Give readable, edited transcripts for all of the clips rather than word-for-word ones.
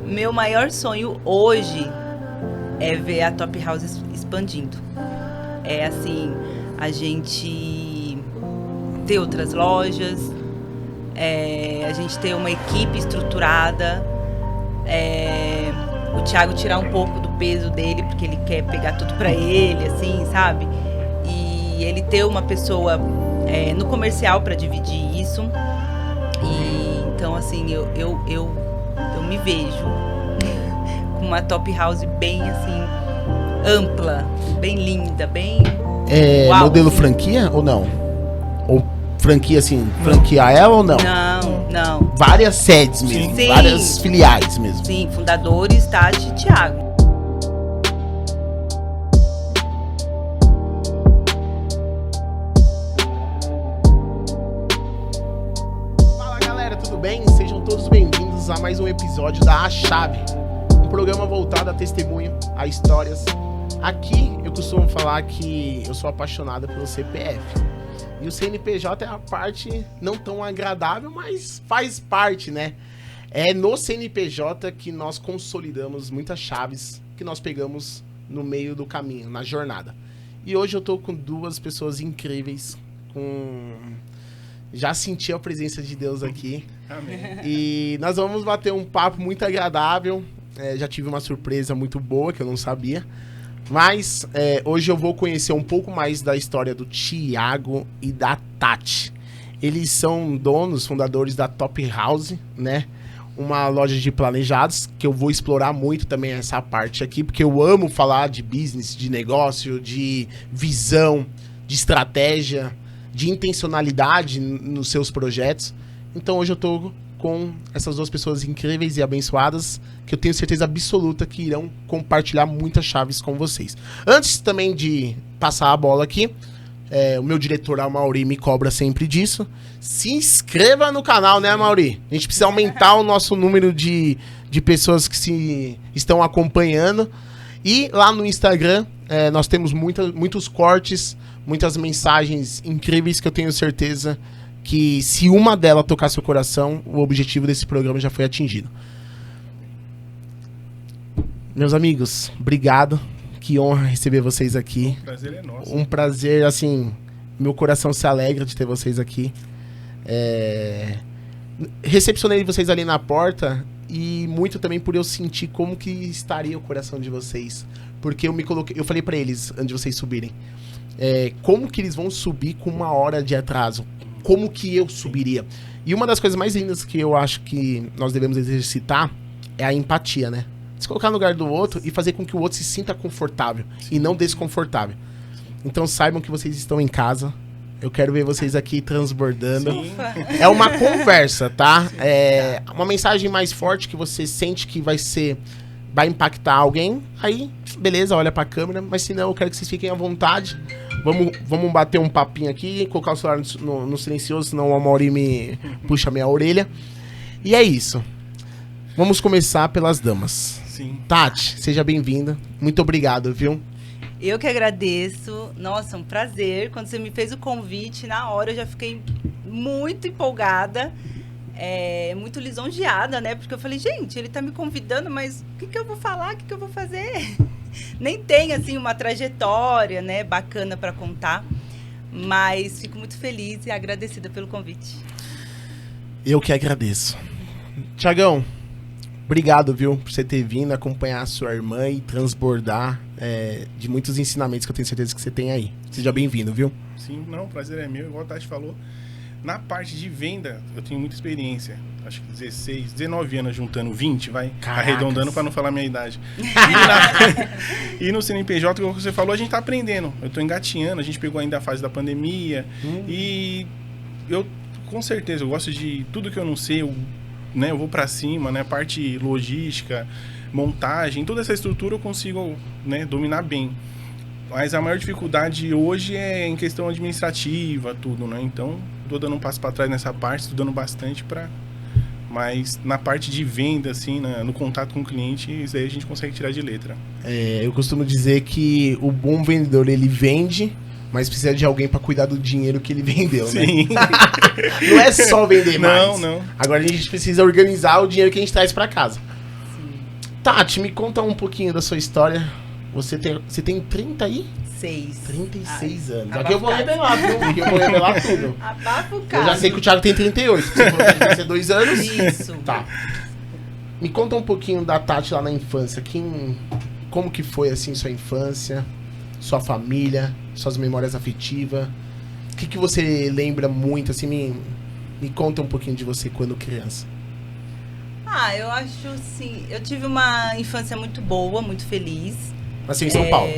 Meu maior sonho hoje é ver a Top House expandindo. É assim, a gente ter outras lojas, a gente ter uma equipe estruturada, o Thiago tirar um pouco do peso dele, porque ele quer pegar tudo pra ele, assim, sabe? E ele ter uma pessoa no comercial pra dividir isso. E então, assim, eu me vejo com uma Top House bem, assim, ampla, bem linda, bem... Uau, modelo assim. Franquia ou não? Ou franquia, assim, franquear ela ou não? Não. Várias sedes mesmo, Sim. várias filiais mesmo. Sim, fundadores, Tati e Thiago. Fala galera, tudo bem? Sejam todos bem-vindos a mais um episódio da A Chave, um programa voltado a testemunho, a histórias. Aqui eu costumo falar que eu sou apaixonado pelo CPF. E o CNPJ é a parte não tão agradável, mas faz parte, né? É no CNPJ que nós consolidamos muitas chaves que nós pegamos no meio do caminho, na jornada. E hoje eu tô com duas pessoas incríveis, já senti a presença de Deus aqui. Amém. E nós vamos bater um papo muito agradável. Já tive uma surpresa muito boa que eu não sabia. Mas hoje eu vou conhecer um pouco mais da história do Thiago e da Tati. Eles são donos, fundadores da Top House, né? Uma loja de planejados, que eu vou explorar muito também essa parte aqui, porque eu amo falar de business, de negócio, de visão, de estratégia, de intencionalidade nos seus projetos. Então hoje eu tô com essas duas pessoas incríveis e abençoadas, que eu tenho certeza absoluta que irão compartilhar muitas chaves com vocês. Antes também de passar a bola aqui, o meu diretor, a Mauri, me cobra sempre disso. Se inscreva no canal, né, Mauri? A gente precisa aumentar o nosso número de pessoas que estão acompanhando. E lá no Instagram, nós temos muitos cortes, muitas mensagens incríveis que eu tenho certeza que se uma delas tocar seu coração, o objetivo desse programa já foi atingido. Meus amigos, obrigado. Que honra receber vocês aqui. O prazer é nosso. Um prazer, assim, meu coração se alegra de ter vocês aqui. Recepcionei vocês ali na porta e muito também por eu sentir como que estaria o coração de vocês. Porque eu falei pra eles, antes de vocês subirem, como que eles vão subir com 1 hora de atraso? Como que eu subiria? E uma das coisas mais lindas que eu acho que nós devemos exercitar é a empatia, né? Se colocar no lugar do outro e fazer com que o outro se sinta confortável e não desconfortável. Então saibam que vocês estão em casa. Eu quero ver vocês aqui transbordando. Sim. É uma conversa, tá? É uma mensagem mais forte que você sente que vai impactar alguém. Aí, beleza, olha pra câmera. Mas se não, eu quero que vocês fiquem à vontade. Vamos bater um papinho aqui, colocar o celular no silencioso, senão o Amaury me puxa a minha orelha. E é isso. Vamos começar pelas damas. Sim. Tati, seja bem-vinda. Muito obrigado, viu? Eu que agradeço. Nossa, um prazer. Quando você me fez o convite, na hora eu já fiquei muito empolgada. Muito lisonjeada, né? Porque eu falei, gente, ele tá me convidando, mas o que eu vou falar? O que eu vou fazer? Nem tem, assim, uma trajetória, né, bacana para contar, mas fico muito feliz e agradecida pelo convite. Eu que agradeço. Tiagão, obrigado, viu, por você ter vindo acompanhar a sua irmã e transbordar de muitos ensinamentos que eu tenho certeza que você tem aí. Seja bem-vindo, viu? Sim, não, o prazer é meu, igual a Tati falou. Na parte de venda, eu tenho muita experiência. Acho que 16, 19 anos juntando 20, vai Caracas. Arredondando para não falar a minha idade. E no CNPJ, como você falou, a gente tá aprendendo. Eu tô engatinhando, a gente pegou ainda a fase da pandemia. E eu, com certeza, eu gosto de tudo que eu não sei, eu vou para cima, né? Parte logística, montagem, toda essa estrutura eu consigo, né, dominar bem. Mas a maior dificuldade hoje é em questão administrativa, tudo, né? Então, tô dando um passo para trás nessa parte, estudando bastante mas na parte de venda, assim, no contato com o cliente, isso aí a gente consegue tirar de letra. Eu costumo dizer que o bom vendedor, ele vende, mas precisa de alguém para cuidar do dinheiro que ele vendeu, Sim. né? Não é só vender mais. Não. Agora a gente precisa organizar o dinheiro que a gente traz para casa. Tati, me conta um pouquinho da sua história. Você tem 36 anos. Aqui eu vou revelar, viu? Aqui eu vou revelar tudo. Abafa o Eu cara. já sei que o Thiago tem 38. Você falou que vai ser 2 anos. Isso. Tá. Me conta um pouquinho da Tati lá na infância. Como que foi, assim, sua infância? Sua família? Suas memórias afetivas? O que você lembra muito, assim? Me conta um pouquinho de você quando criança. Eu acho assim, eu tive uma infância muito boa, muito feliz. Nasceu em São Paulo.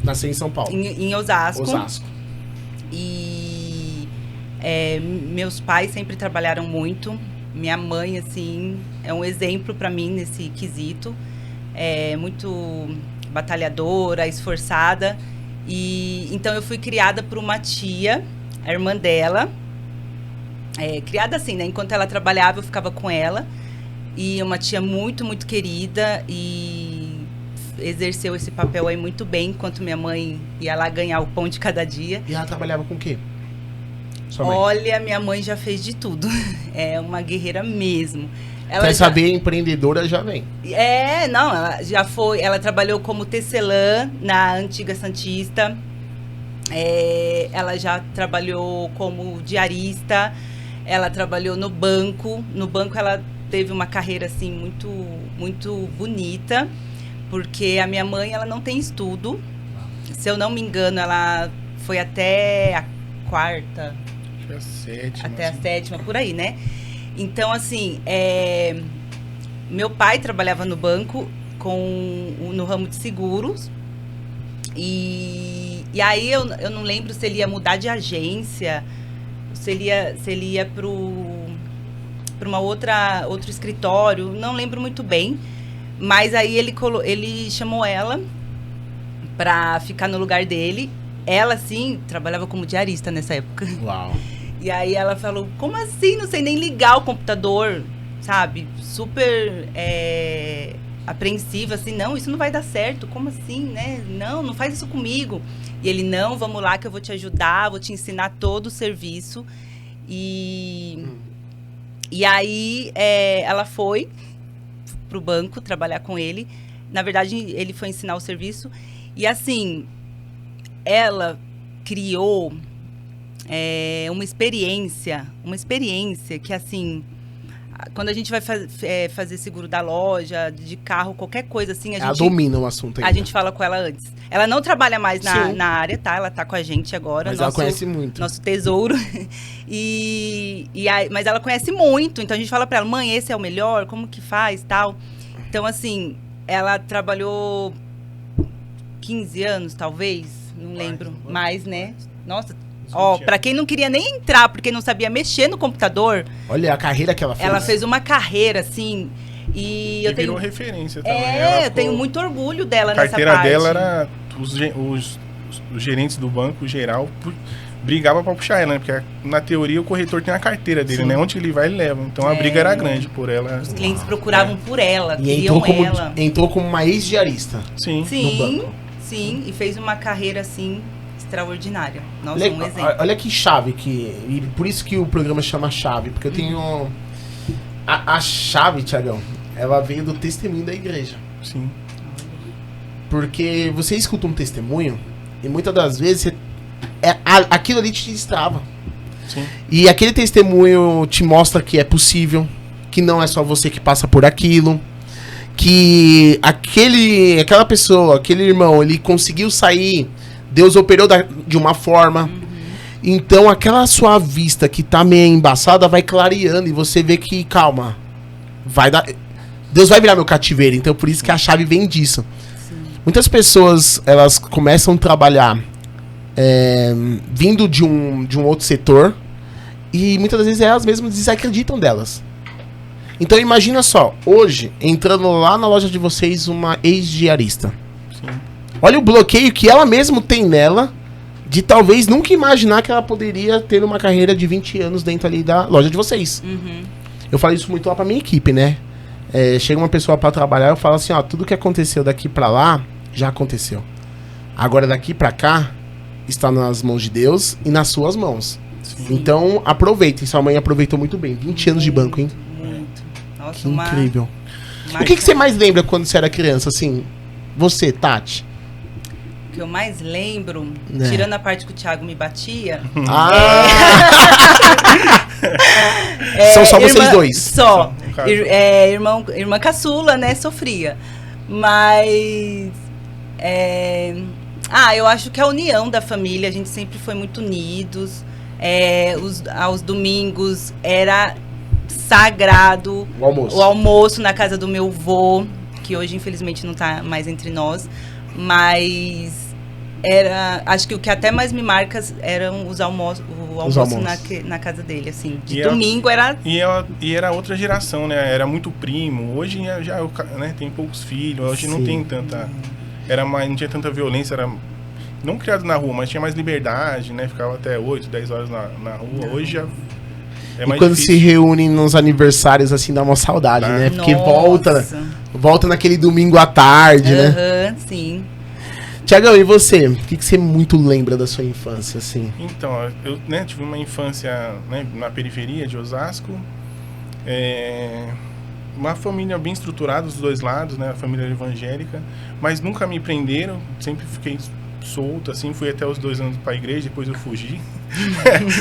Nasceu em São Paulo. Em Osasco. Osasco. E meus pais sempre trabalharam muito. Minha mãe, assim, é um exemplo para mim nesse quesito. É muito batalhadora, esforçada. E então eu fui criada por uma tia, a irmã dela. Criada assim, né? Enquanto ela trabalhava, eu ficava com ela. E uma tia muito, muito querida. E exerceu esse papel aí muito bem, enquanto minha mãe ia lá ganhar o pão de cada dia. E ela trabalhava com o quê? Sua mãe? Olha, minha mãe já fez de tudo. É uma guerreira mesmo. Quer saber, empreendedora já vem. Não, ela já foi. Ela trabalhou como tecelã na antiga Santista. Ela já trabalhou como diarista. Ela trabalhou no banco. No banco ela teve uma carreira assim muito, muito bonita, porque a minha mãe ela não tem estudo. Se eu não me engano, ela foi até a quarta. Até a sétima, por aí, né? Então, assim, meu pai trabalhava no banco no ramo de seguros. E aí eu não lembro se ele ia mudar de agência, se ele ia para outro escritório, não lembro muito bem. Mas aí ele chamou ela para ficar no lugar dele. Ela, sim, trabalhava como diarista nessa época. Uau. E aí ela falou, como assim? Não sei nem ligar o computador, sabe? Super apreensiva, assim, não, isso não vai dar certo. Como assim, né? Não faz isso comigo. E ele, não, vamos lá que eu vou te ajudar, vou te ensinar todo o serviço. E aí ela foi pro banco trabalhar com ele. Na verdade, ele foi ensinar o serviço. E assim, ela criou uma experiência que, assim, quando a gente vai fazer seguro da loja, de carro, qualquer coisa assim, ela domina o assunto ainda. A gente fala com ela antes. Ela não trabalha mais na área, tá? Ela tá com a gente agora. Mas ela conhece muito. Nosso tesouro. Mas ela conhece muito. Então a gente fala pra ela, mãe, esse é o melhor? Como que faz, tal? Então, assim, ela trabalhou 15 anos, talvez. Não lembro. Mais, né? Nossa, pra quem não queria nem entrar, porque não sabia mexer no computador. Olha a carreira que ela fez. Ela fez uma carreira, assim. E eu virou tenho referência também. Eu tenho muito orgulho dela nessa parte. A carteira dela era... Os gerentes do banco geral brigavam pra puxar ela, né? Porque na teoria o corretor tem a carteira dele, né? Onde ele vai, ele leva. Então a briga era grande por ela. Os clientes procuravam por ela, e queriam ela. Entrou como uma ex-diarista. Sim. No banco. Sim, e fez uma carreira, assim, extraordinária. Nossa, um exemplo. Olha que chave e por isso que o programa chama Chave, porque eu tenho... A chave, Thiagão, ela veio do testemunho da igreja. Sim. Porque você escuta um testemunho e muitas das vezes aquilo ali te destrava. Sim. E aquele testemunho te mostra que é possível, que não é só você que passa por aquilo, que aquela pessoa, aquele irmão, ele conseguiu sair, Deus operou de uma forma. Então aquela sua vista que tá meio embaçada vai clareando e você vê que, calma, Deus vai virar meu cativeiro. Então por isso que a chave vem disso. Muitas pessoas, elas começam a trabalhar vindo de um outro setor e muitas das vezes elas mesmas desacreditam delas. Então imagina só, hoje, entrando lá na loja de vocês uma ex-diarista. Olha o bloqueio que ela mesma tem nela de talvez nunca imaginar que ela poderia ter uma carreira de 20 anos dentro ali da loja de vocês. Eu falo isso muito lá pra minha equipe, né? Chega uma pessoa pra trabalhar, eu falo assim, ó, tudo que aconteceu daqui pra lá, já aconteceu. Agora daqui pra cá, está nas mãos de Deus e nas suas mãos. Sim. Então, aproveitem. Sua mãe aproveitou muito bem. 20 anos de banco, hein? Muito. Nossa, que incrível. O que você mais lembra quando você era criança, assim? Você, Tati? O que eu mais lembro, É. tirando a parte que o Thiago me batia... São só vocês dois? Só. No caso. Irmã caçula, né? Sofria. Mas... eu acho que a união da família, a gente sempre foi muito unidos. Aos domingos era sagrado O almoço. o almoço na casa do meu avô, que hoje infelizmente não tá mais entre nós, mas acho que o que até mais me marca eram o almoço na casa dele, assim, de domingo era... E era outra geração, né? Era muito primo. Hoje já né, tem poucos filhos, hoje não tem tanta... não tinha tanta violência, era... Não criado na rua, mas tinha mais liberdade, né? Ficava até 8, 10 horas na rua. Hoje já é mais quando difícil. se reúnem nos aniversários, assim, dá uma saudade, né? Porque Nossa. volta naquele domingo à tarde, né? Aham, sim. Tiagão, e você? O que você muito lembra da sua infância, assim? Então, eu tive uma infância, né, na periferia de Osasco. Uma família bem estruturada dos dois lados, né? A família evangélica. Mas nunca me prenderam, sempre fiquei solto, assim. Fui até os 2 anos para a igreja, depois eu fugi.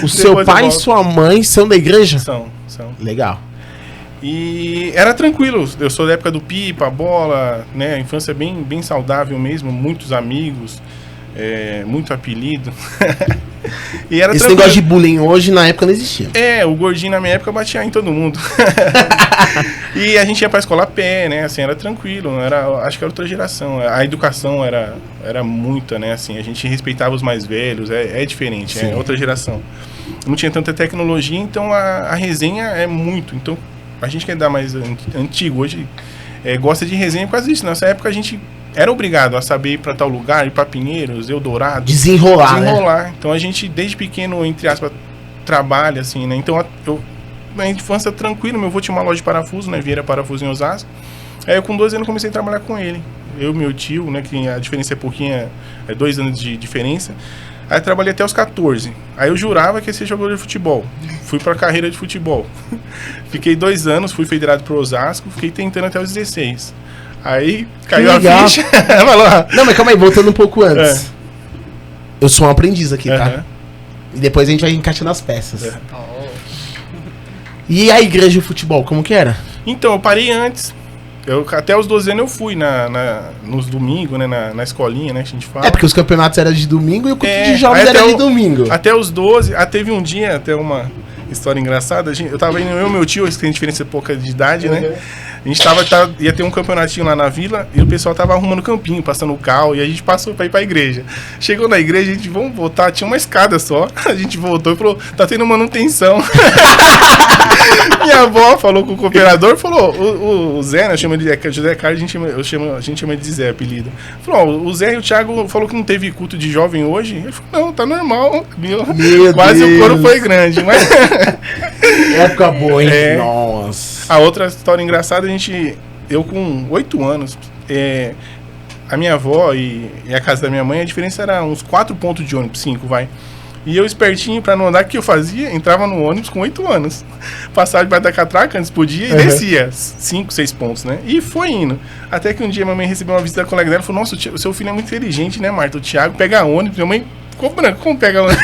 O seu Depois pai eu e volto. sua mãe são da igreja? São. Legal. E era tranquilo, eu sou da época do pipa, bola, né? A infância bem saudável mesmo, muitos amigos, muito apelido. E era Esse tranquilo. negócio de bullying hoje, na época, não existia. O gordinho na minha época batia em todo mundo. E a gente ia pra escola a pé, né? Assim, era tranquilo, acho que era outra geração. A educação era muita, né? Assim, a gente respeitava os mais velhos, é diferente, Sim. é outra geração. Não tinha tanta tecnologia, então a resenha é muito. Então, a gente que é da mais antigo hoje gosta de resenha por causa disso. Nessa época a gente era obrigado a saber ir pra tal lugar, ir pra Pinheiros, Eldorado. Desenrolar, né? Então a gente, desde pequeno, entre aspas, trabalha, assim, né? Então eu, na infância, tranquilo, meu avô tinha uma loja de parafuso, né? Vieira Parafuso em Osasco. Aí eu com 12 anos comecei a trabalhar com ele. Eu e meu tio, né? Que a diferença é pouquinha, 2 anos de diferença. Aí eu trabalhei até os 14. Aí eu jurava que ia ser jogador de futebol. Fui pra carreira de futebol. Fiquei 2 anos, fui federado pro Osasco, fiquei tentando até os 16. Aí caiu a legal. ficha. Falou, Não, mas calma aí, voltando um pouco antes. Eu sou um aprendiz aqui, tá? E depois a gente vai encaixando as peças. E a igreja e o futebol, como que era? Então, eu parei antes. Até os 12 anos eu fui nos domingos, né? Na escolinha, né? Que a gente fala. Porque os campeonatos eram de domingo e o culto de aí jovens até era de domingo. Até os 12, teve um dia, até uma história engraçada. Eu tava indo, eu e meu tio, que tem diferença pouca de idade, né? A gente ia ter um campeonatinho lá na vila e o pessoal tava arrumando campinho, passando o carro, e a gente passou pra ir pra igreja. Chegou na igreja, a gente, vamos voltar, tinha uma escada só. A gente voltou e falou, tá tendo manutenção. Minha avó falou com o cooperador, falou, o Zé, né, eu chamo ele de José Carlos, a gente chama ele de Zé, apelido. Falou, o Zé e o Thiago falou que não teve culto de jovem hoje. Ele falou, não, tá normal. Quase Deus. o coro foi grande, mas... Época boa, hein? Nossa. A outra história engraçada, eu com 8 anos, a minha avó e a casa da minha mãe, a diferença era uns 4 pontos de ônibus, 5, vai. E eu espertinho pra não andar, o que eu fazia? Entrava no ônibus com 8 anos. Passava debaixo da catraca antes podia e descia 5, 6 pontos, né? E foi indo. Até que um dia minha mãe recebeu uma visita da colega dela e falou, nossa, o seu filho é muito inteligente, né, Marta? O Thiago pega ônibus. Minha mãe ficou branca, como pega ônibus?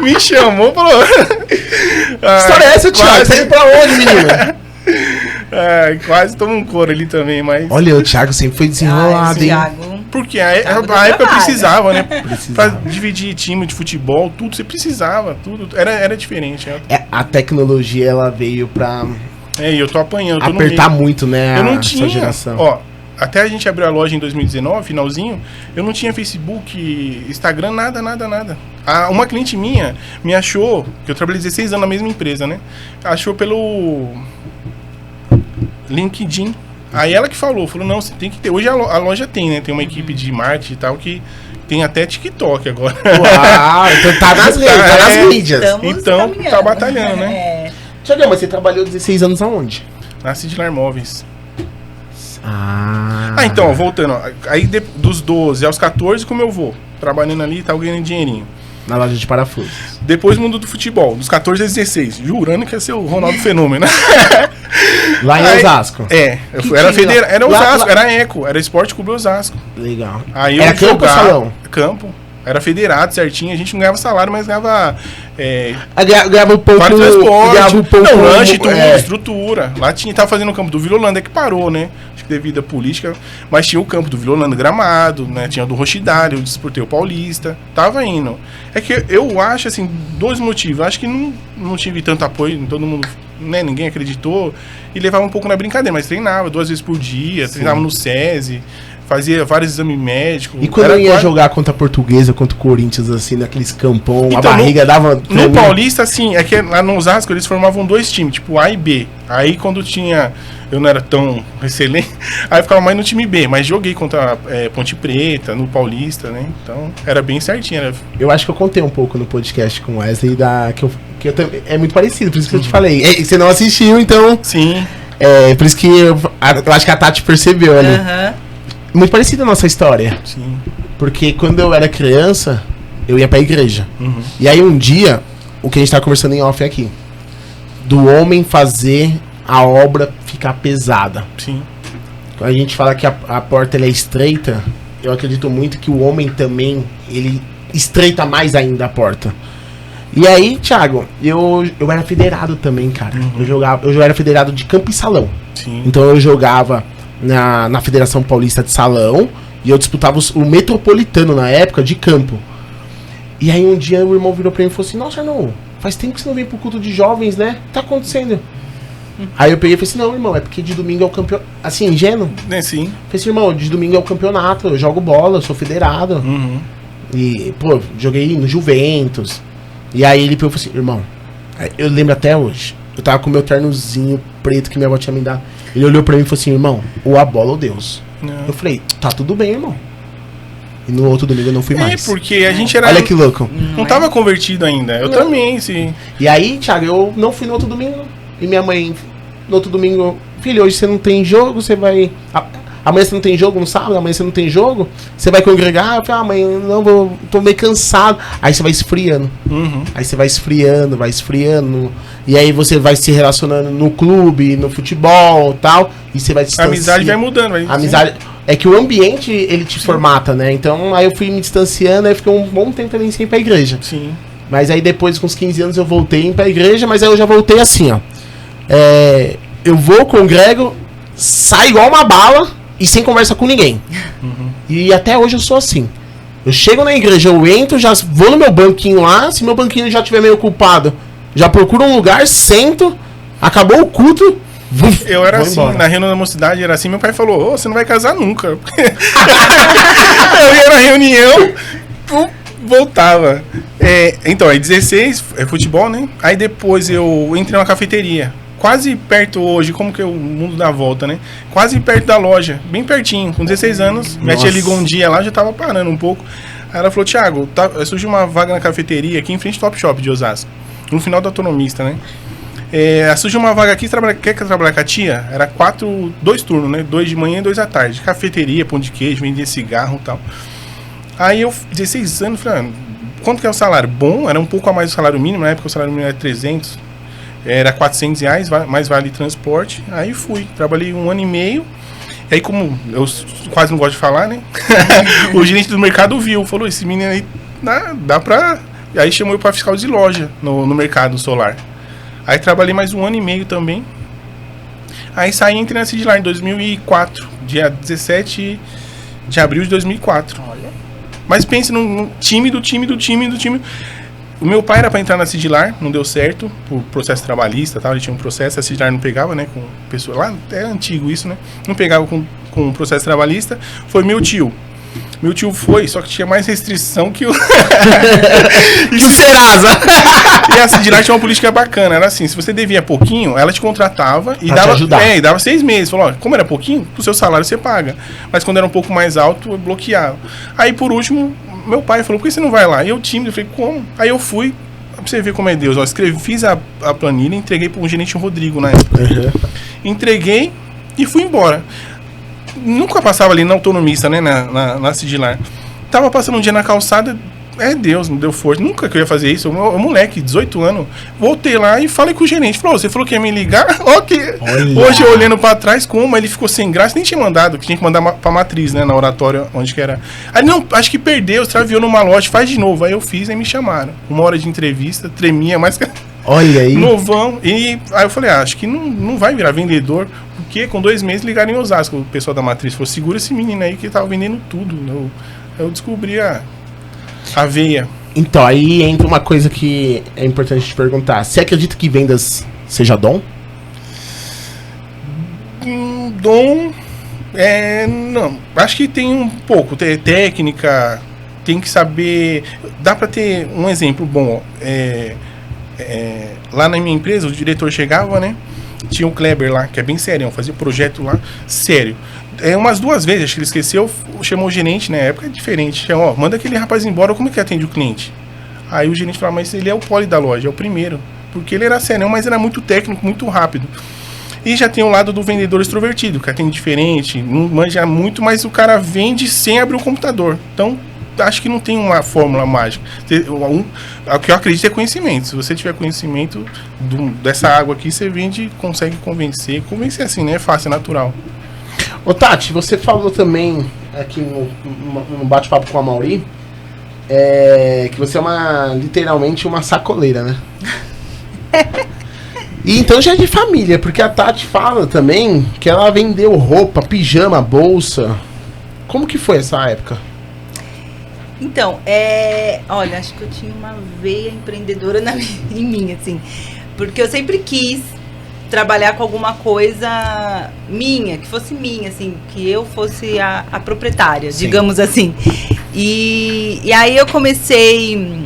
Me chamou, falou... Que história é essa, Thiago? Você indo pra onde, menina? Quase toma um couro ali também, mas... Olha, o Thiago sempre foi desenrolado, hein? Thiago. Porque a época trabalha. precisava, né? Pra dividir time de futebol, tudo, você precisava, tudo. Era diferente. A tecnologia, ela veio pra E eu tô apanhando. Tô apertar no meio. muito, né, Eu não essa tinha. geração. Ó, até a gente abriu a loja em 2019, finalzinho, eu não tinha Facebook, Instagram, nada. Uma cliente minha me achou, que eu trabalhei 16 anos na mesma empresa, né? Achou pelo LinkedIn. Aí ela que falou, não, você tem que ter. Hoje a loja tem, né? Tem uma equipe de marketing e tal que tem até TikTok agora. Uau, então tá nas redes, tá nas mídias. Então, caminhando. tá batalhando, né? Tiagão, mas você trabalhou 16 anos aonde? Na Cidlar Móveis. Ah, Então, ó, voltando. Ó, aí dos 12 aos 14, como eu vou? Trabalhando ali e tal, ganhando dinheirinho. na loja de parafusos. Depois mundo do futebol, dos 14 a 16, jurando que ia ser o Ronaldo Fenômeno. Lá em Osasco. Era Osasco, era Eco, era Esporte Clube Osasco. Legal. Aí era eu campo ou salão? Campo. Era federado certinho, a gente não ganhava salário, mas ganhava. Ganhava um pouco. Vale transporte, Ganhava um pouco. Não, lanche, tudo, estrutura. Lá tava fazendo o campo do Vila Holanda, que parou, né? Acho que devido à política. Mas tinha o campo do Vila Holanda Gramado, né? Tinha o do Rochidário, eu disputei o Paulista. Tava indo. É que eu acho, assim, 2 motivos. Acho que não tive tanto apoio, todo mundo, né? Ninguém acreditou. E levava um pouco na brincadeira, mas treinava 2 vezes por dia, treinava no SESI. Fazia vários exames médicos. E quando eu ia jogar contra a Portuguesa, contra o Corinthians, assim, naqueles campão, então, a barriga dava... No Paulista, assim, é que lá no Osasco eles formavam 2 times, tipo A e B. Aí quando tinha... Eu não era tão excelente, aí eu ficava mais no time B. Mas joguei contra Ponte Preta, no Paulista, né? Então, era bem certinho. Eu acho que eu contei um pouco no podcast com o Wesley, é muito parecido, por isso que eu te falei. Você não assistiu, então... Sim. Por isso que eu acho que a Tati percebeu ali. Muito parecida a nossa história. Sim. Porque quando eu era criança, eu ia pra igreja. E aí um dia, o que a gente tava conversando em off aqui, do homem fazer a obra ficar pesada. Sim. Quando a gente fala que a porta ela é estreita, eu acredito muito que o homem também, ele estreita mais ainda a porta. E aí, Thiago, eu era federado também, cara. Eu era federado de campo e salão. Sim. Então eu jogava na Federação Paulista de Salão e eu disputava o Metropolitano na época de campo. E aí um dia o irmão virou pra mim e falou assim: nossa, Arnão, faz tempo que você não vem pro culto de jovens, né? O que tá acontecendo? Aí eu peguei e falei assim: não, irmão, é porque de domingo é o campeonato. Assim, ingênuo? Sim. Falei assim: irmão, de domingo é o campeonato, eu jogo bola, eu sou federado. E, pô, joguei no Juventus. E aí ele pegou e falou assim: irmão, eu lembro até hoje, eu tava com meu ternozinho preto que minha avó tinha me dado. Ele olhou pra mim e falou assim: irmão, ou a bola ou Deus. Eu falei: tá tudo bem, irmão. E no outro domingo eu não fui mais. Porque a gente era... Olha que louco. Não tava convertido ainda. Eu também, sim. E aí, Thiago, eu não fui no outro domingo. E minha mãe, no outro domingo: filho, hoje você não tem jogo, você vai... Amanhã você não tem jogo no sábado, amanhã você não tem jogo, você vai congregar? Eu falei: mãe, não, tô meio cansado. Aí você vai esfriando. Aí você vai esfriando. E aí você vai se relacionando no clube, no futebol e tal. E você vai se distanciando. A amizade vai mudando. Amizade... É que o ambiente, ele te formata, né? Então, aí eu fui me distanciando, aí fiquei um bom tempo também sem ir pra igreja. Sim. Mas aí depois, com uns 15 anos, eu voltei pra igreja, mas aí eu já voltei assim, ó. Eu vou, congrego, saio igual uma bala e sem conversa com ninguém. E até hoje eu sou assim. Eu chego na igreja, eu entro, já vou no meu banquinho lá, se meu banquinho já estiver meio ocupado, já procuro um lugar, sento, acabou o culto... Eu era assim, na reunião da mocidade era assim, meu pai falou: você não vai casar nunca. Eu ia na reunião, voltava. Então, aí 16, futebol, né? Aí depois eu entrei numa cafeteria, quase perto hoje, como que o mundo dá a volta, né? Quase perto da loja, bem pertinho, com 16 anos. Minha tia ligou um dia lá, já tava parando um pouco. Aí ela falou: Thiago, surgiu uma vaga na cafeteria aqui em frente ao Top Shop de Osasco, no final do Autonomista, né? Surgiu uma vaga aqui, quer trabalhar com a tia? Era 2 turnos, né? 2 de manhã e 2 à tarde. Cafeteria, pão de queijo, vendia cigarro e tal. Aí eu, 16 anos, falei: quanto que é o salário? Bom, era um pouco a mais do salário mínimo, na época o salário mínimo era 300, era R$400, mais vale transporte. Aí fui, trabalhei 1 ano e meio. E aí, como eu quase não gosto de falar, né? O gerente do mercado viu, falou: esse menino aí dá pra... Aí chamou eu pra fiscal de loja no mercado solar. Aí trabalhei mais 1 ano e meio também. Aí saí e entrei na Cidilar em 2004, dia 17 de abril de 2004. Olha. Mas pense no time do time. O meu pai era pra entrar na Cidilar, não deu certo, por processo trabalhista e tal, ele tinha um processo, a Cidilar não pegava, né, com pessoa lá, é antigo isso, né, não pegava com processo trabalhista, foi meu tio. Meu tio foi, só que tinha mais restrição que o... que o Serasa. E a Cidilar tinha uma política bacana. Era assim, se você devia pouquinho, ela te contratava e dava, e dava 6 meses. Falou: ó, como era pouquinho, o seu salário você paga. Mas quando era um pouco mais alto, eu bloqueava. Aí, por último, meu pai falou: por que você não vai lá? E eu tímido, eu falei: como? Aí eu fui, pra você ver como é Deus. Ó, fiz a planilha e entreguei pro gerente Rodrigo na época. Entreguei e fui embora. Nunca passava ali na Autonomista, né, na Cidilar. Tava passando um dia na calçada, Deus me deu força. Nunca que eu ia fazer isso. Eu moleque, 18 anos, voltei lá e falei com o gerente. Falou, você falou que ia me ligar? Hoje eu olhando pra trás, como ele ficou sem graça, nem tinha mandado, que tinha que mandar pra matriz, né, na oratória, onde que era. Aí, não, acho que perdeu, extraviou numa loja, faz de novo. Aí eu fiz, aí me chamaram. 1 hora de entrevista, tremia, mas... Olha aí. Novão. E aí eu falei, acho que não vai virar vendedor, porque com 2 meses ligaram em Osasco, o pessoal da matriz falou, segura esse menino aí que tava vendendo tudo. Eu descobri a veia. Então, aí entra uma coisa que é importante te perguntar. Você acredita que vendas seja dom? Dom... não. Acho que tem um pouco. Tem técnica, tem que saber... Dá pra ter um exemplo bom. Lá na minha empresa, o diretor chegava, né? Tinha o Kleber lá, que é bem sério, fazia projeto lá, sério. Umas 2 vezes, acho que ele esqueceu, chamou o gerente, na época é diferente. Chamou, manda aquele rapaz embora, como é que atende o cliente? Aí o gerente falou, mas ele é o poli da loja, é o primeiro. Porque ele era sério, mas era muito técnico, muito rápido. E já tem o lado do vendedor extrovertido, que atende diferente, não manja muito, mas o cara vende sem abrir o computador. Então, acho que não tem uma fórmula mágica. O que eu acredito é conhecimento. Se você tiver conhecimento dessa água aqui, você vende, consegue convencer. Convencer assim, né? É fácil, é natural. Ô Tati, você falou também aqui no bate-papo com a Mauri que você é literalmente uma sacoleira, né? E então já é de família, porque a Tati fala também que ela vendeu roupa, pijama, bolsa. Como que foi essa época? Então, olha, acho que eu tinha uma veia empreendedora em mim, assim. Porque eu sempre quis trabalhar com alguma coisa minha, que fosse minha, assim, que eu fosse a proprietária, sim, digamos assim. E aí eu comecei,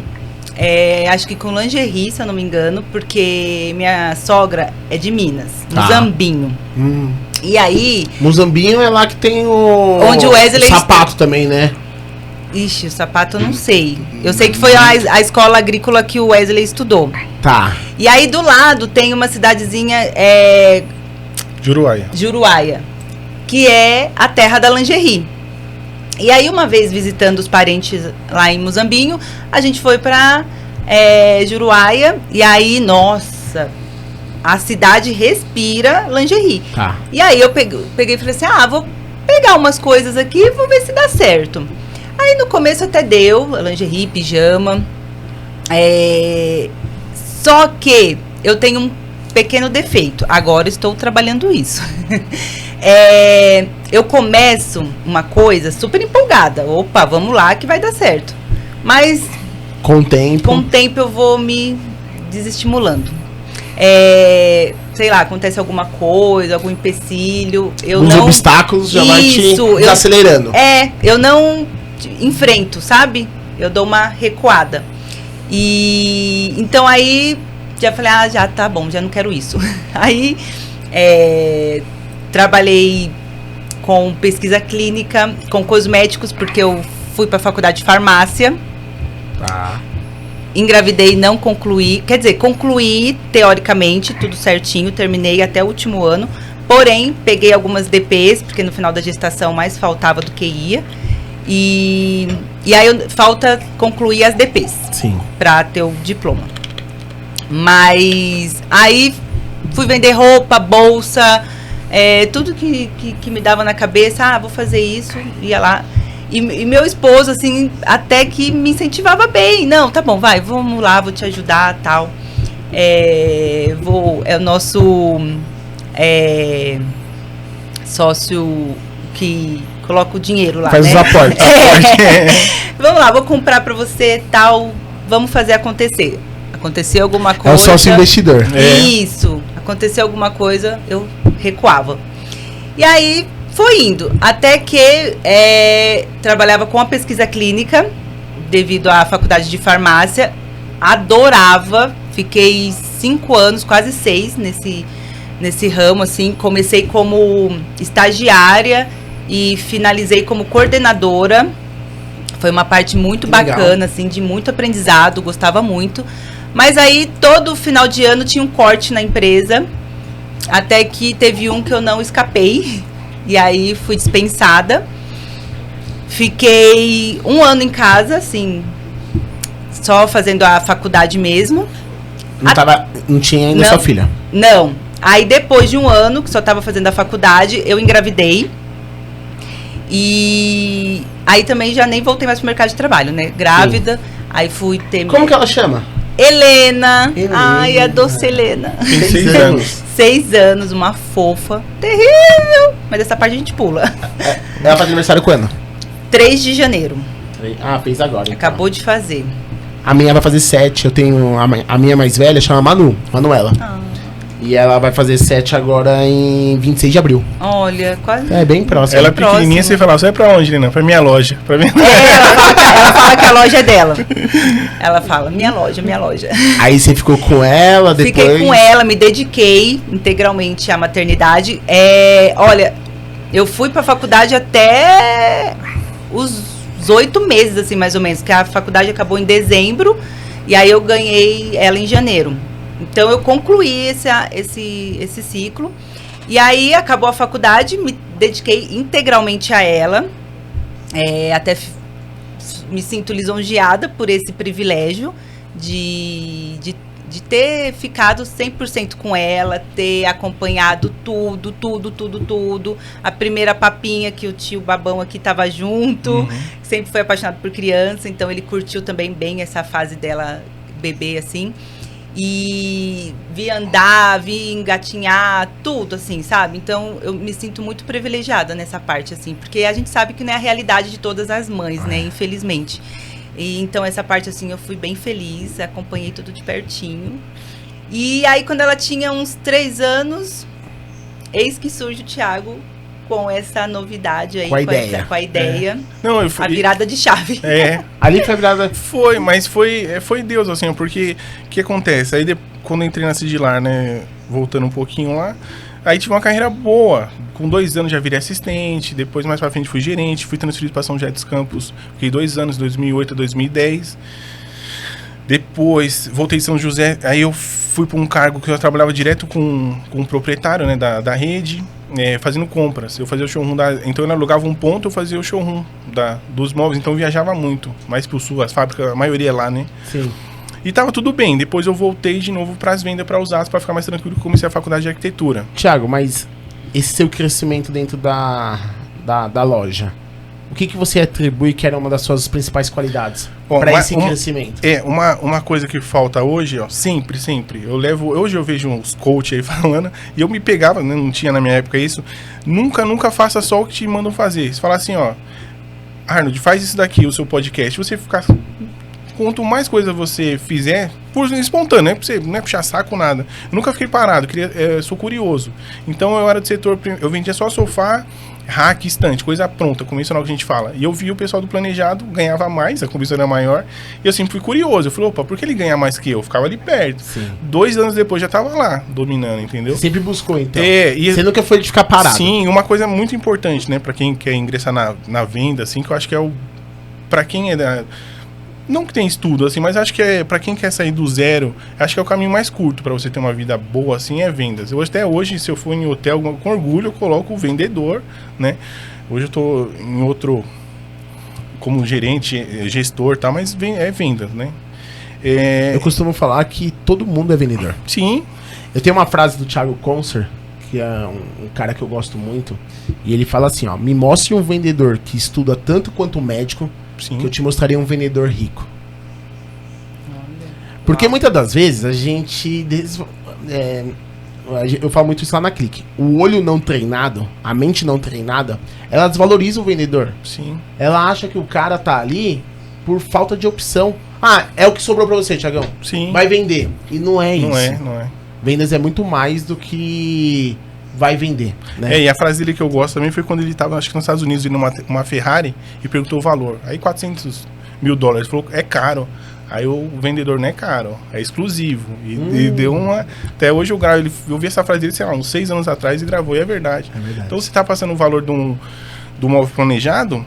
acho que com lingerie, se eu não me engano, porque minha sogra é de Minas, Muzambinho. E aí... Muzambinho é lá que tem onde o Wesley sapato também, né? Ixi, o sapato eu não sei. Eu sei que foi a escola agrícola que o Wesley estudou. Tá. E aí do lado tem uma cidadezinha... Juruáia. Que é a terra da lingerie. E aí uma vez visitando os parentes lá em Muzambinho, a gente foi pra Juruáia. E aí, nossa... A cidade respira lingerie. Tá. E aí eu peguei e falei assim, vou pegar umas coisas aqui e vou ver se dá certo. Aí no começo até deu, lingerie, pijama. Só que eu tenho um pequeno defeito. Agora estou trabalhando isso. Eu começo uma coisa super empolgada. Opa, vamos lá que vai dar certo. Mas com o tempo eu vou me desestimulando. Sei lá, acontece alguma coisa, algum empecilho. Os obstáculos já vai te desacelerando. Eu não enfrento, sabe? Eu dou uma recuada. E então aí já falei, já tá bom, já não quero isso. Aí trabalhei com pesquisa clínica, com cosméticos, porque eu fui para a faculdade de farmácia. Tá. Engravidei, não concluí. Quer dizer, concluí teoricamente, tudo certinho, terminei até o último ano. Porém, peguei algumas DPs, porque no final da gestação mais faltava do que ia. E aí falta concluir as DPs. Sim. Pra ter o diploma. Mas aí fui vender roupa, bolsa, tudo que me dava na cabeça. Vou fazer isso, ia lá. E meu esposo, assim, até que me incentivava bem. Não, tá bom, vai, vamos lá, vou te ajudar, tal. É o nosso sócio que coloca o dinheiro lá, faz né? os aportes. Vamos lá, vou comprar pra você, tal, vamos fazer acontecer. Aconteceu alguma coisa... É o sócio investidor. Isso. Aconteceu alguma coisa, eu recuava. E aí... Foi indo, até que trabalhava com a pesquisa clínica, devido à faculdade de farmácia, adorava, fiquei 5 anos, quase 6 nesse ramo, assim, comecei como estagiária e finalizei como coordenadora, foi uma parte muito bacana, assim, de muito aprendizado, gostava muito, mas aí todo final de ano tinha um corte na empresa, até que teve um que eu não escapei. E aí fui dispensada. Fiquei 1 ano em casa, assim, só fazendo a faculdade mesmo. Não tinha ainda Não. sua filha. Não. Aí depois de um ano, que só tava fazendo a faculdade, eu engravidei. E aí também já nem voltei mais pro mercado de trabalho, né? Grávida. Aí fui ter... Como que ela chama? Helena. Helena. Ai, a doce Helena. Tem 6 anos. 6 anos, uma fofa. Terrível. Mas essa parte a gente pula. Ela faz aniversário quando? 3 de janeiro. Ah, fez agora. Então. Acabou de fazer. A minha vai fazer 7. Eu tenho a minha mais velha, chama Manuela. E ela vai fazer 7 agora em 26 de abril. Olha, quase. É bem próximo. Ela é pequenininha, você fala, você vai pra onde, Lina? Pra minha loja. Pra minha... Ela fala que a loja é dela. Ela fala, minha loja, minha loja. Aí você ficou com ela depois? Fiquei com ela, me dediquei integralmente à maternidade. Olha, eu fui pra faculdade até os 8 meses, assim, mais ou menos. Que a faculdade acabou em dezembro. E aí eu ganhei ela em janeiro. Então, eu concluí esse ciclo. E aí, acabou a faculdade, me dediquei integralmente a ela. Até me sinto lisonjeada por esse privilégio de ter ficado 100% com ela, ter acompanhado tudo. A primeira papinha que o tio Babão aqui estava junto, sempre foi apaixonado por criança, então ele curtiu também bem essa fase dela, bebê, assim. E vi andar, vi engatinhar, tudo, assim, sabe? Então, eu me sinto muito privilegiada nessa parte, assim, porque a gente sabe que não é a realidade de todas as mães, né? Infelizmente. E, então, essa parte, assim, eu fui bem feliz, acompanhei tudo de pertinho. E aí, quando ela tinha uns 3 anos, eis que surge o Thiago com essa novidade aí, com a ideia. Não, a virada de chave. Ali foi a virada. Foi, mas foi Deus, assim, porque o que acontece? Aí quando eu entrei na Sigilar, né, voltando um pouquinho lá, aí tive uma carreira boa. Com 2 anos já virei assistente, depois mais pra frente fui gerente, fui transferido para São José dos Campos, fiquei 2 anos, 2008 a 2010. Depois voltei de São José, aí eu fui para um cargo que eu trabalhava direto com o proprietário, né, da rede, fazendo compras. Eu fazia o showroom então eu alugava um ponto, eu fazia o showroom dos móveis, então eu viajava muito, mais pro sul, as fábricas, a maioria lá, né? Sim. E tava tudo bem, depois eu voltei de novo para as vendas, para Osasco, para ficar mais tranquilo, e comecei a faculdade de arquitetura. Thiago, mas esse seu crescimento dentro da loja, o que você atribui que era uma das suas principais qualidades para esse crescimento? Uma coisa que falta hoje, ó, sempre, hoje eu vejo uns coach aí falando, e eu me pegava, né, não tinha na minha época isso, nunca faça só o que te mandam fazer. Você fala assim, ó, Arnold, faz isso daqui, o seu podcast, você ficar... Quanto mais coisa você fizer, por espontâneo, não é puxar saco, nada. Eu nunca fiquei parado, sou curioso. Então eu era do setor, eu vendia só sofá, rack, estante, coisa pronta, convencional que a gente fala. E eu vi o pessoal do planejado, ganhava mais, a comissão era maior, e eu sempre fui curioso. Eu falei, opa, por que ele ganha mais que eu? Ficava ali perto. Sim. 2 anos depois já tava lá, dominando, entendeu? Você sempre buscou, então. E você nunca foi de ficar parado. Sim, uma coisa muito importante, né, pra quem quer ingressar na venda, assim, que eu acho que pra quem é não que tem estudo, assim, mas acho que pra quem quer sair do zero, acho que é o caminho mais curto pra você ter uma vida boa, assim, é vendas. Até hoje, se eu for em hotel, com orgulho, eu coloco o vendedor, né? Hoje eu tô em outro, como gerente, gestor, tá? Mas é vendas, né? Eu costumo falar que todo mundo é vendedor. Sim. Eu tenho uma frase do Thiago Conser, que é um cara que eu gosto muito, e ele fala assim, ó, me mostre um vendedor que estuda tanto quanto um médico, sim, que eu te mostraria um vendedor rico. Porque muitas das vezes a gente... eu falo muito isso lá na Clique. O olho não treinado, a mente não treinada, ela desvaloriza o vendedor. Sim. Ela acha que o cara tá ali por falta de opção. Ah, é o que sobrou pra você, Thiagão. Sim. Vai vender. E não é isso. Não é. Vendas é muito mais do que... vai vender, né? E a frase dele que eu gosto também foi quando ele estava, acho que nos Estados Unidos, indo numa Ferrari e perguntou o valor. Aí $400 mil, ele falou, é caro. Aí o vendedor não é caro, é exclusivo. E deu uma... Até hoje eu vi essa frase dele, sei lá, uns 6 anos atrás e gravou, e é verdade. Então você tá passando o valor do móvel planejado,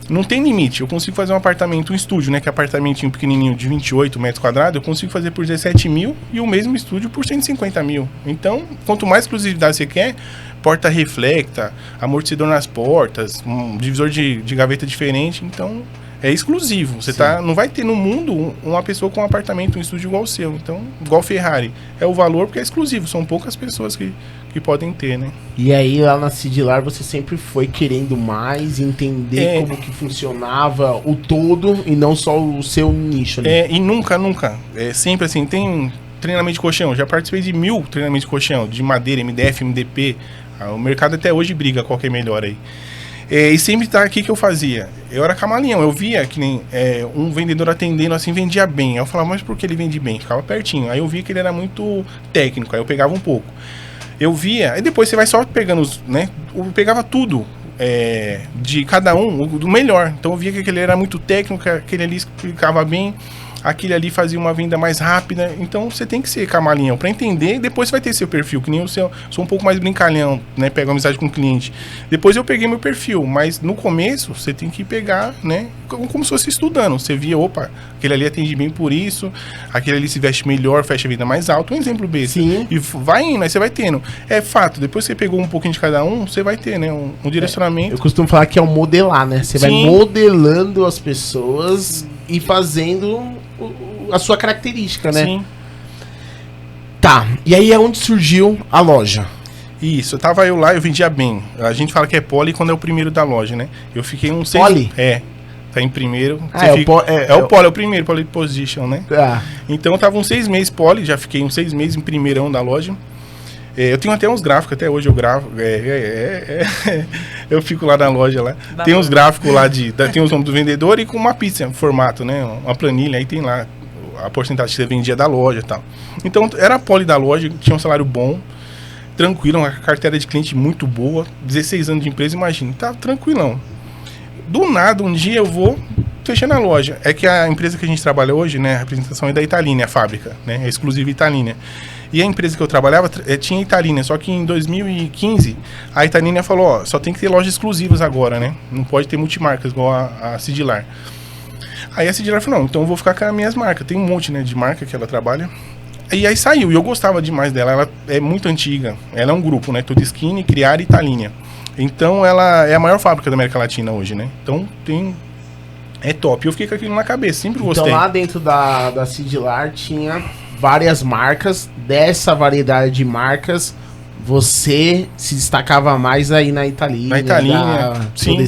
não tem limite. Eu consigo fazer um apartamento, um estúdio, né? Que é apartamentinho pequenininho de 28 metros quadrados, eu consigo fazer por 17 mil e o mesmo estúdio por 150 mil. Então, quanto mais exclusividade você quer, porta reflecta, amortecedor nas portas, um divisor de gaveta diferente, então é exclusivo. Você não vai ter no mundo uma pessoa com um apartamento, um estúdio igual o seu. Então, igual Ferrari. É o valor porque é exclusivo. São poucas pessoas que podem ter, né? E aí, lá na Cidilar, você sempre foi querendo mais, entender como que funcionava o todo e não só o seu nicho, né? E nunca. É sempre assim, tem treinamento de colchão. Já participei de 1000 treinamentos de colchão, de madeira, MDF, MDP. O mercado até hoje briga qual que é melhor aí. E sempre tá aqui que eu fazia. Eu era camaleão, eu via que nem um vendedor atendendo assim, vendia bem. Aí eu falava, mas por que ele vende bem? Ficava pertinho. Aí eu via que ele era muito técnico, aí eu pegava um pouco. Eu via, e depois você vai só pegando os, né? Eu pegava tudo de cada um, do melhor. Então eu via que aquele era muito técnico, aquele ali explicava bem, aquele ali fazia uma venda mais rápida. Então você tem que ser camaleão para entender. Depois você vai ter seu perfil, que nem o seu. Sou um pouco mais brincalhão, né? Pego amizade com o cliente. Depois eu peguei meu perfil, mas no começo você tem que pegar, né? Como se fosse estudando. Você via, opa, aquele ali atende bem por isso, aquele ali se veste melhor, fecha a venda mais alta. Um exemplo besta. Sim. E vai indo, aí você vai tendo. É fato, depois você pegou um pouquinho de cada um, você vai ter, né? Um direcionamento. Eu costumo falar que é o modelar, né? Você vai modelando as pessoas e fazendo a sua característica, né? Sim. Tá, e aí é onde surgiu a loja? Isso, tava eu lá, eu vendia bem. A gente fala que é poli quando é o primeiro da loja, né? Eu fiquei um 6... Poli? Tá em primeiro. O poli, é o primeiro, poli position, né? Então eu tava uns 6 meses poli, já fiquei uns 6 meses em primeirão da loja. Eu tenho até uns gráficos, até hoje eu gravo. Eu fico lá na loja lá. Babando. Tem uns gráficos lá tem os nomes do vendedor e com uma pizza, formato, né? Uma planilha, aí tem lá a porcentagem que você vendia da loja e tal. Então era a poli da loja, tinha um salário bom, tranquilo, uma carteira de cliente muito boa, 16 anos de empresa, imagina, tá tranquilão. Do nada, um dia eu vou fechando a loja. É que a empresa que a gente trabalha hoje, né, a representação é da Italínia, a fábrica, né, é exclusiva Italínia. E a empresa que eu trabalhava tinha Italínia, só que em 2015 a Italínia falou, ó, só tem que ter lojas exclusivas agora, né, não pode ter multimarcas igual a Cidilar. Aí a Cidilar falou, não, então eu vou ficar com as minhas marcas, tem um monte, né, de marca que ela trabalha. E aí saiu, e eu gostava demais dela, ela é muito antiga, ela é um grupo, né, Todo Skin, Criar e Italínia. Então ela é a maior fábrica da América Latina hoje, né, então é top, eu fiquei com aquilo na cabeça, sempre gostei. Então lá dentro da Cidilar tinha várias marcas, dessa variedade de marcas, você se destacava mais aí na Italínia. Na Italínia, sim.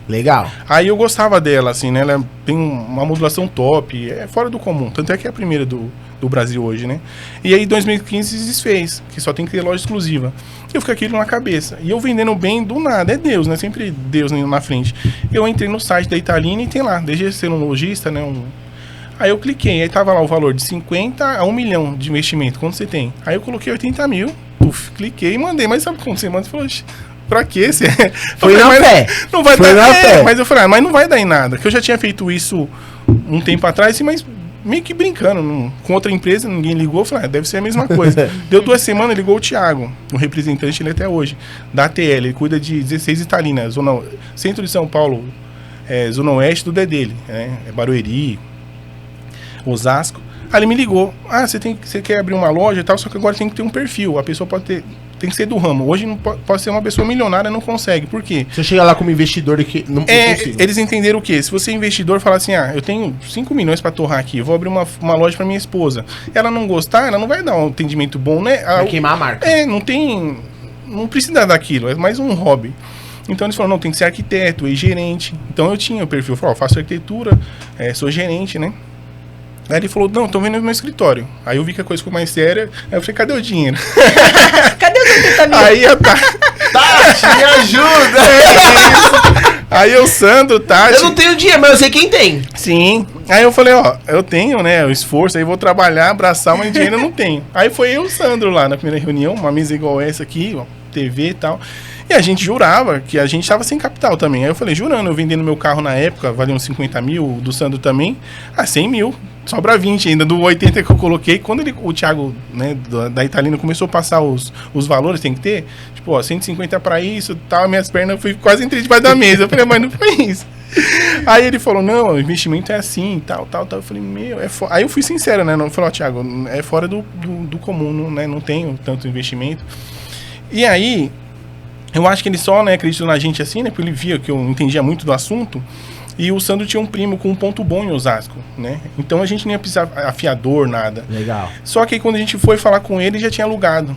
Legal. Aí eu gostava dela, assim, né, ela tem uma modulação top, é fora do comum, tanto é que é a primeira do Brasil hoje, né. E aí em 2015 se desfez, que só tem que ter loja exclusiva. Eu fiquei aquilo na cabeça. E eu vendendo bem do nada, é Deus, né, sempre Deus na frente. Eu entrei no site da Italínia e tem lá, desde ser um lojista, né, Aí eu cliquei, aí tava lá o valor de 50 a 1 milhão de investimento, quanto você tem? Aí eu coloquei 80 mil, cliquei e mandei, mas sabe como você manda? Você falou, pra quê? Foi na fé. Não vai Foi dar, na fé. Mas eu falei, mas não vai dar em nada, que eu já tinha feito isso um tempo atrás, mas meio que brincando, com outra empresa, ninguém ligou, eu falei, deve ser a mesma coisa. Deu 2 semanas, ligou o Thiago, o representante, ele até hoje, da ATL, ele cuida de 16 Italínia, centro de São Paulo, zona oeste, tudo é dele, né? É Barueri, Osasco. Aí ele me ligou, você quer abrir uma loja e tal, só que agora tem que ter um perfil, a pessoa tem que ser do ramo. Hoje não pode ser uma pessoa milionária, não consegue. Por quê? Você chega lá como investidor e que não consigo. Eles entenderam o quê? Se você é investidor, falar assim, eu tenho 5 milhões para torrar aqui, eu vou abrir uma loja para minha esposa. Ela não gostar, ela não vai dar um atendimento bom, né? Vai queimar a marca. Não precisa daquilo, é mais um hobby. Então eles falaram, não, tem que ser arquiteto e gerente. Então eu tinha o perfil, eu falei, faço arquitetura, sou gerente, né? Aí ele falou, não, tô vendo no meu escritório. Aí eu vi que a coisa ficou mais séria. Aí eu falei, cadê o dinheiro? Cadê os 80 mil? Aí a Tati, me ajuda! Aí o Sandro, Tati... Eu não tenho dinheiro, mas eu sei quem tem. Sim. Aí eu falei, eu tenho, né, o esforço, aí vou trabalhar, abraçar, mas dinheiro eu não tenho. Aí foi eu e o Sandro lá na primeira reunião, uma mesa igual essa aqui, TV e tal. E a gente jurava que a gente estava sem capital também. Aí eu falei, jurando, eu vendendo meu carro na época, valia uns 50 mil, do Sandro também, 100 mil. Sobra 20 ainda, do 80 que eu coloquei. Quando o Thiago, né, da Italínia, começou a passar os valores, tem que ter, tipo, 150 pra isso, tal, minhas pernas, fui quase entrei debaixo da mesa. Eu falei, mas não foi isso. Aí ele falou, não, o investimento é assim, tal. Eu falei, Aí eu fui sincero, né, não falei, Thiago, é fora do comum, né, não tenho tanto investimento. E aí, eu acho que ele só, né, acreditou na gente assim, né, porque ele via que eu entendia muito do assunto. E o Sandro tinha um primo com um ponto bom em Osasco, né? Então a gente nem ia precisar afiador, nada. Legal. Só que aí, quando a gente foi falar com ele, já tinha alugado.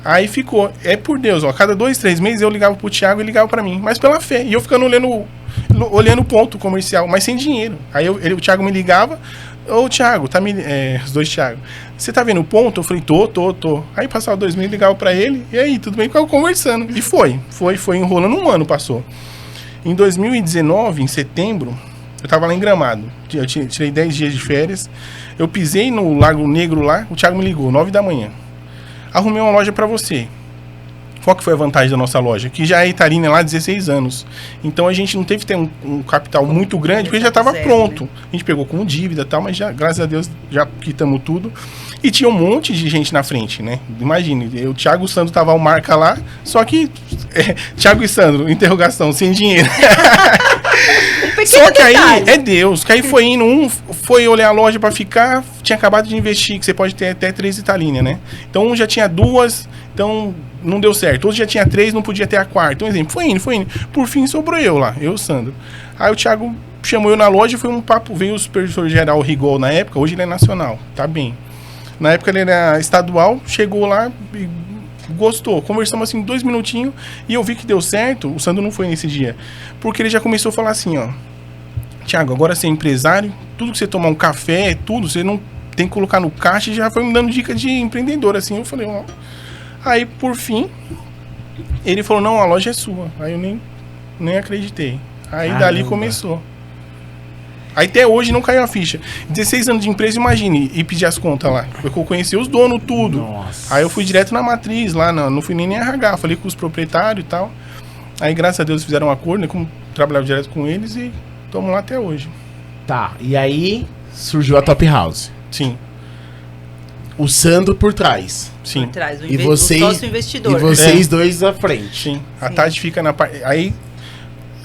Aí ficou. É por Deus, ó. Cada 2, 3 meses eu ligava pro Thiago e ele ligava pra mim. Mas pela fé. E eu ficando olhando o ponto comercial, mas sem dinheiro. Aí o Thiago me ligava. Ô, Thiago, os dois Thiago. Você tá vendo o ponto? Eu falei, tô. Aí passava 2 meses, ligava pra ele. E aí, tudo bem? Ficava conversando. E foi enrolando, um ano passou. Em 2019, em setembro, eu tava lá em Gramado. Eu tirei 10 dias de férias. Eu pisei no Lago Negro lá, o Thiago me ligou, 9 da manhã. Arrumei uma loja pra você. Qual que foi a vantagem da nossa loja? Que já é Itarina lá há 16 anos. Então a gente não teve que ter um capital muito grande, porque já estava pronto. A gente pegou com dívida e tal, mas já, graças a Deus, já quitamos tudo. E tinha um monte de gente na frente, né? Imagine, o Thiago e o Sandro tava ao marca lá, só que Thiago e Sandro, interrogação, sem dinheiro. Só que aí é Deus, que aí foi indo, foi olhar a loja pra ficar, tinha acabado de investir, que você pode ter até 3 Italíneas, né? Então um já tinha 2, então não deu certo. Outro já tinha 3, não podia ter a quarta. Então, exemplo, foi indo. Por fim, sobrou eu lá, eu e o Sandro. Aí o Thiago chamou eu na loja, foi um papo, veio o supervisor-geral Rigol na época, hoje ele é nacional, tá bem. Na época ele era estadual, chegou lá e gostou. Conversamos assim 2 minutinhos e eu vi que deu certo. O Sandro não foi nesse dia, porque ele já começou a falar assim, ó: Thiago, agora você é empresário, tudo que você tomar um café, tudo, você não tem que colocar no caixa. E já foi me dando dica de empreendedor, assim. Eu falei, ó. Aí, por fim, ele falou, não, a loja é sua. Aí eu nem acreditei. Aí dali começou. Aí até hoje não caiu a ficha. 16 anos de empresa, imagine, e pedir as contas lá. Eu conheci os donos, tudo. Nossa. Aí eu fui direto na matriz lá, não fui nem RH, falei com os proprietários e tal. Aí, graças a Deus, fizeram um acordo, né? Como trabalhava direto com eles e estamos lá até hoje. Tá, e aí surgiu a Top House. Sim. O Sandro por trás. Sim. Por trás, E vocês, o sócio investidor. E vocês dois à frente. Sim. A Tati fica na parte... Aí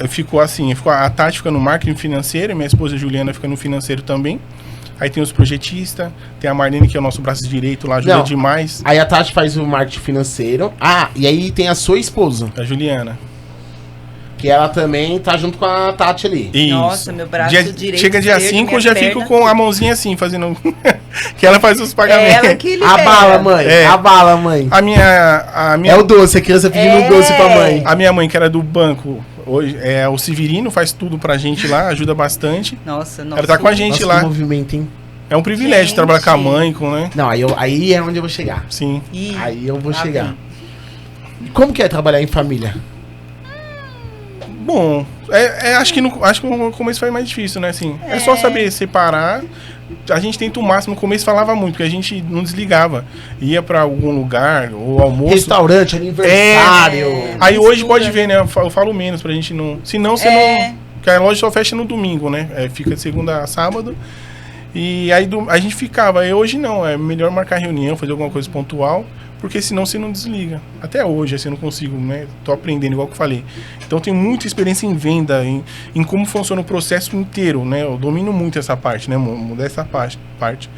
ficou assim, a Tati fica no marketing financeiro, minha esposa Juliana fica no financeiro também. Aí tem os projetistas, tem a Marlene, que é o nosso braço direito lá, ajuda demais. Aí a Tati faz o marketing financeiro. Ah, e aí tem a sua esposa. A Juliana. Que ela também tá junto com a Tati ali. Isso. Nossa, meu braço direito. Chega dia 5, eu já fico com a mãozinha assim, fazendo... que ela faz os pagamentos. Ela que libera. Abala, mãe. Abala, mãe. A minha... É o doce, a criança pedindo doce pra mãe. A minha mãe, que era do banco, hoje é o Severino, faz tudo pra gente lá, ajuda bastante. Nossa. Ela tá com a gente lá. Que movimento, hein? É um privilégio trabalhar com a mãe, né? Não, aí é onde eu vou chegar. Sim. Aí eu vou chegar. Como que é trabalhar em família? Bom, acho que no começo foi mais difícil, né? Assim, é só saber separar. A gente tenta o máximo. No começo falava muito, porque a gente não desligava. Ia pra algum lugar, ou almoço. Restaurante, aniversário. Aí hoje pode ver, né? Eu falo menos pra gente não... Senão você não... Porque a loja só fecha no domingo, né? Fica de segunda a sábado. E aí a gente ficava. Aí hoje não, é melhor marcar reunião, fazer alguma coisa pontual. Porque senão você não desliga. Até hoje, assim, eu não consigo, né? Tô aprendendo, igual que eu falei. Então, eu tenho muita experiência em venda, em como funciona o processo inteiro, né? Eu domino muito essa parte, né? Mudar essa parte.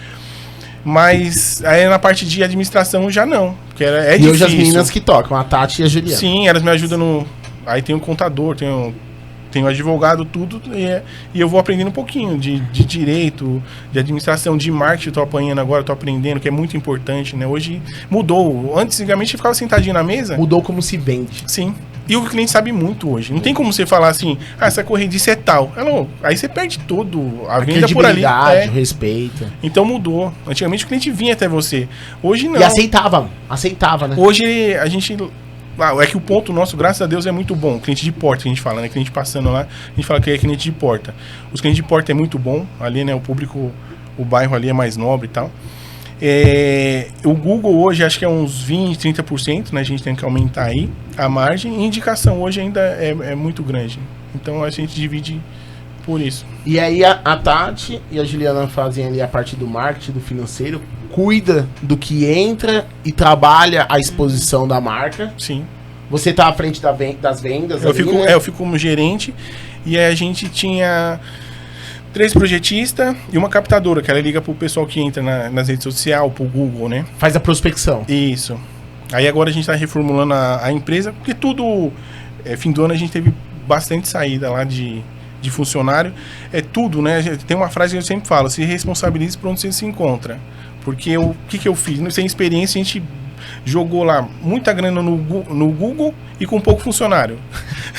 Mas aí na parte de administração já não. Porque é difícil. E hoje as meninas que tocam, a Tati e a Juliana. Sim, elas me ajudam no... Aí tem o contador, tem o advogado, tudo, e eu vou aprendendo um pouquinho de direito, de administração, de marketing. Eu tô apanhando agora, tô aprendendo, que é muito importante, né? Hoje mudou. Antigamente eu ficava sentadinho na mesa. Mudou como se vende. Sim. E o cliente sabe muito hoje. Não tem como você falar assim, essa corrediça é tal. Aí você perde todo a venda por ali. O respeito. Então mudou. Antigamente o cliente vinha até você. Hoje não. E aceitava, né? Hoje a gente... é que o ponto nosso, graças a Deus, é muito bom. Cliente de porta, que a gente fala, né? Cliente passando lá, a gente fala que é cliente de porta. Os clientes de porta é muito bom. Ali, né? O público, o bairro ali é mais nobre e tal. O Google hoje, acho que é uns 20%, 30%, né? A gente tem que aumentar aí a margem. E indicação hoje ainda é muito grande. Então, a gente divide por isso. E aí, a Tati e a Juliana fazem ali a parte do marketing, do financeiro. Cuida do que entra e trabalha a exposição da marca. Sim. Você tá à frente das vendas. Eu fico como gerente. E aí a gente tinha 3 projetistas e uma captadora, que ela liga pro pessoal que entra nas redes sociais, pro Google, né? Faz a prospecção. Isso. Aí agora a gente tá reformulando a empresa, porque tudo... fim do ano a gente teve bastante saída lá de de funcionário, é tudo, né? Tem uma frase que eu sempre falo, se responsabilize por onde você se encontra. Porque o que eu fiz? Sem experiência, a gente jogou lá muita grana no Google e com pouco funcionário.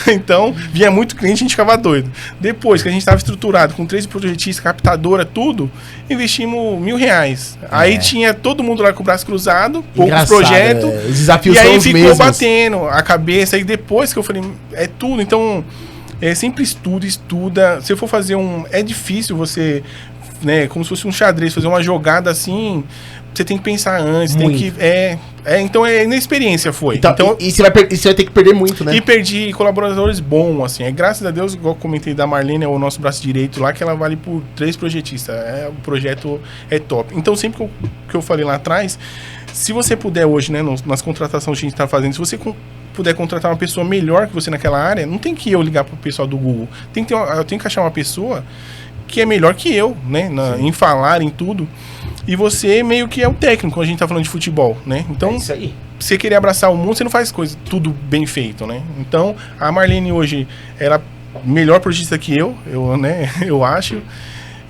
Então, vinha muito cliente, a gente ficava doido. Depois que a gente estava estruturado, com 3 projetistas, captadora, tudo, investimos R$1.000. Aí tinha todo mundo lá com o braço cruzado, poucos projetos. Os desafios e são aí os ficou mesmos. batendo a cabeça. E depois que eu falei, é tudo. Então, sempre estuda. Se eu for fazer é difícil você, né, como se fosse um xadrez, fazer uma jogada assim. Você tem que pensar antes, muito. tem que. Então inexperiência foi. Então, e você vai ter que perder muito, né? E perdi colaboradores bons, assim. Graças a Deus, igual eu comentei da Marlene, é o nosso braço direito lá, que ela vale por 3 projetistas. O projeto é top. Então, sempre que eu falei lá atrás, se você puder hoje, né, nas contratações que a gente está fazendo, se você puder contratar uma pessoa melhor que você naquela área, não tem que eu ligar pro pessoal do Google. Eu tenho que achar uma pessoa que é melhor que eu, né? Em falar, em tudo. E você meio que é o técnico, quando a gente tá falando de futebol, né? Então, É isso aí. você querer abraçar o mundo, você não faz coisa tudo bem feito, né? Então, a Marlene hoje, ela é melhor projetista que né? Eu acho.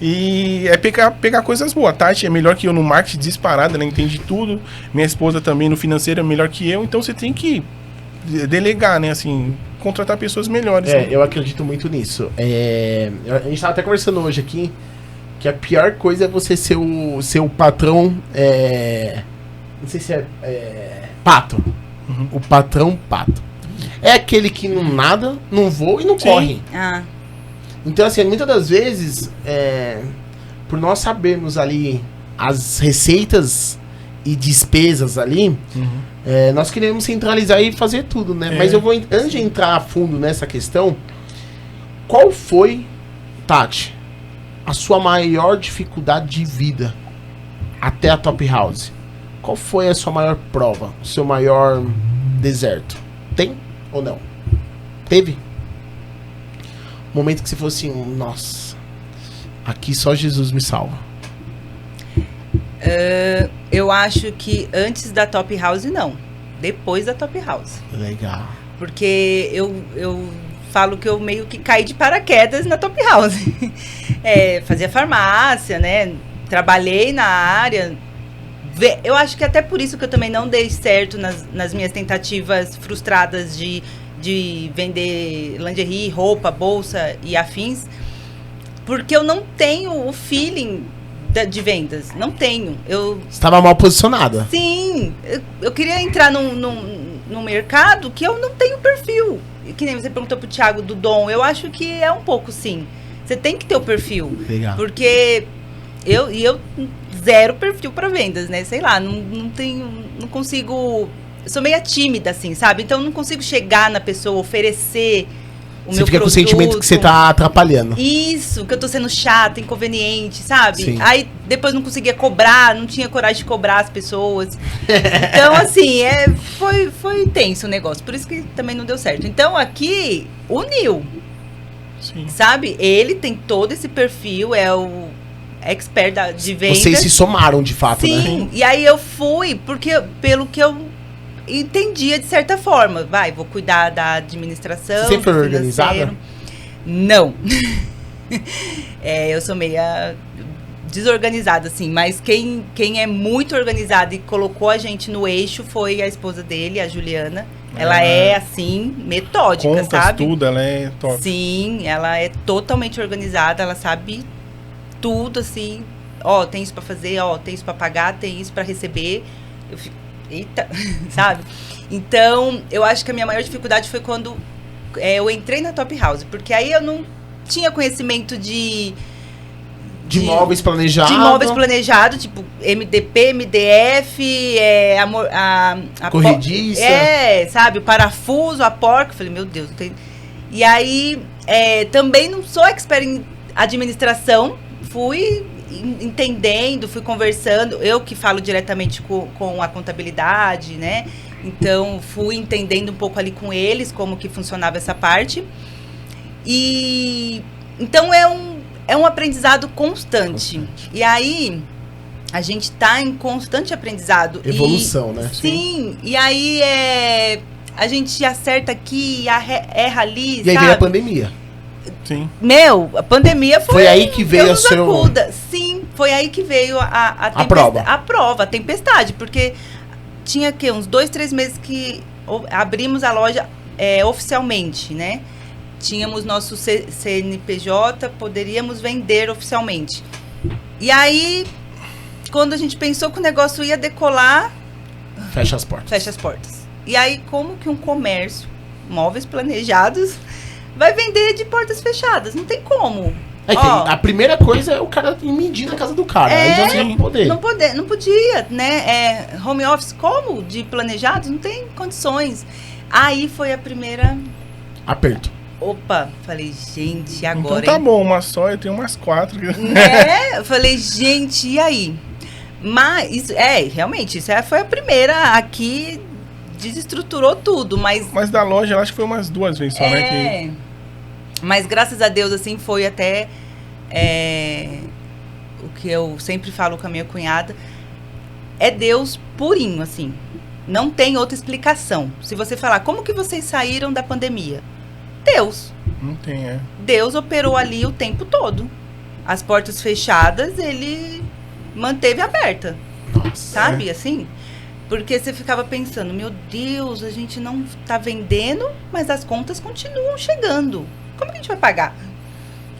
E é pegar coisas boas. A Tati é melhor que eu no marketing disparada, ela entende tudo. Minha esposa também no financeiro é melhor que eu. Então, você tem que delegar, né? Assim, contratar pessoas melhores. Né? Eu acredito muito nisso. A gente tava até conversando hoje aqui que a pior coisa é você ser o patrão. Não sei se pato. Uhum. O patrão pato. É aquele que não nada, não voa e não Sim. corre. Ah, Então, assim, muitas das vezes, por nós sabermos ali as receitas e despesas ali, Uhum. nós queremos centralizar e fazer tudo, né? Mas antes de entrar a fundo nessa questão, qual foi, Tati, a sua maior dificuldade de vida até a Top House? Qual foi a sua maior prova? O seu maior deserto? Tem ou não? Teve? Momento que você falou assim, nossa, aqui só Jesus me salva. eu acho que antes da Top House, não. Depois da Top House. Legal. Porque eu falo que eu meio que caí de paraquedas na Top House. Fazia farmácia, né? Trabalhei na área. Eu acho que até por isso que eu também não dei certo nas minhas tentativas frustradas de vender lingerie, roupa, bolsa e afins. Porque eu não tenho o feeling de vendas. Não tenho. Você estava mal posicionada. Sim. Eu queria entrar num mercado que eu não tenho perfil. Que nem você perguntou pro Thiago do dom. Eu acho que é um pouco sim. Você tem que ter o perfil. Legal. Porque eu zero perfil para vendas, né? Sei lá, não tenho, não consigo. Eu sou meio tímida, assim, sabe? Então eu não consigo chegar na pessoa, oferecer o meu produto. Você fica com o sentimento que você tá atrapalhando. Isso, que eu tô sendo chata, inconveniente, sabe? Sim. Aí depois não conseguia cobrar, não tinha coragem de cobrar as pessoas. Então, assim, foi tenso o negócio. Por isso que também não deu certo. Então, aqui, uniu. Sim. Sabe? Ele tem todo esse perfil, é o expert de vendas. Vocês se somaram de fato, né? Sim, e aí eu fui, porque pelo que eu entendia de certa forma. Vou cuidar da administração. Você sempre foi do organizada? financeiro. Não. Eu sou meia desorganizada, assim, mas quem é muito organizado e colocou a gente no eixo foi a esposa dele, a Juliana. Ela é, assim, metódica, Contas, sabe? tudo, ela é top. Sim, ela é totalmente organizada, ela sabe tudo, assim. Ó, tem isso pra fazer, ó, tem isso pra pagar, tem isso pra receber. Eu fico, eita, sabe? Então, eu acho que a minha maior dificuldade foi quando eu entrei na Top House, porque aí eu não tinha conhecimento de imóveis planejados. De imóveis planejados, tipo MDP, MDF, a corrediça. Sabe? O parafuso, a porca. Eu falei, meu Deus. E aí, também não sou expert em administração. Fui entendendo, fui conversando. Eu que falo diretamente com a contabilidade, né? Então, fui entendendo um pouco ali com eles como que funcionava essa parte. E então é um aprendizado constante. E aí, a gente tá em constante aprendizado. Evolução, né? Sim. E aí, a gente acerta aqui, erra ali, e aí sabe? veio a pandemia. Sim. Meu, a pandemia Foi aí que veio Deus o seu... nos acuda. Sim, foi aí que veio A prova. A prova, a tempestade. Porque tinha que uns 2, 3 meses que abrimos a loja oficialmente, né? Tínhamos nosso CNPJ, poderíamos vender oficialmente. E aí, quando a gente pensou que o negócio ia decolar, Fecha as portas. fecha as portas. E aí, como que um comércio, móveis planejados, vai vender de portas fechadas? Não tem como. É que Ó, a primeira coisa é o cara medir na casa do cara. Aí já não ia poder. não podia, né? Home office, como? De planejados? Não tem condições. Aí foi a primeira... Aperto. Opa, falei, gente, e Então agora, tá hein? bom, uma só, eu tenho umas 4. Né? Eu falei, gente, e aí? Mas, realmente, foi a primeira aqui, desestruturou tudo, mas... Mas da loja, eu acho que foi umas 2 vezes só, né? Que... Mas graças a Deus, assim, foi até o que eu sempre falo com a minha cunhada, é Deus purinho, assim. Não tem outra explicação. Se você falar, como que vocês saíram da pandemia? Deus. Não tem, Deus operou ali o tempo todo. As portas fechadas, ele manteve aberta. Nossa. Sabe, assim? Porque você ficava pensando, meu Deus, a gente não tá vendendo, mas as contas continuam chegando. Como que a gente vai pagar?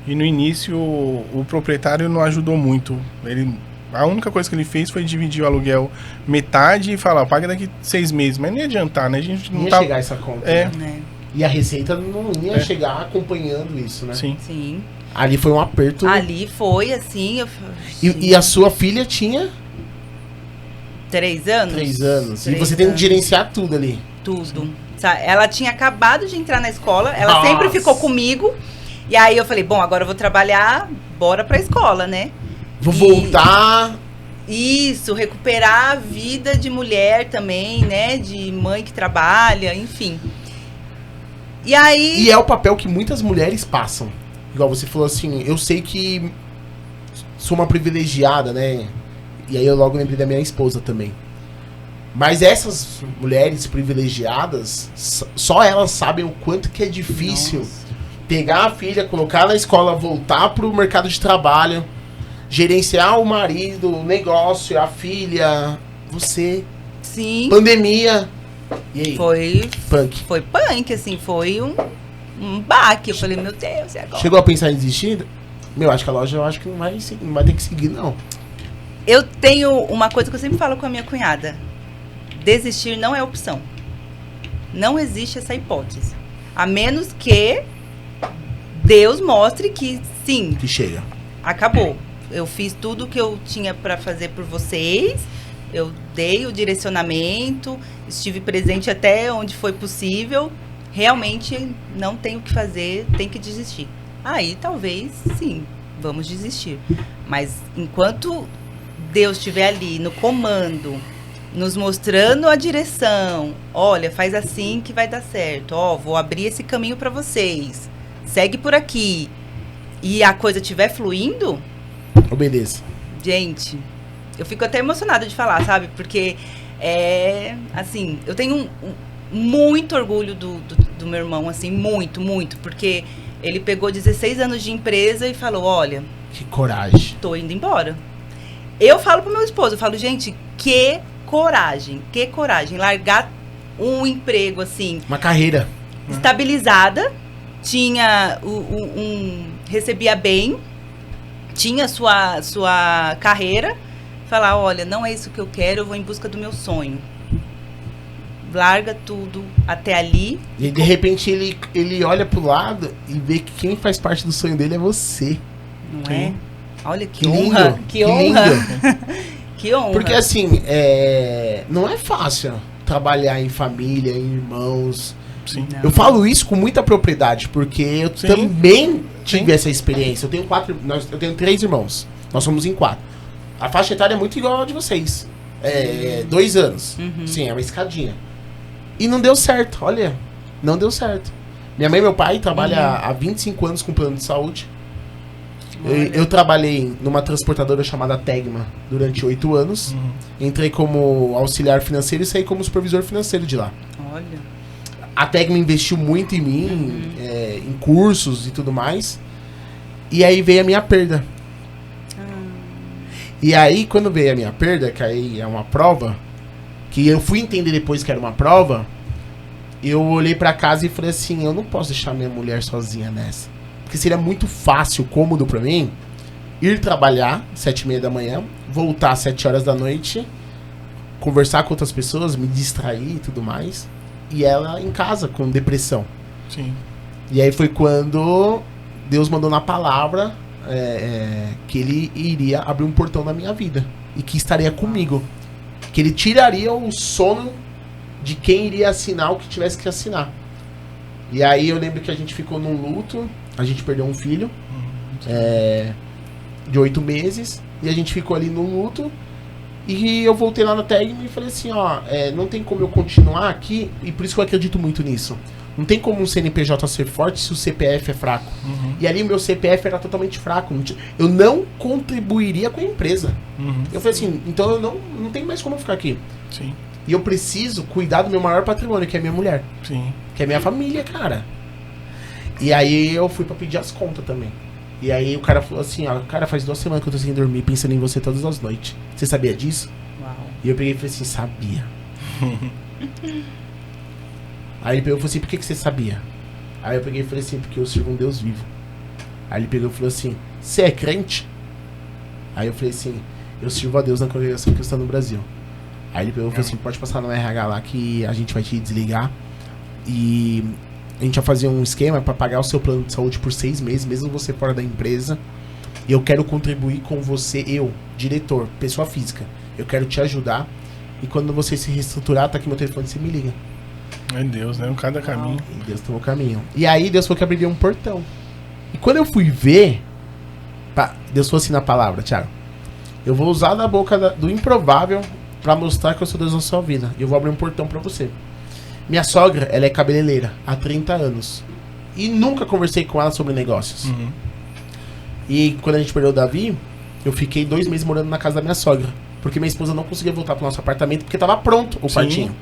E no início, o proprietário não ajudou muito. A única coisa que ele fez foi dividir o aluguel metade e falar, paga daqui 6 meses. Mas nem ia adiantar, né? A gente não Não ia tá... chegar essa conta. É. Né? E a Receita não ia É. chegar acompanhando isso, né? Sim. Sim. Ali foi um aperto. Ali foi assim, E a sua filha tinha 3 anos? 3 anos. E 3 você tem que anos. gerenciar tudo ali. Tudo. Ela tinha acabado de entrar na escola, ela Nossa. sempre ficou comigo. E aí eu falei, bom, agora eu vou trabalhar, bora pra escola, né? Vou E- voltar. Isso, recuperar a vida de mulher também, né? De mãe que trabalha, enfim. E aí... E é o papel que muitas mulheres passam. Igual você falou assim, eu sei que sou uma privilegiada, né? E aí eu logo lembrei da minha esposa também. Mas essas mulheres privilegiadas, só elas sabem o quanto que é difícil Nossa. pegar a filha, colocar na escola, voltar pro mercado de trabalho, gerenciar o marido, o negócio, a filha, você, Sim, pandemia. E aí? foi Punk. assim, foi um baque. Eu falei, meu Deus, e agora? Chegou a pensar em desistir? Meu, acho que a loja que não vai ter que seguir, não. Eu tenho uma coisa que eu sempre falo com a minha cunhada. Desistir não é opção. Não existe essa hipótese. A menos que Deus mostre que, sim, Que chega. acabou. Eu fiz tudo que eu tinha para fazer por vocês. Eu dei o direcionamento, estive presente até onde foi possível. Realmente não tem o que fazer, tem que desistir. Aí talvez, sim, vamos desistir. Mas enquanto Deus estiver ali no comando, nos mostrando a direção, olha, faz assim que vai dar certo. Ó, vou abrir esse caminho para vocês. Segue por aqui. E a coisa estiver fluindo, Obedeça. gente, eu fico até emocionada de falar, sabe? Porque assim, eu tenho muito orgulho do meu irmão, assim, muito, muito. Porque ele pegou 16 anos de empresa e falou, olha, Que coragem. tô indo embora. Eu falo pro meu esposo, eu falo, gente, que coragem. Largar um emprego, assim, Uma carreira. estabilizada, tinha recebia bem, tinha sua carreira, falar, olha, não é isso que eu quero, eu vou em busca do meu sonho. Larga tudo até ali. E de repente ele olha pro lado e vê que quem faz parte do sonho dele é você. Não Sim. é? Olha que lindo, honra, que que honra. lindo. Que honra. Porque assim, não é fácil trabalhar em família, em irmãos. Sim. Não. Eu falo isso com muita propriedade, porque eu Sim. também tive Sim. essa experiência. Eu tenho 3 irmãos. Nós somos em 4. A faixa etária é muito igual a de vocês. 2 anos. Uhum. Sim, é uma escadinha. E não deu certo, olha. Não deu certo. Minha mãe e meu pai trabalham há 25 anos com plano de saúde. Eu trabalhei numa transportadora chamada Tegma durante 8 anos. Uhum. Entrei como auxiliar financeiro e saí como supervisor financeiro de lá. Olha. A Tegma investiu muito em mim, em cursos e tudo mais. E aí veio a minha perda. E aí, quando veio a minha perda, que aí é uma prova, que eu fui entender depois que era uma prova, eu olhei pra casa e falei assim, eu não posso deixar minha mulher sozinha nessa. Porque seria muito fácil, cômodo pra mim, ir trabalhar 7h30 da manhã, voltar às 7 horas da noite, conversar com outras pessoas, me distrair e tudo mais. E ela em casa, com depressão. Sim. E aí foi quando Deus mandou na palavra que ele iria abrir um portão na minha vida. E que estaria comigo. Que ele tiraria o sono de quem iria assinar o que tivesse que assinar. E aí eu lembro que a gente ficou num luto. A gente perdeu um filho. De 8 meses. E a gente ficou ali no luto. E eu voltei lá na Tegma e falei assim, ó, não tem como eu continuar aqui, e por isso que eu acredito muito nisso. Não tem como um CNPJ ser forte se o CPF é fraco. E ali o meu CPF era totalmente fraco. Eu não contribuiria com a empresa. Eu falei assim, então eu não tenho mais como ficar aqui. Sim. E eu preciso cuidar do meu maior patrimônio, que é minha mulher. Sim. Que é minha família, cara. E aí eu fui pra pedir as contas também. E aí o cara falou assim, ó, cara, faz 2 semanas que eu tô sem dormir, pensando em você todas as noites. Você sabia disso? Uau. E eu peguei e falei assim, sabia. Aí ele pegou e falou assim, por que você sabia? Aí eu peguei e falei assim, porque eu sirvo um Deus vivo. Aí ele pegou e falou assim, você é crente? Aí eu falei assim, eu sirvo a Deus na congregação cristã no Brasil. Aí ele pegou e falou assim, pode passar no RH lá que a gente vai te desligar. E a gente vai fazer um esquema pra pagar o seu plano de saúde por 6 meses, mesmo você fora da empresa. E eu quero contribuir com você, eu, diretor, pessoa física. Eu quero te ajudar. E quando você se reestruturar, tá aqui meu telefone, você me liga. É Deus, né? Cada caminho. E Deus tomou o caminho. E aí Deus falou que abriria um portão. E quando eu fui ver, Deus falou assim na palavra, Thiago, eu vou usar da boca do improvável pra mostrar que eu sou Deus na sua vida. E eu vou abrir um portão pra você. Minha sogra, ela é cabeleireira há 30 anos. E nunca conversei com ela sobre negócios. E quando a gente perdeu o Davi, eu fiquei 2 meses morando na casa da minha sogra. Porque minha esposa não conseguia voltar pro nosso apartamento porque tava pronto o quartinho.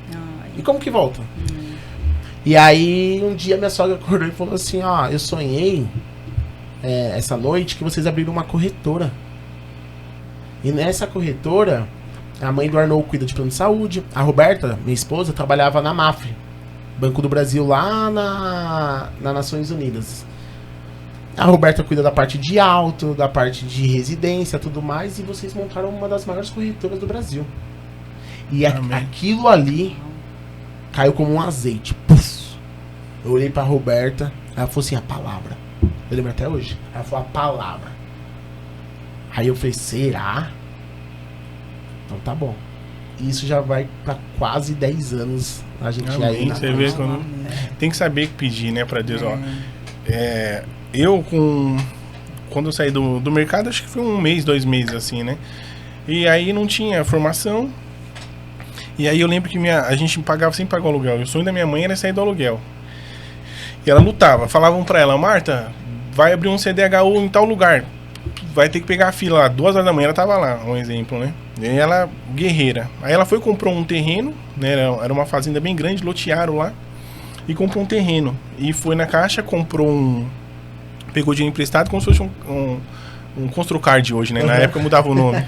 E como que volta? E aí um dia minha sogra acordou e falou assim, ó, eu sonhei essa noite que vocês abriram uma corretora. E nessa corretora, a mãe do Arnold cuida de plano de saúde. A Roberta, minha esposa, trabalhava na Mafre, Banco do Brasil, lá na Nações Unidas. A Roberta cuida da parte de auto, da parte de residência, tudo mais. E vocês montaram uma das maiores corretoras do Brasil. E aquilo ali caiu como um azeite. Puf! Eu olhei pra Roberta, ela falou assim, a palavra. Eu lembro até hoje. Ela falou, a palavra. Aí eu falei, será? Então tá bom. E isso já vai pra quase 10 anos. A gente aí. Você vê quando... Tem que saber pedir, né, pra Deus. Ó, eu quando eu saí do mercado, acho que foi 1 mês, 2 meses, assim, né? E aí não tinha formação. E aí eu lembro que a gente sempre pagou aluguel. E o sonho da minha mãe era sair do aluguel. E ela lutava. Falavam pra ela, Marta, vai abrir um CDHU em tal lugar. Vai ter que pegar a fila lá. 2 horas da manhã ela tava lá, um exemplo, né? E ela, guerreira. Aí ela foi e comprou um terreno, né? Era uma fazenda bem grande, lotearam lá. E comprou um terreno. E foi na caixa, comprou pegou dinheiro emprestado como se fosse um Construcard hoje, né? Na época mudava o nome.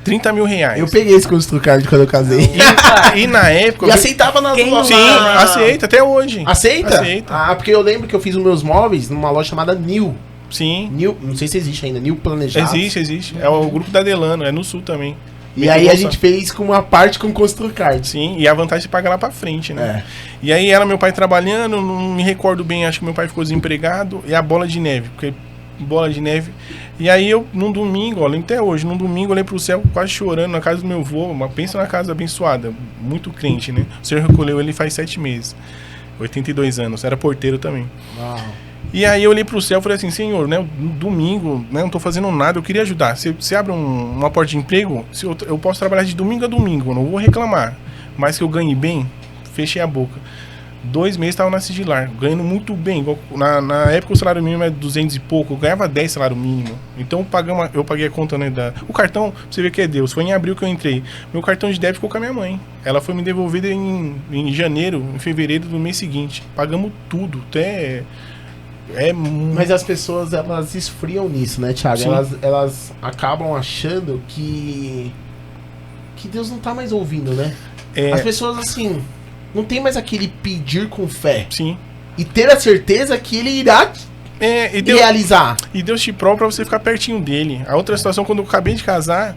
30 mil reais. Eu peguei esse Construcard quando eu casei. E na época... E aceitava nas lojas. Sim, aceita até hoje. Aceita? Aceita. Ah, porque eu lembro que eu fiz os meus móveis numa loja chamada New. Sim. New, não sei se existe ainda, New Planejados. Existe. É o grupo da Delano, é no sul também. E aí a gente fez com uma parte com Construcard. Sim, e a vantagem é pagar lá pra frente, né? É. E aí meu pai trabalhando, não me recordo bem, acho que meu pai ficou desempregado, e a bola de neve, porque bola de neve. E aí eu, num domingo, ó, lembro até hoje, num domingo eu olhei pro céu quase chorando na casa do meu avô, pensa na casa abençoada, muito crente, né? O Senhor recolheu ele faz 7 meses, 82 anos, era porteiro também. Uau. E aí eu olhei pro céu e falei assim, Senhor, né, domingo, né, não tô fazendo nada, eu queria ajudar. Você abre uma porta de emprego, eu posso trabalhar de domingo a domingo, não vou reclamar. Mas que eu ganhe bem, fechei a boca. 2 meses estava na Sigilar, ganhando muito bem. Na época o salário mínimo é 200 e pouco, eu ganhava 10 salário mínimo. Então eu paguei a conta, né, o cartão, pra você ver que é Deus, foi em abril que eu entrei. Meu cartão de débito ficou com a minha mãe. Ela foi me devolvida em janeiro, em fevereiro do mês seguinte. Pagamos tudo, até... Mas as pessoas, elas esfriam nisso, né, Thiago? Elas acabam achando que Deus não tá mais ouvindo, né? As pessoas, assim, não tem mais aquele pedir com fé. Sim. E ter a certeza que ele irá realizar. E Deus te prova pra você ficar pertinho dele. A outra situação, quando eu acabei de casar,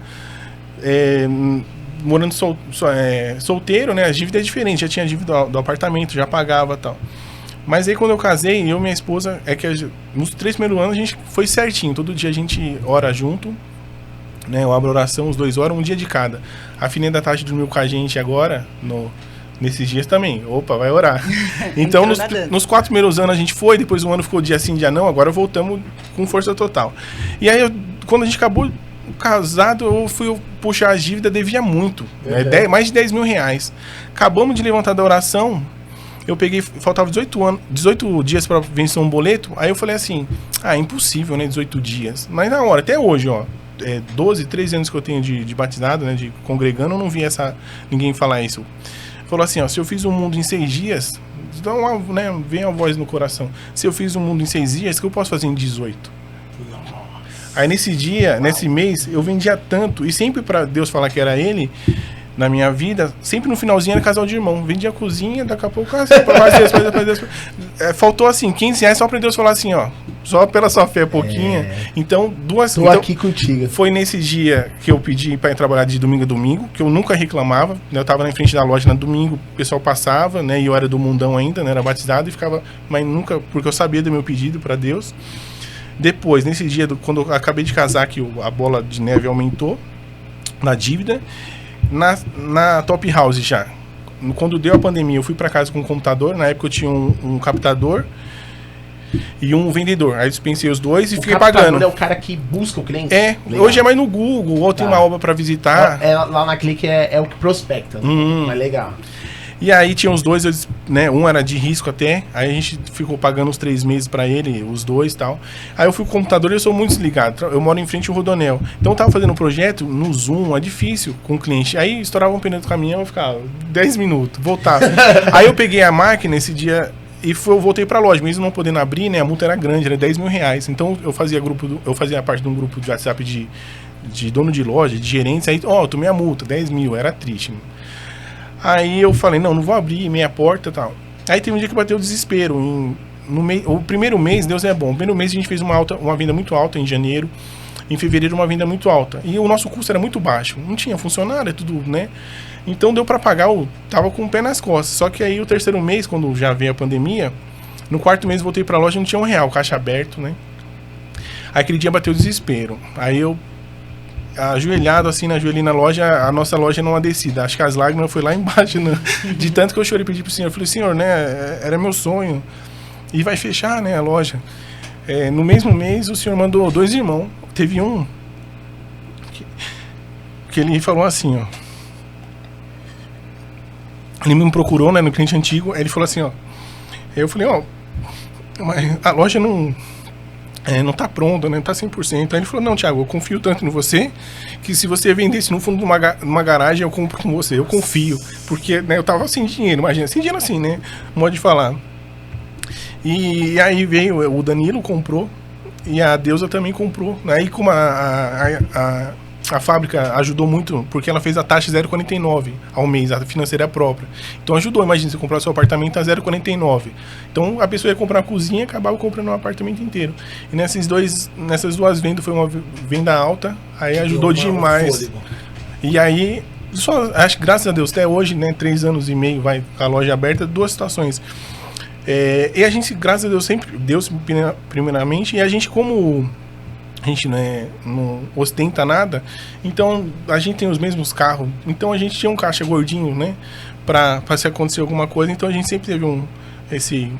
morando solteiro, né? A dívida é diferente. Já tinha dívida do apartamento, já pagava e tal. Mas aí quando eu casei, eu e minha esposa, nos 3 primeiros anos a gente foi certinho. Todo dia a gente ora junto, né? Eu abro oração, os 2 oram, um dia de cada. A filhinha da Tati dormiu com a gente agora, nesses dias também. Opa, vai orar. Então nos 4 primeiros anos a gente foi, depois um ano ficou dia sim, dia não, agora voltamos com força total. E aí quando a gente acabou casado, eu fui puxar a dívida, devia muito, né? Mais de 10 mil reais. Acabamos de levantar da oração. Eu peguei, faltava 18 dias para vencer um boleto, aí eu falei assim, impossível, né, 18 dias. Mas na hora, até hoje, 13 anos que eu tenho de batizado, né, de congregando, eu não vi ninguém falar isso. Falou assim, se eu fiz o mundo em 6 dias, então, né, vem a voz no coração, se eu fiz o mundo em 6 dias, o que eu posso fazer em 18? Aí nesse dia, nesse mês, eu vendia tanto, e sempre para Deus falar que era ele, na minha vida, sempre no finalzinho era casal de irmão. Vendia a cozinha, daqui a pouco, faz Deus. Faltou assim, 15 reais só pra Deus falar assim, só pela sua fé, pouquinha. Então, Tô aqui contigo. Foi nesse dia que eu pedi pra ir trabalhar de domingo a domingo, que eu nunca reclamava, né? Eu tava na frente da loja no domingo, o pessoal passava, né? E eu era do mundão ainda, né? Era batizado e ficava, mas nunca, porque eu sabia do meu pedido pra Deus. Depois, nesse dia, quando eu acabei de casar, que a bola de neve aumentou na dívida, na Top House já. Quando deu a pandemia, eu fui para casa com um computador. Na época eu tinha um captador e um vendedor. Aí eu dispensei os dois e fiquei pagando. É o cara que busca o cliente? Legal. Hoje é mais no Google, ou tem uma obra para visitar. Lá na Clique é o que prospecta. Mas legal. E aí tinha os dois, né? Um era de risco até. Aí a gente ficou pagando os 3 meses pra ele, os 2 e tal. Aí eu fui com o computador e eu sou muito desligado. Eu moro em frente ao Rodonel. Então eu tava fazendo um projeto no Zoom, é difícil com o cliente. Aí estourava um pneu do caminhão e ficava 10 minutos, voltava. Aí eu peguei a máquina esse dia e eu voltei pra loja. Mesmo não podendo abrir, né? A multa era grande, era 10 mil reais. Então eu fazia parte de um grupo de WhatsApp de dono de loja, de gerentes. Aí, eu tomei a multa, 10 mil, era triste, mano. Aí eu falei, não vou abrir meia porta e tal. Aí teve um dia que bateu o desespero. O primeiro mês, Deus é bom. O primeiro mês a gente fez uma venda muito alta em janeiro. Em fevereiro, uma venda muito alta. E o nosso custo era muito baixo. Não tinha funcionário, tudo, né? Então deu pra pagar, tava com o pé nas costas. Só que aí o terceiro mês, quando já veio a pandemia, no 4º mês voltei pra loja e não tinha R$1, caixa aberto, né? Aí aquele dia bateu o desespero. Aí eu ajoelhado assim, ajoelhei na loja, a nossa loja numa descida. Acho que as lágrimas foi lá embaixo, né? De tanto que eu chorei, pedi pro senhor. Eu falei, senhor, né? Era meu sonho. E vai fechar, né, a loja. No mesmo mês, o senhor mandou 2 irmãos. Teve um que ele falou assim, Ele me procurou, né, no cliente antigo. Aí ele falou assim, Eu falei, mas a loja não tá pronta, né? Não tá 100%. Aí ele falou, não, Thiago, eu confio tanto em você que se você vendesse no fundo de uma garagem, eu compro com você. Eu confio. Porque, né, eu tava sem dinheiro, imagina. Sem dinheiro assim, né? Modo de falar. E aí veio, o Danilo comprou e a Deusa também comprou. Aí como a fábrica ajudou muito, porque ela fez a taxa 0,49 ao mês, a financeira própria. Então ajudou, imagina, você comprar seu apartamento a 0,49. Então a pessoa ia comprar a cozinha e acabava comprando um apartamento inteiro. E nessas 2 vendas, foi uma venda alta, aí ajudou demais. E aí, acho que graças a Deus, até hoje, né, 3 anos e meio, vai com a loja aberta, 2 situações. E a gente, graças a Deus, sempre, Deus primeiramente, e a gente como... A gente, né, não ostenta nada, então a gente tem os mesmos carros, então a gente tinha um caixa gordinho, né, pra se acontecer alguma coisa, então a gente sempre teve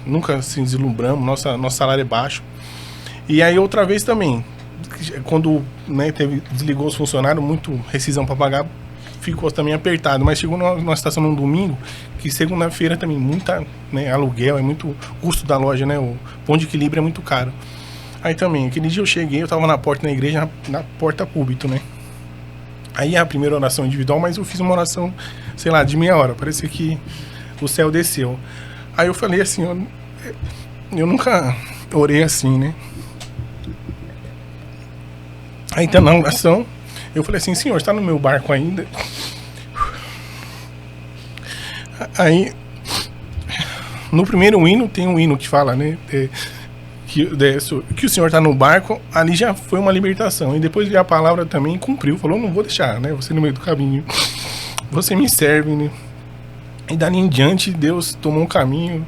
nunca se deslumbramos, nosso salário é baixo. E aí outra vez também, quando, né, desligou os funcionários, muito rescisão para pagar, ficou também apertado, mas chegou numa situação num domingo, que segunda-feira também muita, né, aluguel, é muito custo da loja, né, o ponto de equilíbrio é muito caro. Aí também, aquele dia eu cheguei, eu tava na porta da igreja, na porta púlpito, né. Aí a primeira oração individual, mas eu fiz uma oração, sei lá, de meia hora, parecia que o céu desceu. Aí eu falei assim, eu nunca orei assim, né. Aí tá na oração, eu falei assim, Senhor, está no meu barco ainda? Aí, no primeiro hino, tem um hino que fala, né, que o Senhor está no barco, ali já foi uma libertação. E depois veio a palavra também, cumpriu, falou, não vou deixar, né, você no meio do caminho, você me serve, né. E dali em diante, Deus tomou um caminho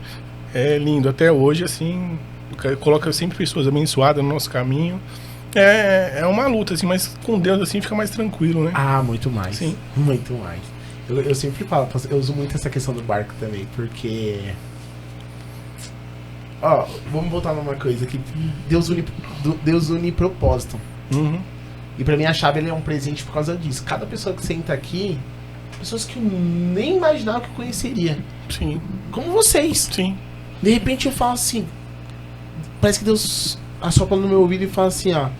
lindo, até hoje, assim, coloca sempre pessoas abençoadas no nosso caminho. É uma luta, assim, mas com Deus, assim, fica mais tranquilo, né? Ah, muito mais. Sim. Muito mais. Eu sempre falo, eu uso muito essa questão do barco também, porque... Ó, vamos voltar numa coisa aqui. Deus une propósito. Uhum. E pra mim a chave é um presente por causa disso. Cada pessoa que senta aqui, pessoas que eu nem imaginava que eu conheceria. Sim. Como vocês. Sim. De repente eu falo assim, parece que Deus assopra no meu ouvido e fala assim, ó, eu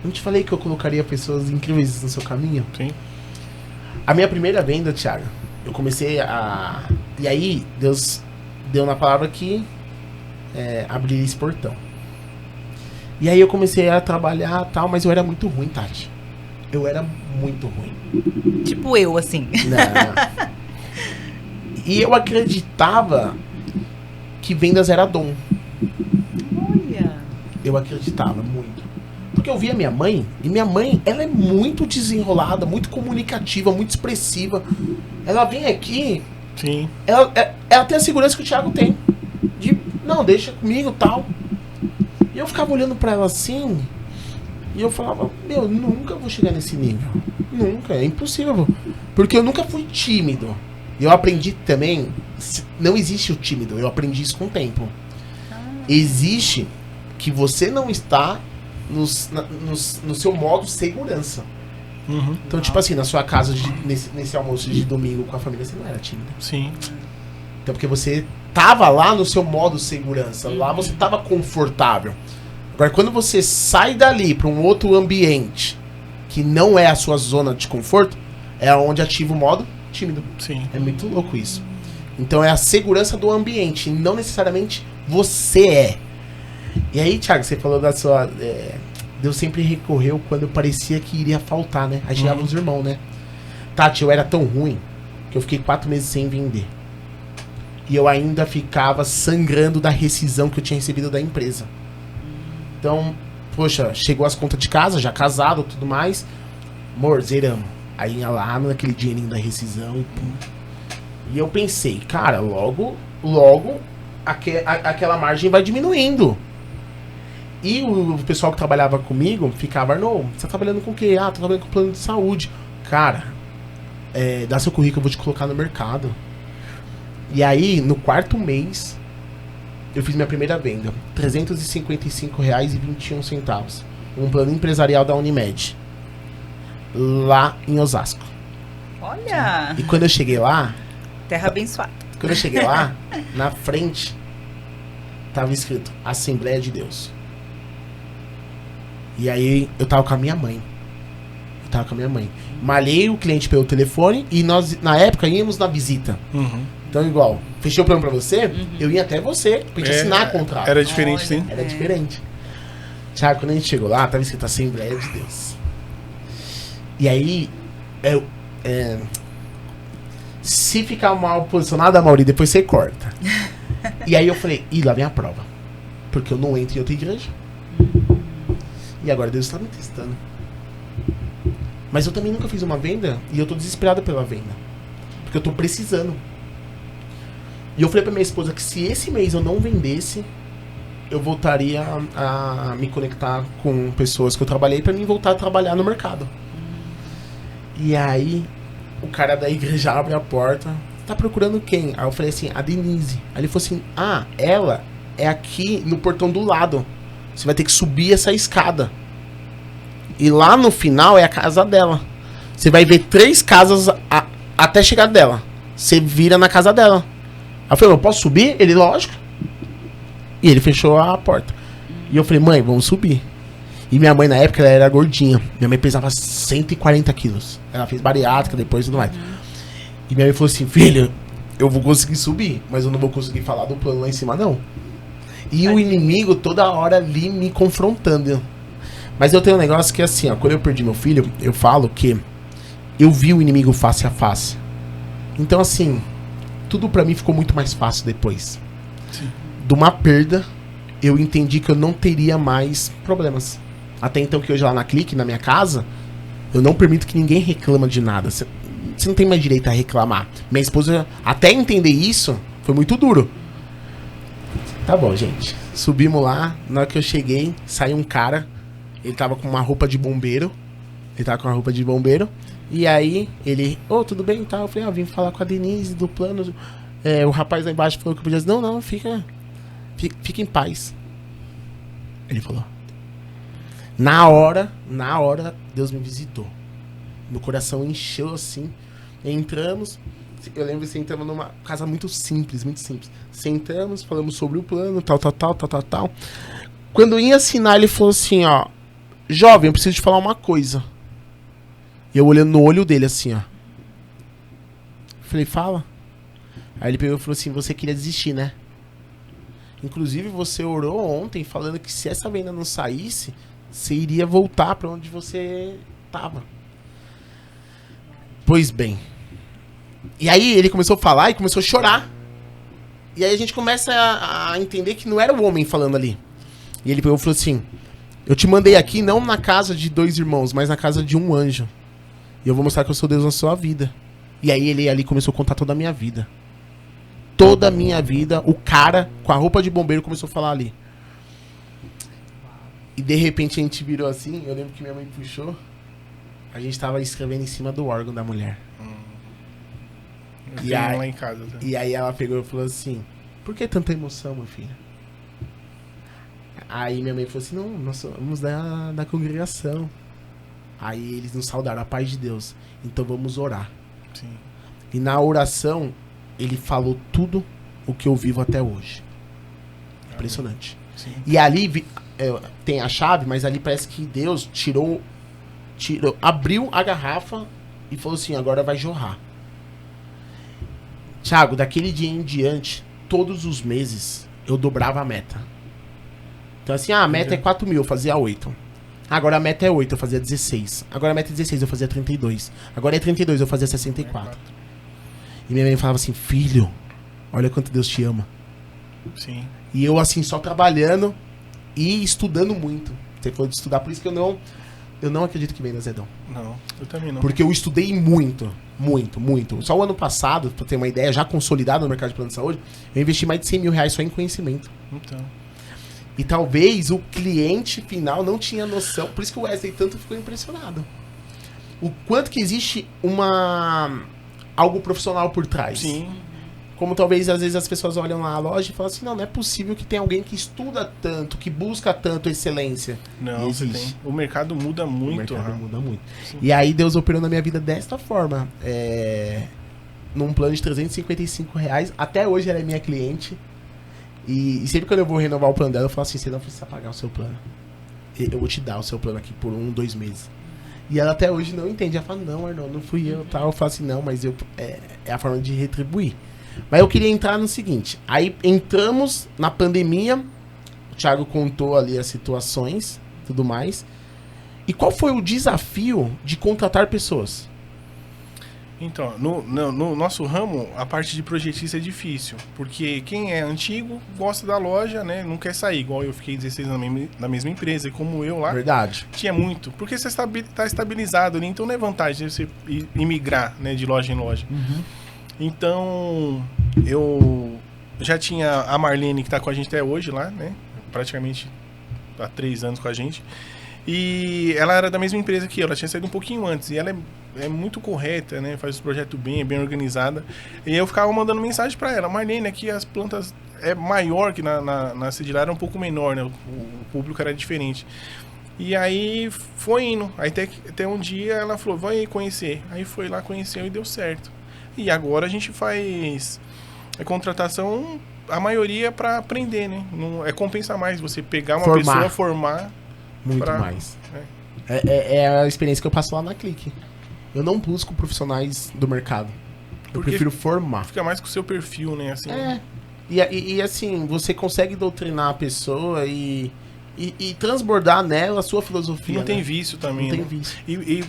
não te falei que eu colocaria pessoas incríveis no seu caminho? Sim. A minha primeira venda, Thiago, eu comecei a... E aí, Deus deu na palavra que abriria esse portão. E aí eu comecei a trabalhar e tal, mas eu era muito ruim, Tati. Eu era muito ruim. Tipo eu, assim. Não. E eu acreditava que vendas era dom. Olha. Eu acreditava muito. Porque eu via minha mãe, e minha mãe, ela é muito desenrolada, muito comunicativa, muito expressiva. Ela vem aqui, Sim. ela tem a segurança que o Thiago tem. De, não, deixa comigo e tal. E eu ficava olhando pra ela assim, e eu falava, meu, nunca vou chegar nesse nível. Nunca, é impossível. Porque eu nunca fui tímido. E eu aprendi também, não existe o tímido, eu aprendi isso com o tempo. Existe que você não está no seu modo segurança. Uhum. Então, tipo assim, na sua casa, nesse almoço de domingo com a família, você não era tímido. Sim. Então, porque você tava lá no seu modo segurança, lá você tava confortável. Agora, quando você sai dali para um outro ambiente que não é a sua zona de conforto, é onde ativa o modo tímido. Sim. É muito louco isso. Então, é a segurança do ambiente, não necessariamente você é. E aí, Thiago, você falou da sua... Deus sempre recorreu quando parecia que iria faltar, né? Aí chegavam os irmãos, né? Tati, eu era tão ruim que eu fiquei 4 meses sem vender. E eu ainda ficava sangrando da rescisão que eu tinha recebido da empresa. Então, poxa, chegou as contas de casa, já casado e tudo mais. Amor, zeramos. Aí ia lá naquele dinheirinho da rescisão e pum. E eu pensei, cara, logo aquela margem vai diminuindo. E o pessoal que trabalhava comigo ficava, Arnold, você tá trabalhando com o quê? Ah, tô trabalhando com plano de saúde. Cara, dá seu currículo, eu vou te colocar no mercado. E aí, no 4º mês, eu fiz minha primeira venda. R$355,21. Um plano empresarial da Unimed. Lá em Osasco. Olha. E quando eu cheguei lá... Terra abençoada. Quando eu cheguei lá, na frente, tava escrito Assembleia de Deus. E aí, eu tava com a minha mãe. Malhei o cliente pelo telefone e nós, na época, íamos na visita. Uhum. Então, igual, fechei o plano pra você, eu ia até você pra gente assinar contrato. Era diferente, sim. Era diferente. Thiago, quando a gente chegou lá, tava escrito Assembleia de Deus. E aí, se ficar mal posicionado, Mauri, depois você corta. E aí eu falei, lá vem a prova. Porque eu não entro em outra igreja. E agora Deus está me testando. Mas eu também nunca fiz uma venda e eu tô desesperado pela venda. Porque eu tô precisando. E eu falei pra minha esposa que se esse mês eu não vendesse, eu voltaria a me conectar com pessoas que eu trabalhei pra mim voltar a trabalhar no mercado. E aí, o cara da igreja abre a porta. Tá procurando quem? Aí eu falei assim, a Denise. Aí ele falou assim, ela é aqui no portão do lado. Você vai ter que subir essa escada. E lá no final é a casa dela. Você vai ver 3 casas até chegar dela. Você vira na casa dela. Aí eu falei, eu posso subir? Ele, lógico. E ele fechou a porta. E eu falei, mãe, vamos subir. E minha mãe, na época, ela era gordinha. Minha mãe pesava 140 quilos. Ela fez bariátrica depois e tudo mais. E minha mãe falou assim, filho, eu vou conseguir subir, mas eu não vou conseguir falar do plano lá em cima, não. E o inimigo toda hora ali me confrontando. Mas eu tenho um negócio que é assim, ó, quando eu perdi meu filho, eu falo que eu vi o inimigo face a face. Então, assim, tudo pra mim ficou muito mais fácil depois. Sim. De uma perda, eu entendi que eu não teria mais problemas. Até então que hoje lá na Clique, na minha casa, eu não permito que ninguém reclama de nada. Você não tem mais direito a reclamar. Minha esposa, até entender isso, foi muito duro. Tá bom, gente. Subimos lá, na hora que eu cheguei, saiu um cara, ele tava com uma roupa de bombeiro. E aí, ele, tudo bem e tal? Eu falei, vim falar com a Denise do plano. O rapaz lá embaixo falou que eu podia dizer, não, fica em paz. Ele falou. Na hora, Deus me visitou. Meu coração encheu assim. Entramos. Eu lembro que entramos numa casa muito simples. Sentamos, falamos sobre o plano, tal. Quando eu ia assinar, ele falou assim, ó. Jovem, eu preciso te falar uma coisa. E eu olhando no olho dele assim, ó. Falei, fala. Aí ele pegou e falou assim, você queria desistir, né? Inclusive, você orou ontem falando que se essa venda não saísse, você iria voltar pra onde você tava. Pois bem. E aí ele começou a falar e começou a chorar. E aí a gente começa a entender que não era o homem falando ali. E ele pegou e falou assim, eu te mandei aqui não na casa de 2 irmãos, mas na casa de um anjo. E eu vou mostrar que eu sou Deus na sua vida. E aí ele ali começou a contar toda a minha vida. Toda a minha vida, o cara com a roupa de bombeiro começou a falar ali. E de repente a gente virou assim, eu lembro que minha mãe puxou, a gente tava escrevendo em cima do órgão da mulher. E aí, lá em casa, tá? E aí ela pegou e falou assim, por que tanta emoção, meu filho? Aí minha mãe falou assim, não, nós somos da congregação. Aí eles nos saudaram, a paz de Deus. Então vamos orar. Sim. E na oração, ele falou tudo o que eu vivo até hoje. Impressionante. Sim. E ali tem a chave, mas ali parece que Deus tirou, abriu a garrafa e falou assim, agora vai jorrar. Thiago, daquele dia em diante, todos os meses, eu dobrava a meta. Então assim, a meta é 4 mil, eu fazia 8. Agora a meta é 8, eu fazia 16. Agora a meta é 16, eu fazia 32. Agora é 32, eu fazia 64. E minha mãe falava assim, filho, olha quanto Deus te ama. Sim. E eu assim, só trabalhando e estudando muito. Você falou de estudar, por isso que eu não acredito que venha Zedão. Não, eu também não. Porque eu estudei muito. Só o ano passado, pra ter uma ideia, já consolidado no mercado de plano de saúde, eu investi mais de 100 mil reais só em conhecimento. Então. E talvez o cliente final não tinha noção, por isso que o Wesley tanto ficou impressionado. O quanto que existe algo profissional por trás. Sim. Como talvez às vezes as pessoas olham lá a loja e falam assim, não é possível que tenha alguém que estuda tanto, que busca tanto excelência. Não, você tem. O mercado muda muito. O mercado muda muito. Sim. E aí Deus operou na minha vida desta forma. Num plano de R$355, até hoje ela é minha cliente. E sempre que eu vou renovar o plano dela, eu falo assim, você não precisa pagar o seu plano. Eu vou te dar o seu plano aqui por 1, 2 meses. E ela até hoje não entende. Ela fala, não, Arnaldo, não fui eu, tal. Eu falo assim, não, mas é a forma de retribuir. Mas eu queria entrar no seguinte. Aí entramos na pandemia. O Thiago contou ali as situações, tudo mais. E qual foi o desafio de contratar pessoas? Então, no nosso ramo, a parte de projetista é difícil. Porque quem é antigo gosta da loja, né? Não quer sair. Igual eu fiquei 16 anos na mesma empresa. E como eu lá, Verdade. tinha muito. Porque você está estabilizado ali. Então não é vantagem você migrar, né, de loja em loja. Uhum. Então, eu já tinha a Marlene, que está com a gente até hoje lá, né? Praticamente há 3 anos com a gente. E ela era da mesma empresa que eu, ela tinha saído um pouquinho antes. E ela é muito correta, né? Faz os projetos bem, é bem organizada. E eu ficava mandando mensagem para ela. Marlene, aqui as plantas é maior que na Cedilar, era um pouco menor, né? O público era diferente. E aí foi indo. Aí até um dia ela falou, vai conhecer. Aí foi lá, conheceu e deu certo. E agora a gente faz contratação, a maioria para aprender, né? Não, compensa mais você pegar uma pessoa, formar. Muito mais. É a experiência que eu passo lá na Clique. Eu não busco profissionais do mercado. Eu prefiro formar. Fica mais com o seu perfil, né? Assim, E assim, você consegue doutrinar a pessoa e transbordar nela a sua filosofia. Não tem né? vício também. Não tem né? vício.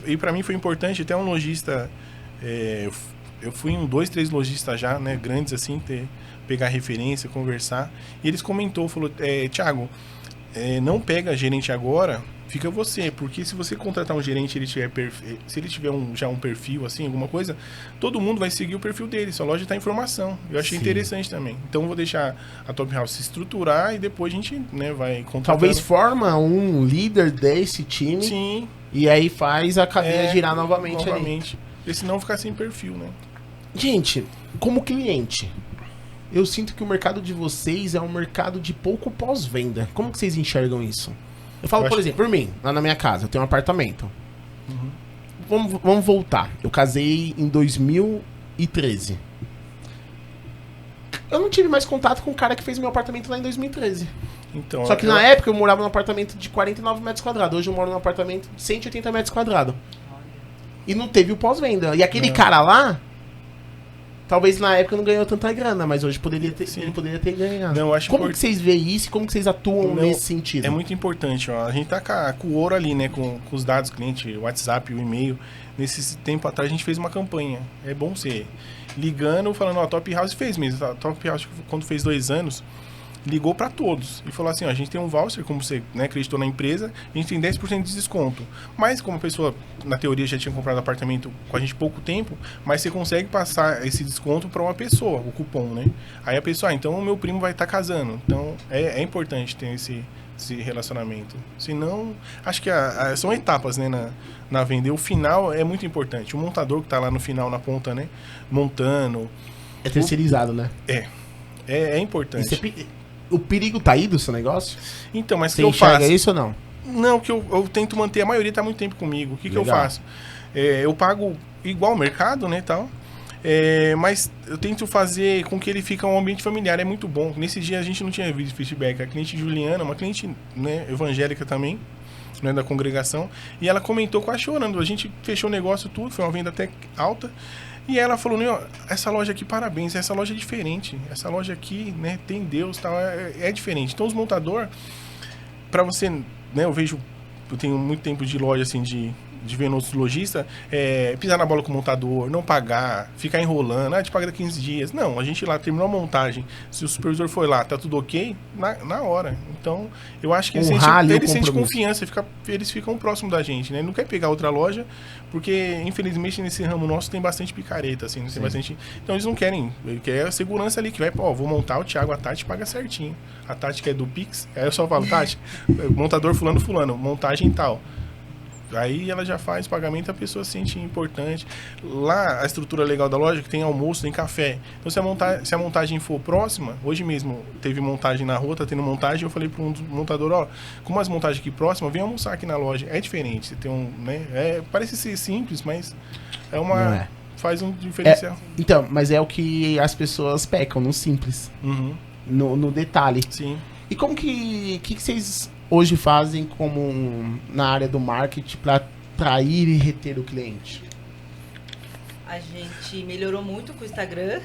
E para mim foi importante, até um lojista. Eu fui em 2, 3 lojistas já, né? Grandes assim, pegar referência, conversar. E eles falou, Thiago, não pega gerente agora, fica você, porque se você contratar um gerente, se ele tiver já um perfil, assim, alguma coisa, todo mundo vai seguir o perfil dele, sua loja está em formação. Eu achei interessante também. Então eu vou deixar a Top House se estruturar e depois a gente, né, vai contratar. Talvez forma um líder desse time. Sim. E aí faz a cadeia girar novamente ali. Porque senão ficar sem perfil, né? Gente, como cliente, eu sinto que o mercado de vocês é um mercado de pouco pós-venda. Como que vocês enxergam isso? Eu falo, por exemplo, por mim, lá na minha casa, eu tenho um apartamento. Vamos voltar. Eu casei em 2013. Eu não tive mais contato com o cara que fez meu apartamento lá em 2013. Então, só que na época eu morava num apartamento de 49 metros quadrados. Hoje eu moro num apartamento de 180 metros quadrados. E não teve o pós-venda. E aquele cara lá, talvez na época não ganhou tanta grana, mas hoje ele poderia ter ganhado. Não, acho como que vocês veem isso e como que vocês atuam nesse sentido? É muito importante, ó. A gente tá com o ouro ali, né? Com os dados do cliente, o WhatsApp, o e-mail. Nesse tempo atrás a gente fez uma campanha. É bom ser ligando, falando, ó, Top House fez mesmo. A Top House, quando fez 2 anos, ligou para todos e falou assim, ó, a gente tem um voucher, como você, né, acreditou na empresa, a gente tem 10% de desconto. Mas como a pessoa, na teoria, já tinha comprado apartamento com a gente pouco tempo, mas você consegue passar esse desconto para uma pessoa, o cupom, né? Aí a pessoa, então o meu primo vai estar casando. Então é importante ter esse relacionamento. Senão, acho que são etapas, né, na venda. E o final é muito importante. O montador que está lá no final, na ponta, né, montando. É terceirizado, né? É importante. O perigo tá aí do seu negócio? Então, mas o que eu faço? Você enxerga isso ou não? Não, que eu tento manter, a maioria tá muito tempo comigo. O que eu faço? Eu pago igual o mercado, né, tal. Mas eu tento fazer com que ele fique um ambiente familiar, é muito bom. Nesse dia a gente não tinha visto feedback. A cliente Juliana, uma cliente, né, evangélica também, né, da congregação, e ela comentou quase chorando. A gente fechou o negócio tudo, foi uma venda até alta. E ela falou, né, essa loja aqui, parabéns, essa loja é diferente. Essa loja aqui, né, tem Deus, tal, é diferente. Então, os montadores, para você, né, eu tenho muito tempo de loja, assim, de ver nos lojistas, pisar na bola com o montador, não pagar, ficar enrolando, a gente paga daqui 15 dias. Não, a gente lá terminou a montagem, se o supervisor foi lá, tá tudo ok, na hora. Então, eu acho que ele sente confiança, eles ficam próximos da gente, né? Ele não quer pegar outra loja, porque, infelizmente, nesse ramo nosso tem bastante picareta, assim, tem bastante... Então, eles não querem, ele quer a segurança ali, que vai, vou montar, o Thiago, a Tati paga certinho. A Tati que é do Pix, aí eu só falo, Tati, montador fulano, montagem tal. Aí ela já faz pagamento, a pessoa se sente importante. Lá, a estrutura legal da loja, que tem almoço, tem café. Então, se a montagem for próxima, hoje mesmo teve montagem na rua, tá tendo montagem, eu falei para um montador, como as montagens aqui próximas, vem almoçar aqui na loja. É diferente, você tem né? Parece ser simples, mas faz um diferencial. Então, mas é o que as pessoas pecam, no simples. No detalhe. Sim. E como que vocês hoje fazem como na área do marketing para atrair e reter o cliente? A gente melhorou muito com o Instagram,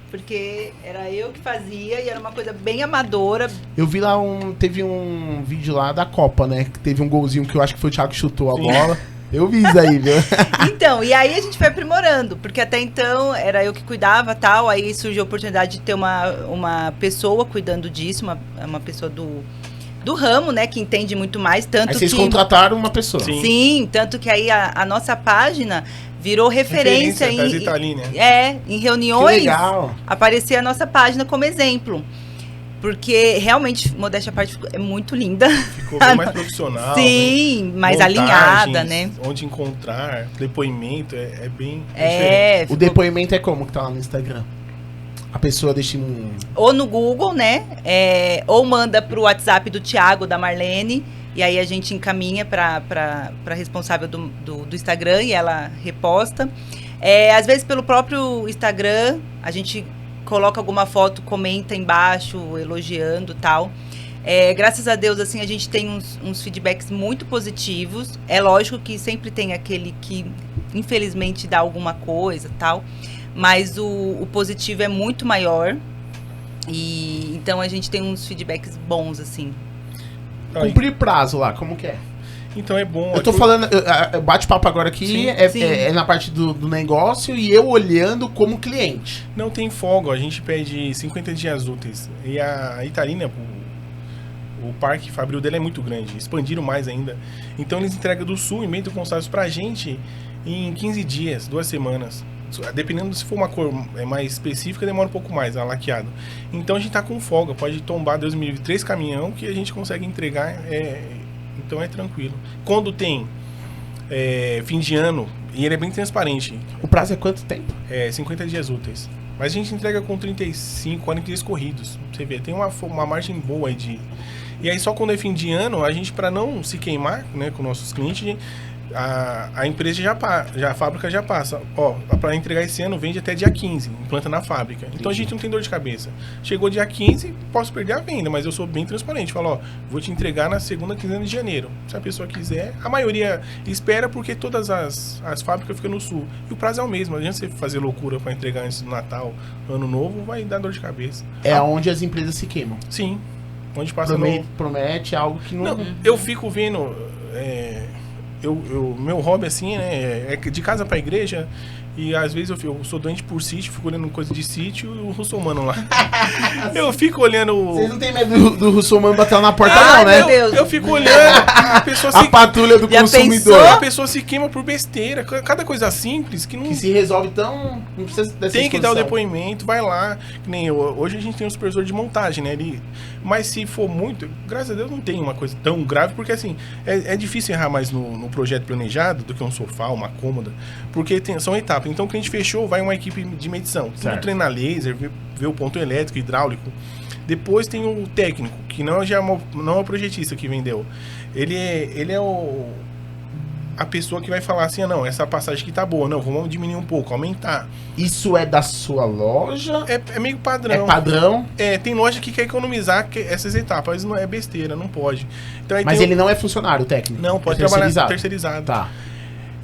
porque era eu que fazia e era uma coisa bem amadora. Eu vi lá teve um vídeo lá da Copa, né? Que teve um golzinho que eu acho que foi o Thiago que chutou a bola. Eu vi isso aí, viu? Então, e aí a gente foi aprimorando, porque até então era eu que cuidava tal, aí surgiu a oportunidade de ter uma pessoa cuidando disso, uma pessoa do ramo, né, que entende muito mais, tanto aí vocês que... contrataram uma pessoa. Sim, tanto que aí a nossa página virou referência em reuniões. Que legal. Aparecia a nossa página como exemplo. Porque realmente, modéstia à parte, é muito linda. Ficou bem mais profissional. Sim, né? Mais alinhada, né? Onde encontrar, depoimento, é bem diferente. O depoimento é como que tá lá no Instagram? A pessoa deixa ou no Google, né? Ou manda pro WhatsApp do Thiago, da Marlene, E aí a gente encaminha para responsável do Instagram e ela reposta. Às vezes pelo próprio Instagram, a gente coloca alguma foto, comenta embaixo, elogiando e tal. Graças a Deus, assim, a gente tem uns feedbacks muito positivos. É lógico que sempre tem aquele que, infelizmente, dá alguma coisa e tal. Mas o positivo é muito maior. E então a gente tem uns feedbacks bons, assim. Cumprir prazo lá, como que é? Então é bom. Eu tô falando, bate-papo agora aqui, Sim, é na parte do negócio e eu olhando como cliente. Não tem folga, a gente pede 50 dias úteis. E a Itarina, o parque fabril dele é muito grande, expandiram mais ainda. Então eles entregam do Sul e Bento Gonçalves pra gente em 15 dias, 2 semanas. Dependendo se for uma cor mais específica, demora um pouco mais, laqueado. Então a gente tá com folga, pode tombar, Deus me livre, 3 caminhão que a gente consegue entregar, então é tranquilo. Quando tem fim de ano, e ele é bem transparente. O prazo é quanto tempo? 50 dias úteis. Mas a gente entrega com 35, 40 dias corridos. Você vê, tem uma margem boa aí de... E aí só quando é fim de ano, a gente, para não se queimar, né, com nossos clientes, a empresa a fábrica já passa. Ó, para entregar esse ano, vende até dia 15, implanta na fábrica. Então a gente não tem dor de cabeça. Chegou dia 15, posso perder a venda, mas eu sou bem transparente. Falo, ó, vou te entregar na segunda quinzena de janeiro. Se a pessoa quiser, a maioria espera porque todas as fábricas ficam no sul. E o prazo é o mesmo. Não adianta você fazer loucura para entregar antes do Natal, Ano Novo, vai dar dor de cabeça. É onde as empresas se queimam. Sim. Onde passa promete algo que não... Eu fico vendo... meu hobby, assim, né, é de casa pra igreja. E às vezes eu sou doente por sítio, fico olhando coisa de sítio e o russomano lá. Eu fico olhando... Vocês não tem medo do russomano bater na porta, não, né? Meu Deus. Eu fico olhando, a pessoa A patrulha do consumidor. A pessoa se queima por besteira. Cada coisa simples que não... Que se resolve tão... Não precisa dessa Tem que dar o exposição. depoimento, vai lá. Que nem hoje a gente tem um supervisor de montagem, né? Mas se for muito... Graças a Deus não tem uma coisa tão grave, porque assim, é difícil errar mais no projeto planejado do que um sofá, uma cômoda, porque são etapas. Então o cliente fechou, vai uma equipe de medição. Tudo treina laser, vê o ponto elétrico, hidráulico. Depois tem o técnico, que não é o projetista que vendeu. Ele é a pessoa que vai falar assim, não, essa passagem aqui tá boa, não, vamos diminuir um pouco, aumentar. Isso é da sua loja? É meio padrão. É padrão? Tem loja que quer economizar essas etapas, não é besteira, não pode. Então, aí mas ele não é funcionário técnico? Não, pode trabalhar terceirizado. Tá.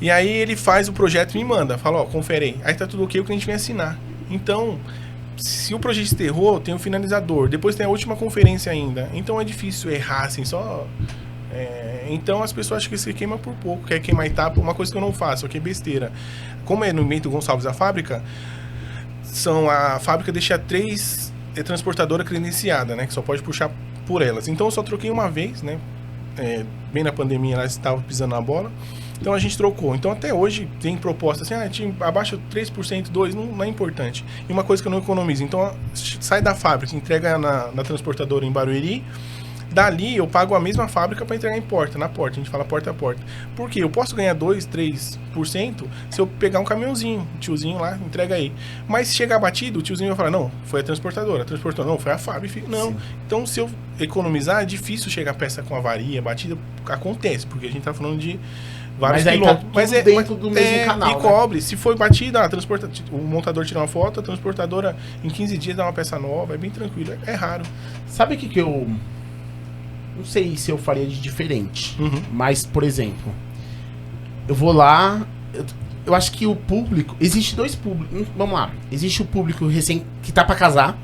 E aí ele faz o projeto e me manda, fala, ó, confere aí. Aí tá tudo ok, o cliente vem assinar. Então, se o projeto errou, tem o finalizador, depois tem a última conferência ainda. Então é difícil errar, assim, só... então as pessoas acham que se queima por pouco, quer queimar etapa, uma coisa que eu não faço, que é besteira. Como é no Bento Gonçalves a fábrica, a fábrica deixa 3 transportadoras credenciadas, né, que só pode puxar por elas. Então eu só troquei uma vez, né, bem na pandemia elas estavam pisando na bola, então a gente trocou. Então até hoje tem proposta assim, abaixa 3%, 2%, não é importante. E uma coisa que eu não economizo, então sai da fábrica, entrega na transportadora em Barueri. Dali eu pago a mesma fábrica para entregar na porta, a gente fala porta a porta. Por quê? Eu posso ganhar 2%, 3% se eu pegar um caminhãozinho, um tiozinho lá, entrega aí. Mas se chegar batido, o tiozinho vai falar, não, foi a transportadora, não, foi a fábrica. Não. Sim. Então se eu economizar, é difícil chegar a peça com avaria, batida, acontece, porque a gente tá falando de vários quilômetros. Tá mas dentro do mesmo canal, e cobre. Se foi batida, o montador tira uma foto, a transportadora em 15 dias dá uma peça nova, é bem tranquilo, é raro. Sabe o que eu... Não sei se eu faria de diferente, mas, por exemplo, eu vou lá, eu acho que o público, existe 2 públicos, vamos lá, existe o público recém que tá pra casar,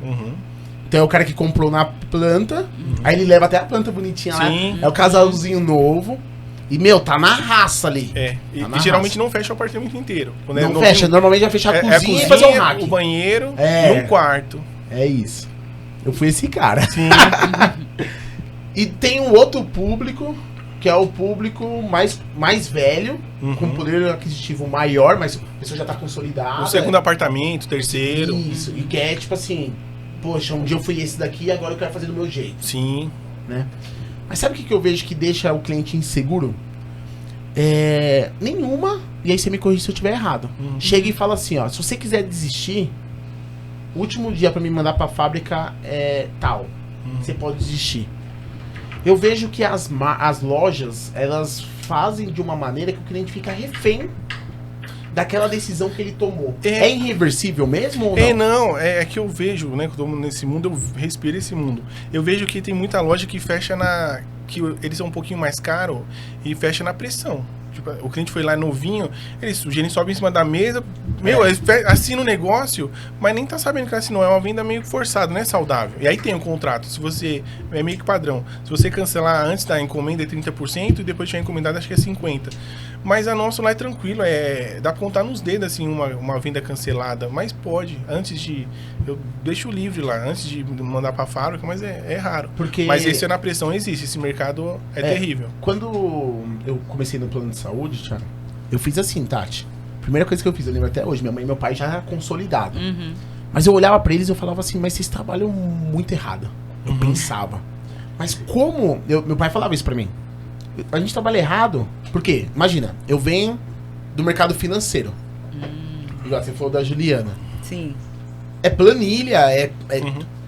então é o cara que comprou na planta, aí ele leva até a planta bonitinha lá, é o casalzinho novo, e, tá na raça ali. E geralmente não fecha o apartamento inteiro. Quando não fecha, normalmente vai fechar a cozinha e fazer um hack. O banheiro e um quarto. É isso. Eu fui esse cara. Sim. E tem um outro público, que é o público mais velho, com poder aquisitivo maior, mas a pessoa já tá consolidada. O segundo apartamento, terceiro. Isso, e que é tipo assim, poxa, um dia eu fui esse daqui, agora eu quero fazer do meu jeito. Sim. Né? Mas sabe o que eu vejo que deixa o cliente inseguro? Nenhuma, e aí você me corrige se eu estiver errado. Chega e fala assim, ó, se você quiser desistir, o último dia pra me mandar pra fábrica é tal. Você pode desistir. Eu vejo que as lojas, elas fazem de uma maneira que o cliente fica refém daquela decisão que ele tomou. É irreversível mesmo ou não? Não, é que eu vejo, né, que eu tô nesse mundo, eu respiro esse mundo. Eu vejo que tem muita loja que fecha que eles são um pouquinho mais caros e fecha na pressão. Tipo, o cliente foi lá novinho, o gerente sobe em cima da mesa, assina o negócio, mas nem tá sabendo que assinou. É uma venda meio forçada, não é saudável. E aí tem um contrato, se você, é meio que padrão, se você cancelar antes da encomenda é 30% e depois tiver encomendado acho que é 50%. Mas a nossa lá é tranquilo, dá pra contar nos dedos assim uma venda cancelada, mas pode, eu deixo livre lá, antes de mandar pra fábrica, mas é raro. Mas esse é na pressão, existe, esse mercado é terrível. Quando eu comecei no plano de saúde, Thiago, eu fiz assim, Tati. Primeira coisa que eu fiz, eu lembro até hoje, minha mãe e meu pai já eram consolidados. Uhum. Mas eu olhava pra eles e eu falava assim, mas vocês trabalham muito errado. Eu pensava. Mas como... meu pai falava isso pra mim. A gente trabalha errado. Por quê? Imagina, eu venho do mercado financeiro. Igual você falou da Juliana. Sim. É planilha,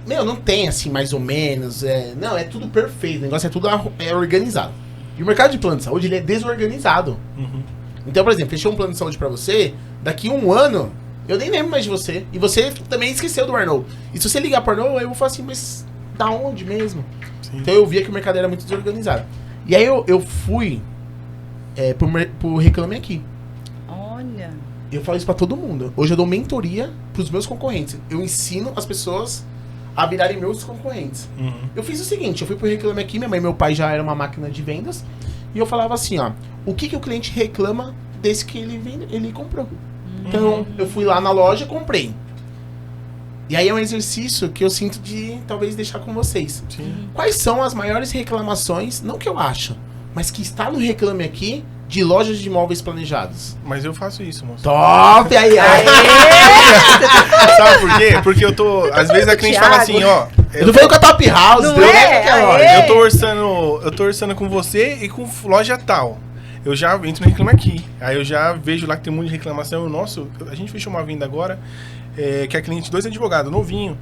Meu, não tem assim, mais ou menos. Não, é tudo perfeito. O negócio é tudo organizado. E o mercado de plano de saúde, ele é desorganizado. Então, por exemplo, fechou um plano de saúde pra você, daqui 1 ano, eu nem lembro mais de você. E você também esqueceu do Arnold. E se você ligar pro Arnold, eu vou falar assim, mas da onde mesmo? Sim. Então eu via que o mercado era muito desorganizado. E aí eu fui pro Reclame Aqui. Olha. Eu falo isso pra todo mundo. Hoje eu dou mentoria pros meus concorrentes. Eu ensino as pessoas a virarem meus concorrentes. Eu fiz o seguinte, eu fui pro Reclame Aqui, minha mãe e meu pai já eram uma máquina de vendas, e eu falava assim, ó, o que o cliente reclama desse que ele comprou? Então, eu fui lá na loja e comprei. E aí é um exercício que eu sinto de, talvez, deixar com vocês. Sim. Quais são as maiores reclamações, não que eu acho, mas que está no Reclame Aqui, de lojas de imóveis planejados? Mas eu faço isso, moço. Top! Aí! Sabe por quê? Porque eu tô... Às vezes a cliente fala assim, ó... Eu tô falando com a Top House, não deu, é? né? Loja. Eu tô orçando com você e com loja tal. Eu já entro no Reclame Aqui. Aí eu já vejo lá que tem um monte de reclamação. A gente fechou uma venda agora, que a cliente, 2 advogados, novinho,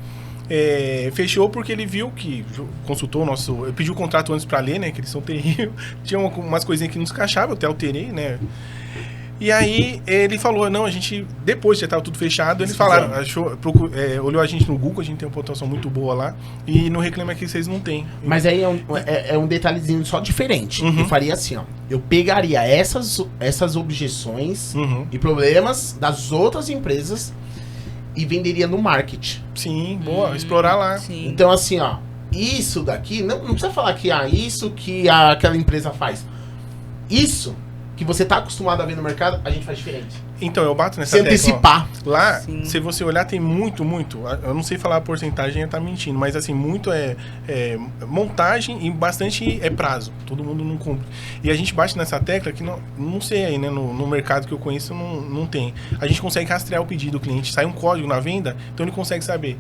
fechou porque ele viu que consultou o nosso... Eu pedi o contrato antes pra ler, né? Que eles são terríveis. Tinha umas coisinhas que não se encaixavam, eu até alterei, né? E aí ele falou, não, a gente, depois já estava tudo fechado, eles falaram, olhou a gente no Google, a gente tem uma pontuação muito boa lá, e no Reclame Aqui vocês não tem. Mas aí é um detalhezinho só diferente. Eu faria assim, ó, eu pegaria essas objeções e problemas das outras empresas e venderia no marketing. Sim, boa, explorar lá. Sim. Então assim, ó, isso daqui, não precisa falar que isso que aquela empresa faz. Isso que você tá acostumado a ver no mercado, a gente faz diferente. Então, eu bato nessa tecla. Se antecipar. Lá, Sim. se você olhar, tem muito. Eu não sei falar a porcentagem, ia tá mentindo, mas assim, muito montagem e bastante prazo. Todo mundo não cumpre. E a gente bate nessa tecla que não sei aí, né? No mercado que eu conheço, não tem. A gente consegue rastrear o pedido do cliente. Sai um código na venda, então ele consegue saber.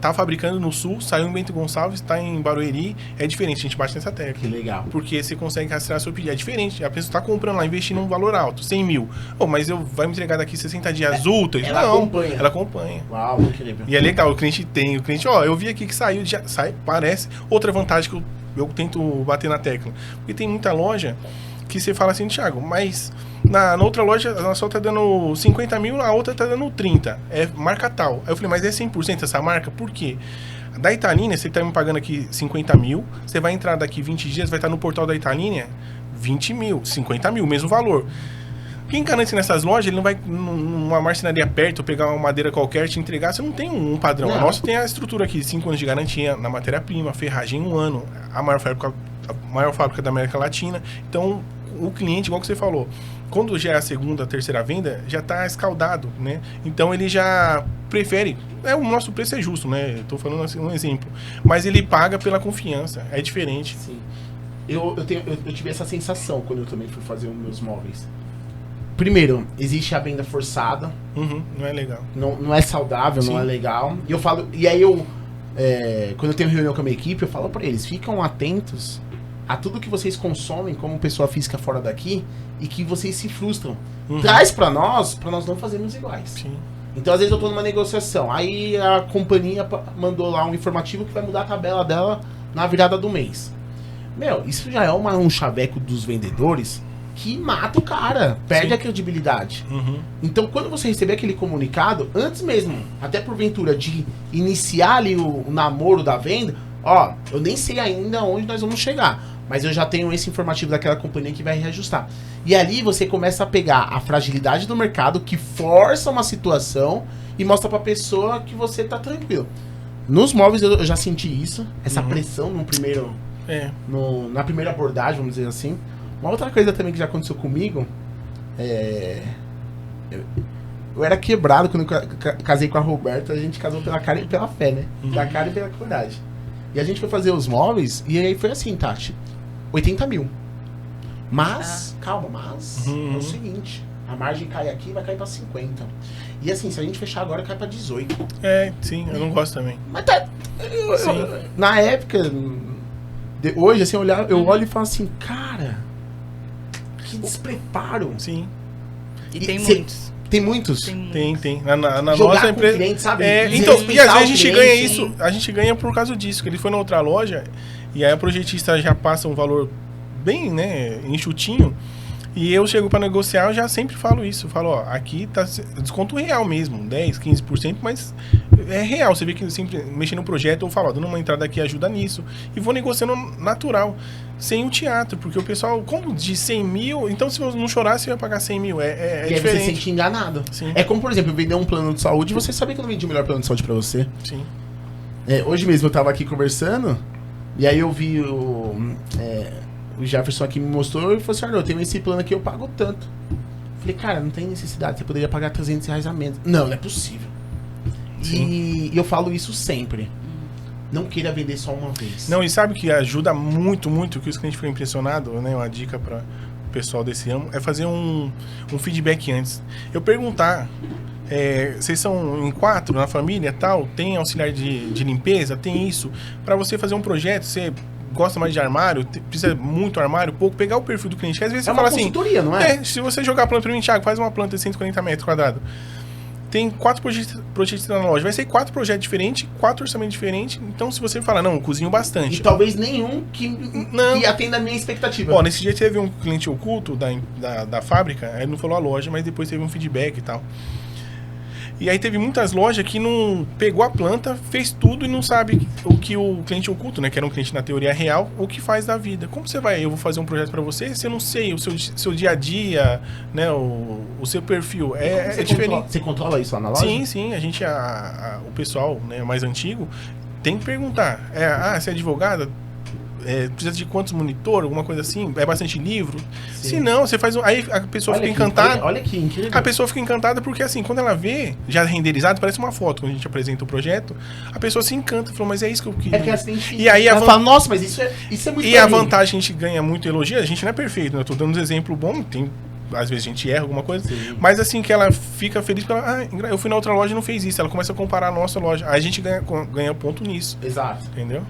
Tá fabricando no Sul, saiu em Bento Gonçalves, tá em Barueri. É diferente, a gente bate nessa tecla. Que legal. Porque você consegue rastrear seu pedido. É diferente. A pessoa tá comprando lá, investindo um valor alto, 100 mil. Mas vai me entregar daqui 60 dias úteis? Ela não, acompanha. ela acompanha. Uau, incrível. E é legal, o cliente, eu vi aqui que saiu, já sai, parece. Outra vantagem que eu tento bater na tecla. Porque tem muita loja que você fala assim, Thiago, mas na outra loja a só tá dando 50 mil, a outra tá dando 30. É marca tal. Aí eu falei, mas é 100% essa marca? Por quê? Da Italínia, você tá me pagando aqui 50 mil, você vai entrar daqui 20 dias, vai estar no portal da Italínia 20 mil, 50 mil, mesmo valor. Quem garante nessas lojas, ele não vai numa marcenaria perto, pegar uma madeira qualquer, te entregar, você não tem um padrão. Não. A nossa tem a estrutura aqui, 5 anos de garantia na matéria-prima, ferragem 1 ano, a maior fábrica da América Latina. Então, o cliente, igual que você falou, quando já é a segunda, terceira venda, já está escaldado, né? Então, ele já prefere... o nosso preço é justo, né? Estou falando assim, um exemplo. Mas ele paga pela confiança, é diferente. Sim. Eu tive essa sensação quando eu também fui fazer os meus móveis. Primeiro, existe a venda forçada. Não é legal. Não é saudável, sim, não é legal. E eu falo... E aí quando eu tenho reunião com a minha equipe, eu falo pra eles, ficam atentos a tudo que vocês consomem como pessoa física fora daqui e que vocês se frustram. Traz pra nós não fazermos iguais. Sim. Então, às vezes eu tô numa negociação, aí a companhia mandou lá um informativo que vai mudar a tabela dela na virada do mês. Meu, isso já é um chaveco dos vendedores que mata o cara, perde Sim. a credibilidade. Uhum. Então, quando você receber aquele comunicado, antes mesmo, até porventura, de iniciar ali o namoro da venda, ó, eu nem sei ainda onde nós vamos chegar, mas eu já tenho esse informativo daquela companhia que vai reajustar. E ali você começa a pegar a fragilidade do mercado, que força uma situação e mostra pra pessoa que você tá tranquilo. Nos móveis eu já senti isso, essa pressão no primeiro... na primeira abordagem, vamos dizer assim. Uma outra coisa também que já aconteceu comigo, eu era quebrado quando eu casei com a Roberta. A gente casou pela cara e pela fé, né? Pela cara e pela coragem. E a gente foi fazer os móveis e aí foi assim, Tati, 80 mil. Mas, calma, é o seguinte, a margem cai aqui, vai cair pra 50. E assim, se a gente fechar agora, cai pra 18. Sim, eu não gosto também. Mas tá... na época... hoje, assim, eu olho e falo assim, cara, que despreparo. Sim. E tem muitos. Tem muitos? Tem. Na Jogar nossa com empresa. o cliente, sabe? Então, e às vezes a gente cliente, ganha isso, a gente ganha por causa disso, que ele foi na outra loja e aí a projetista já passa um valor bem, né, enxutinho. E eu chego para negociar, eu já sempre falo isso. Eu falo, ó, aqui tá desconto real mesmo, 10, 15%, mas é real. Você vê que sempre mexendo no projeto, eu falo, ó, dando uma entrada aqui ajuda nisso. E vou negociando natural, sem o teatro, porque o pessoal, como de 100 mil, então se você não chorar, você vai pagar 100 mil. É e diferente. aí você se sente enganado. Sim. É como, por exemplo, eu vender um plano de saúde, você sabia que eu não vendi o melhor plano de saúde pra você. Sim. Hoje mesmo eu tava aqui conversando, e aí eu vi o Jefferson aqui me mostrou e falou assim, eu tenho esse plano aqui, eu pago tanto. Falei, cara, não tem necessidade, você poderia pagar R$300 a menos. Não é possível. E eu falo isso sempre. Não queira vender só uma vez. Não, e sabe que ajuda muito, muito, que os clientes ficam impressionados, né? Uma dica para o pessoal desse ramo é fazer um feedback antes. Eu perguntar, vocês são em 4 na família tal, tem auxiliar de limpeza, tem isso, para você fazer um projeto, você gosta mais de armário, precisa muito armário, pouco, pegar o perfil do cliente. Às vezes você fala assim... É uma consultoria, não é? Se você jogar a planta para mim, Thiago, faz uma planta de 140 metros quadrados. Tem 4 projetos na loja. Vai ser 4 projetos diferentes, 4 orçamentos diferentes. Então, se você falar, não, eu cozinho bastante. E talvez nenhum que atenda a minha expectativa. Ó, nesse dia teve um cliente oculto da fábrica, aí ele não falou a loja, mas depois teve um feedback e tal. E aí teve muitas lojas que não pegou a planta, fez tudo e não sabe o que o cliente oculto, né, que era um cliente na teoria real, o que faz da vida. Como você vai, eu vou fazer um projeto para você, se eu não sei o seu dia a dia, né, o seu perfil, é diferente. Você controla isso lá na loja? Sim, a gente, o pessoal, né, mais antigo, tem que perguntar, você é advogada? Precisa de quantos monitor, alguma coisa assim? É bastante livro? Sim. Se não, você faz aí a pessoa fica encantada. Olha que incrível. A pessoa fica encantada porque, assim, quando ela vê, já renderizado, parece uma foto, quando a gente apresenta o projeto, a pessoa se encanta, falou, mas é isso que eu queria. É que assim, e aí ela fala, nossa, mas isso é muito. E a vantagem, a gente ganha muito elogio, a gente não é perfeito, né? Eu tô dando um exemplo bom, tem... Às vezes a gente erra alguma coisa, sim, mas assim que ela fica feliz porque ela, eu fui na outra loja e não fez isso. Ela começa a comparar a nossa loja. Aí a gente ganha ponto nisso. Exato. Entendeu?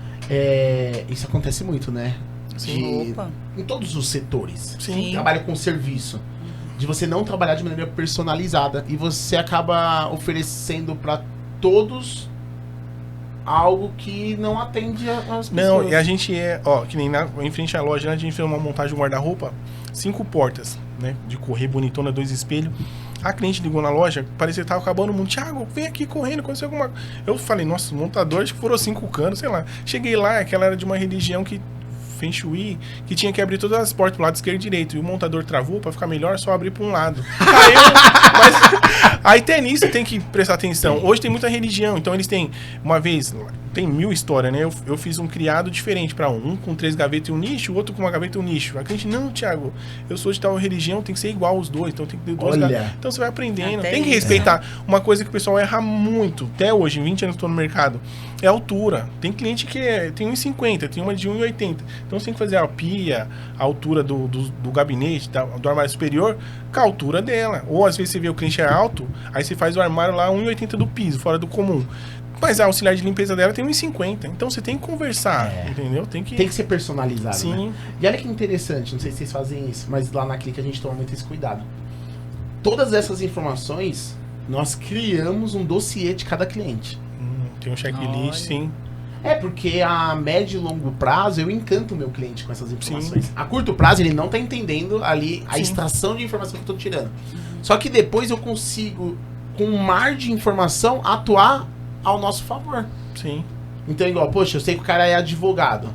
Isso acontece muito, né? Sim. Em todos os setores. Sim. Trabalha com serviço. De você não trabalhar de maneira personalizada. E você acaba oferecendo para todos algo que não atende as pessoas. Não, e a gente que nem em frente à loja, né, a gente fez uma montagem de guarda-roupa, 5 portas, né, de correr bonitona, 2 espelhos. A cliente ligou na loja, parecia que tava acabando o mundo. Thiago, vem aqui correndo, aconteceu alguma... Eu falei, nossa, montador, acho que foram 5 canos, sei lá. Cheguei lá, aquela era de uma religião que... Feng Shui, que tinha que abrir todas as portas pro lado esquerdo e direito. E o montador travou, pra ficar melhor, só abrir pra um lado. Aí tem nisso, tem que prestar atenção. Hoje tem muita religião, então eles têm, uma vez, tem 1000 histórias, né? Eu fiz um criado diferente pra um com 3 gavetas e um nicho, o outro com uma gaveta e um nicho. A cliente, não, Thiago, eu sou de tal religião, tem que ser igual os dois, então tem que ter 2 gavetas. Então você vai aprendendo, tem que respeitar. Uma coisa que o pessoal erra muito, até hoje, 20 anos que eu tô no mercado, é a altura. Tem cliente que tem 1,50, tem uma de 1,80. Então você tem que fazer a pia, a altura do gabinete, do armário superior, com a altura dela. Ou às vezes você vê o cliente é alto, aí você faz o armário lá 1,80 do piso, fora do comum. Mas a auxiliar de limpeza dela tem 1,50. Então você tem que conversar, entendeu? Tem que ser personalizado, sim, né? E olha que interessante, não sei se vocês fazem isso, mas lá na Clique a gente toma muito esse cuidado. Todas essas informações, nós criamos um dossiê de cada cliente. Tem um checklist, sim. É, porque a médio e longo prazo eu encanto o meu cliente com essas informações. A curto prazo ele não tá entendendo ali a extração de informação que eu tô tirando. Só que depois eu consigo, com um mar de informação, atuar ao nosso favor. Sim. Então, igual, poxa, eu sei que o cara é advogado.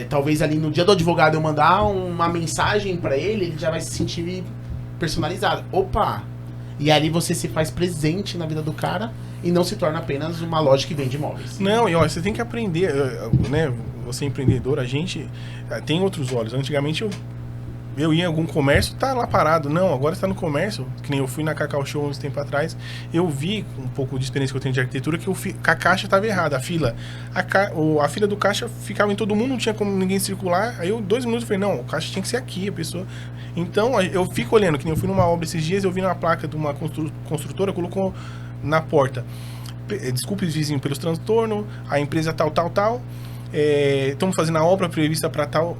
Talvez ali no dia do advogado eu mandar uma mensagem pra ele, ele já vai se sentir personalizado. Opa! E ali você se faz presente na vida do cara e não se torna apenas uma loja que vende imóveis. Não, e olha, você tem que aprender, né? Você é empreendedor, a gente tem outros olhos. Antigamente eu ia em algum comércio, tá lá parado. Não, agora está no comércio. Que nem eu fui na Cacau Show uns tempo atrás. Eu vi, com um pouco de experiência que eu tenho de arquitetura, que a caixa estava errada, a fila. A fila do caixa ficava em todo mundo, não tinha como ninguém circular. Aí eu, 2 minutos, falei, não, o caixa tinha que ser aqui, a pessoa... Então, eu fico olhando, que nem eu fui numa obra esses dias, eu vi uma placa de uma construtora, colocou na porta. Desculpe, vizinho, pelos transtornos, a empresa tal. Estamos fazendo a obra prevista para tal...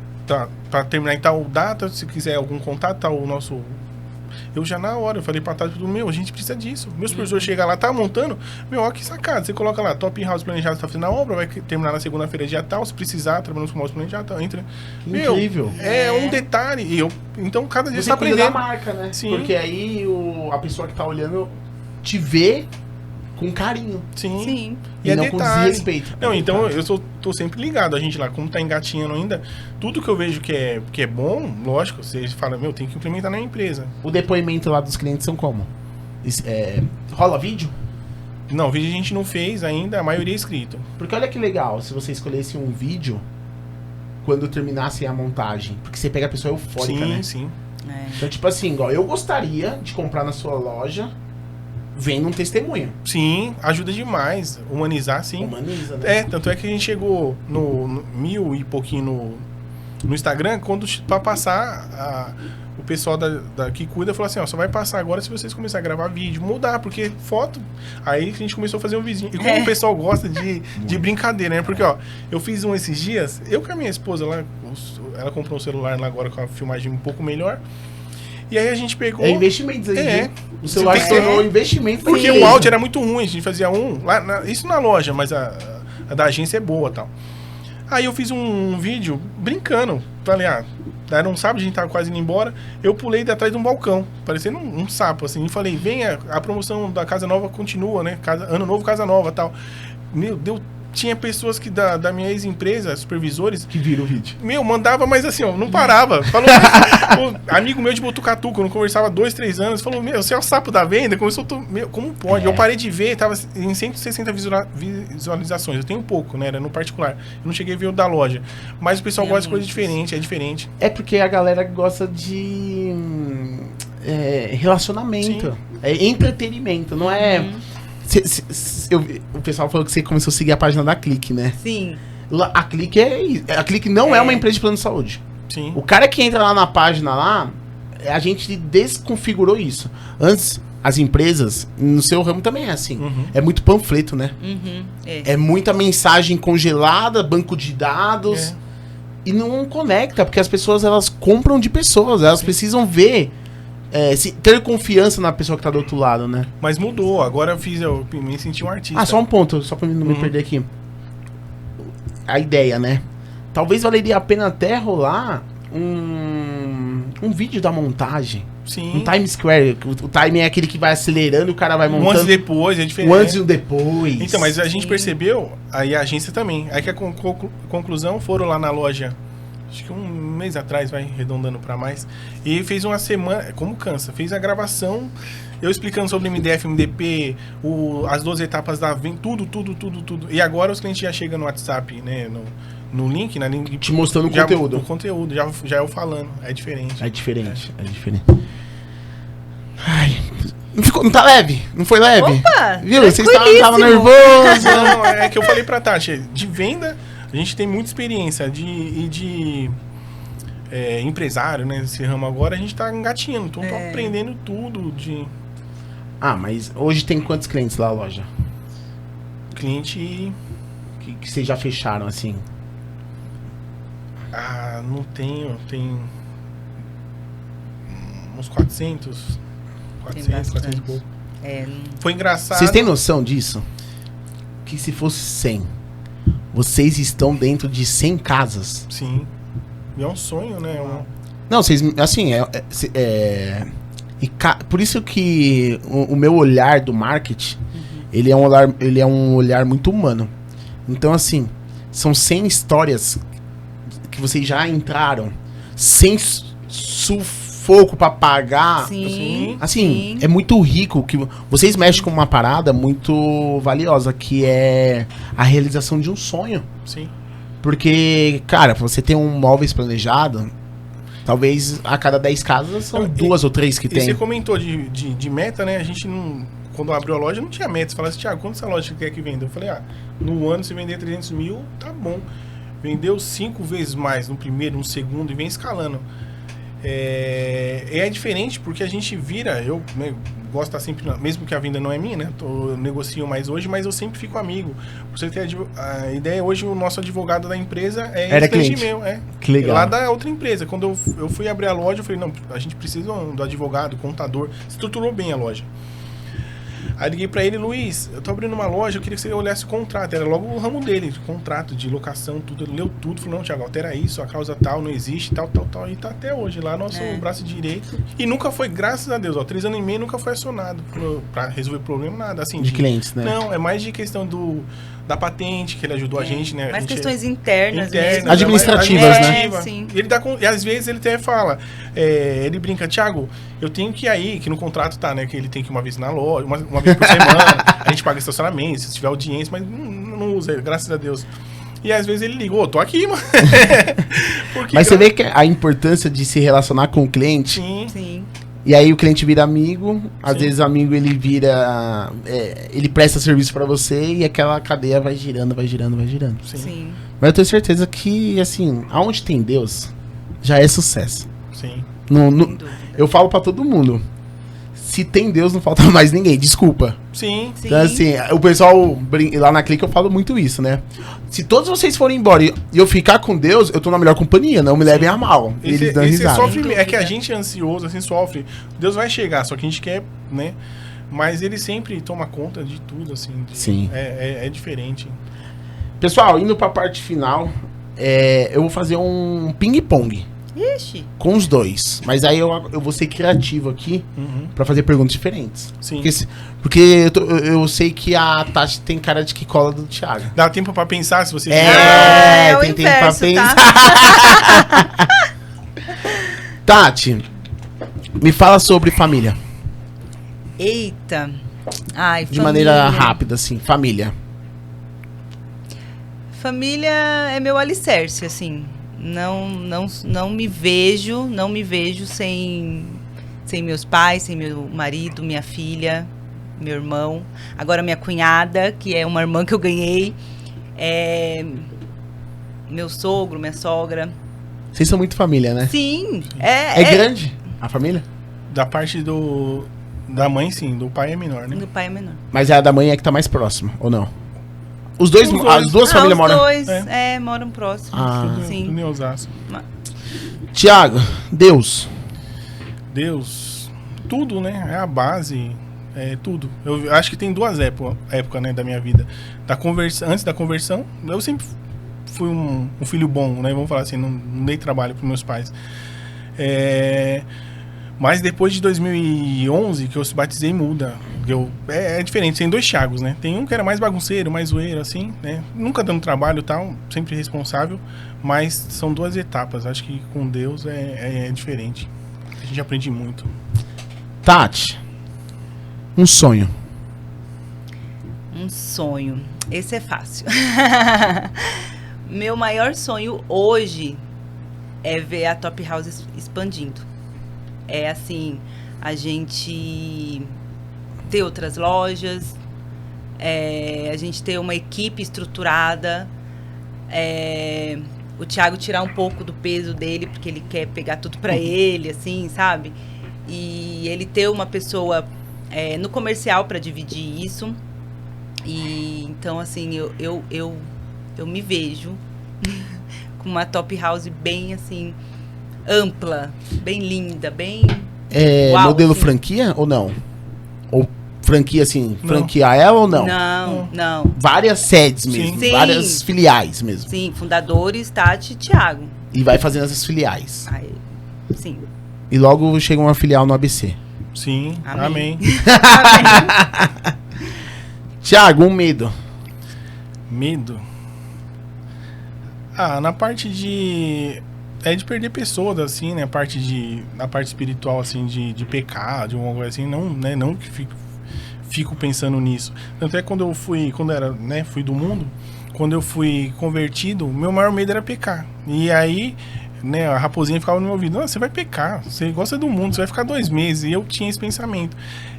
para terminar em tal data, se quiser algum contato, tá o nosso... Eu já na hora, eu falei pra Tati, a gente precisa disso. Meu supervisor chega lá, tá montando, ó, que sacada. Você coloca lá, Top House planejado, tá fazendo a obra, vai terminar na segunda-feira dia tal, se precisar, trabalhando com móveis planejados, entra. Incrível. É um detalhe. Então, cada dia Você tá cuida aprendendo. da marca, né? Sim. Porque aí a pessoa que tá olhando te vê com carinho. Sim. Sim. E não com desrespeito. Não, então eu tô sempre ligado. A gente lá, como tá engatinhando ainda, tudo que eu vejo que é bom, lógico, você fala, tem que implementar na empresa. O depoimento lá dos clientes são como? Rola vídeo? Não, vídeo a gente não fez ainda, a maioria é escrito. Porque olha que legal, se você escolhesse um vídeo quando terminasse a montagem. Porque você pega a pessoa eufórica, né? Sim. Então, tipo assim, igual, eu gostaria de comprar na sua loja vendo um testemunho. Sim, ajuda demais. Humanizar, sim. Humaniza, né? Tanto é que a gente chegou no 1000 e pouquinho no Instagram, pra passar, o pessoal que cuida falou assim, ó, só vai passar agora se vocês começarem a gravar vídeo, mudar, porque foto... Aí a gente começou a fazer um vizinho. E como o pessoal gosta de brincadeira, né? Porque, ó, eu fiz um esses dias, eu com a minha esposa lá, ela comprou um celular lá agora com a filmagem um pouco melhor. E aí a gente pegou... É investimentos aí, viu? O celular Você se tem que tornou investimento. Porque o áudio era muito ruim, a gente fazia isso na loja, mas a da agência é boa e tal. Aí eu fiz um vídeo brincando, falei, era um sábado, a gente tava quase indo embora, eu pulei de atrás de um balcão, parecendo um sapo, assim, e falei, venha, a promoção da Casa Nova continua, né, ano novo, Casa Nova e tal. Meu Deus, tinha pessoas que da minha ex-empresa, supervisores... Que viram o vídeo. Mandava, mas assim, ó, não parava. Falou, amigo meu de Botucatu, que eu não conversava há 2, 3 anos, falou, você é o sapo da venda? Começou, como pode? Eu parei de ver, tava em 160 visualizações. Eu tenho pouco, né, era no particular. Eu não cheguei a ver o da loja. Mas o pessoal gosta de coisa diferente, é diferente. É porque a galera gosta de relacionamento. Sim. É entretenimento, não é... O pessoal falou que você começou a seguir a página da Clique, né? Sim. A Clique não é uma empresa de plano de saúde. Sim. O cara que entra lá na página lá, a gente desconfigurou isso. Antes, as empresas, no seu ramo também é assim. É muito panfleto, né? É muita mensagem congelada, banco de dados. E não conecta, porque as pessoas, elas compram de pessoas. Elas precisam ver... ter confiança na pessoa que tá do outro lado, né? Mas mudou, agora eu me senti um artista. Só um ponto, só pra não me perder aqui. A ideia, né? Talvez valeria a pena até rolar um vídeo da montagem. Sim. Um time square. O time é aquele que vai acelerando e o cara vai montando. Um antes e depois, é diferente. Um antes e um depois. Então, mas a gente percebeu, aí a agência também. Aí que a conclusão, foram lá na loja, acho que um mês atrás, vai arredondando pra mais, e fez uma semana, como cansa, fez a gravação, eu explicando sobre MDF, MDP, as 12 etapas da venda, tudo. E agora os clientes já chegam no WhatsApp, né, no link, na link, te mostrando o conteúdo. O conteúdo, já eu falando, é diferente. É diferente. Ai, não tá leve? Não foi leve? Opa! Viu? Vocês estavam nervosos. Não, é que eu falei pra Tati, de venda, a gente tem muita experiência, de empresário, né, nesse ramo agora, a gente tá engatinhando, então tô aprendendo tudo de... Mas hoje tem quantos clientes lá na loja? Cliente... Que vocês já fecharam, assim? Não tenho, tem uns 400 e pouco. Foi engraçado. Vocês têm noção disso? Que se fosse 100, vocês estão dentro de 100 casas. Sim. E é um sonho, né? Não, vocês, assim, por isso que o meu olhar do marketing, ele é um olhar muito humano. Então, assim, são 100 histórias que vocês já entraram, sem sufoco pra pagar. Sim. Assim, sim. é muito rico que vocês mexem com uma parada muito valiosa, que é a realização de um sonho. Sim. Porque, cara, você tem um móveis planejado, talvez a cada 10 casas são 2 ou 3 que E tem. você comentou de meta, né? A gente não... Quando abriu a loja, não tinha meta. Você falava assim, Thiago, quanto essa loja quer que venda? Eu falei, no ano, se vender 300 mil, tá bom. Vendeu 5 vezes mais no primeiro, no segundo, e vem escalando. É diferente porque a gente vira, eu gosto de estar sempre, mesmo que a venda não é minha, né? Eu negocio mais hoje, mas eu sempre fico amigo. Pra você ter a ideia, hoje o nosso advogado da empresa Era cliente. meu. Que legal. Lá da outra empresa. Quando eu fui abrir a loja, eu falei, não, a gente precisa do advogado, contador. Estruturou bem a loja. Aí liguei pra ele, Luiz, eu tô abrindo uma loja, eu queria que você olhasse o contrato. Era logo o ramo dele, contrato de locação, tudo. Ele leu tudo, falou, não, Thiago, altera isso, a causa tal, não existe, tal. E tá até hoje lá, nosso braço direito. E nunca foi, graças a Deus, 3 anos e meio nunca foi acionado pra resolver problema, nada. Assim, de clientes, né? Não, é mais de questão da patente, que ele ajudou a gente, né? Mais a gente questões internas mesmo. Administrativas, né? Sim. E ele dá e às vezes ele até fala, ele brinca, Thiago, eu tenho que ir aí, que no contrato tá, né? Que ele tem que ir uma vez na loja, uma vez por semana, a gente paga estacionamento, se tiver audiência, mas não usa, graças a Deus. E às vezes ele liga, tô aqui, mano. Mas você vê que a importância de se relacionar com o cliente. Sim. E aí o cliente vira amigo, às Sim. vezes amigo ele vira... ele presta serviço pra você e aquela cadeia vai girando. Sim. Mas eu tenho certeza que, assim, aonde tem Deus, já é sucesso. Sim. Sem dúvida. Eu falo pra todo mundo, se tem Deus não falta mais ninguém, desculpa. Sim. Sim. Então, assim, o pessoal, lá na Clique eu falo muito isso, né? Se todos vocês forem embora e eu ficar com Deus, eu tô na melhor companhia, não me levem a mal. Eles dão risada. Sofre, é que a gente é ansioso, assim, sofre. Deus vai chegar, só que a gente quer, né? Mas ele sempre toma conta de tudo, assim. Sim. É diferente. Pessoal, indo pra parte final, eu vou fazer um ping-pong Ixi. com os dois. Mas aí eu vou ser criativo aqui pra fazer perguntas diferentes. Sim. Porque eu sei que a Tati tem cara de que cola do Thiago. Dá tempo pra pensar, se você É o tem tempo pra inverso, pensar. tá? Tati, me fala sobre família. Eita. Ai, De maneira rápida, assim. Família. Família é meu alicerce, assim. Não me vejo sem meus pais, sem meu marido, minha filha, meu irmão. Agora minha cunhada, que é uma irmã que eu ganhei. Meu sogro, minha sogra. Vocês são muito família, né? Sim. É grande a família? Da parte da mãe, sim. Do pai é menor, né? Do pai é menor. Mas a da mãe é que tá mais próxima, ou não? As duas famílias os moram... dois, moram próximos. Ah. Sim. Do Neosasco. Tiago, Deus. Deus, tudo, né? É a base, é tudo. Eu acho que tem 2 épocas, né, da minha vida. Antes da conversão, eu sempre fui um filho bom, né? Vamos falar assim, não dei trabalho para meus pais. Mas depois de 2011, que eu se batizei, muda. É diferente, tem 2 Thiagos, né? Tem um que era mais bagunceiro, mais zoeiro, assim, né? Nunca dando trabalho e tal, sempre responsável. Mas são 2 etapas. Acho que com Deus é diferente. A gente aprende muito. Tati, um sonho. Um sonho. Esse é fácil. Meu maior sonho hoje é ver a Top House expandindo. É assim, a gente ter outras lojas, a gente ter uma equipe estruturada, o Thiago tirar um pouco do peso dele, porque ele quer pegar tudo pra ele, assim, sabe? E ele ter uma pessoa no comercial para dividir isso. E então, assim, eu me vejo com uma Top House bem, assim, ampla, bem linda, bem... Uau, modelo assim. franquia ou não? Ou franquia, assim, Não. franquear ela ou não? Não. Várias sedes mesmo, Sim. várias filiais mesmo. Sim, fundadores, Tati e Thiago. E vai fazendo essas filiais. Aí, sim. E logo chega uma filial no ABC. Sim, Amém. amém. Thiago, um medo. Medo? Ah, na parte de... É de perder pessoas, assim, né? Na parte espiritual, assim, de pecar, de alguma coisa assim. Não, né? Não que fico pensando nisso. Tanto é que quando era, né? Fui do mundo, quando eu fui convertido, meu maior medo era pecar. E aí, né? A raposinha ficava no meu ouvido. Não, você vai pecar, você gosta do mundo, você vai ficar 2 meses. E eu tinha esse pensamento.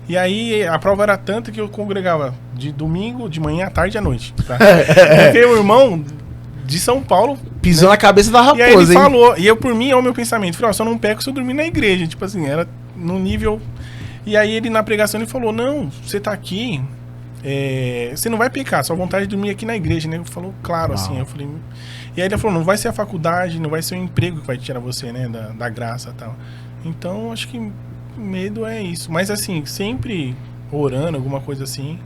E aí, a prova era tanta que eu congregava de domingo, de manhã, à tarde e à noite. Tá? E veio o irmão de São Paulo. Pisou na cabeça da E aí ele raposa, hein? falou, e eu, por mim, é o meu pensamento. Falei, ó, só não peco se eu dormir na igreja. Tipo assim, era no nível... E aí ele, na pregação, ele falou, não, você tá aqui, você não vai pecar, sua vontade de dormir aqui na igreja, né? Ele falou, claro, assim. Eu falei... E aí ele falou, não vai ser a faculdade, não vai ser o emprego que vai tirar você, né? Da graça e tal. Então, acho que medo é isso. Mas, assim, sempre orando, alguma coisa assim,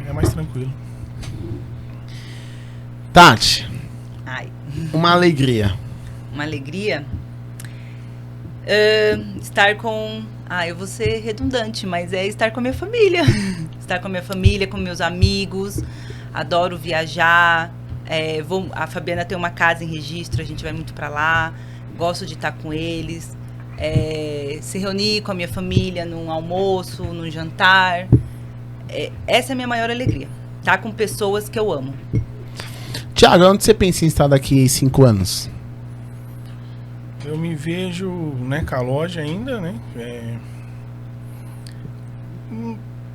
é mais tranquilo. Tati, Ai, uma alegria. uma alegria. Estar com... eu vou ser redundante, mas é estar com a minha família. Estar com a minha família, com meus amigos. Adoro viajar. A Fabiana tem uma casa em Registro, a gente vai muito pra lá. Gosto de estar com eles. Se reunir com a minha família num almoço, num jantar. Essa é a minha maior alegria. Estar com pessoas que eu amo. Thiago, onde você pensa em estar daqui 5 anos? Eu me vejo, né, com a loja ainda, né?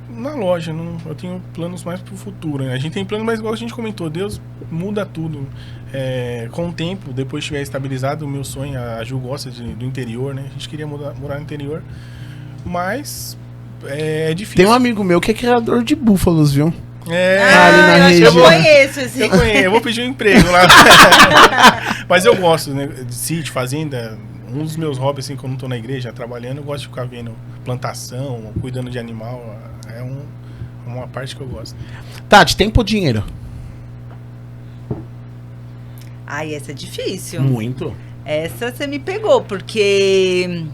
Na loja, eu tenho planos mais pro futuro, né? A gente tem planos, mas igual a gente comentou, Deus muda tudo. Com o tempo, depois estiver estabilizado, o meu sonho, a Ju gosta do interior, né? A gente queria morar no interior, mas é difícil. Tem um amigo meu que é criador de búfalos, viu? Ali na eu acho que eu região. conheço esse. Eu vou pedir um emprego lá. Mas eu gosto, né, de sítio, fazenda. Um dos meus hobbies, assim, quando eu tô na igreja trabalhando, eu gosto de ficar vendo plantação, cuidando de animal. É uma parte que eu gosto. Tati, tempo ou dinheiro? Essa é difícil. Muito. Essa você me pegou, porque...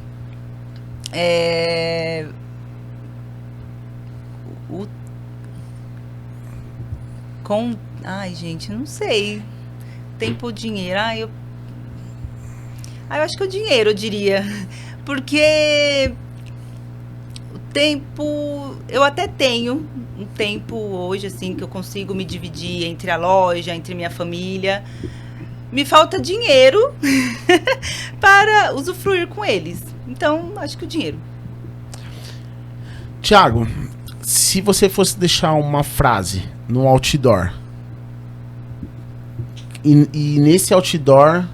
gente, não sei. Tempo ou dinheiro? Eu acho que o dinheiro, eu diria. Porque o tempo... Eu até tenho um tempo hoje, assim, que eu consigo me dividir entre a loja, entre minha família. Me falta dinheiro para usufruir com eles. Então, acho que o dinheiro. Thiago, se você fosse deixar uma frase no outdoor, e nesse outdoor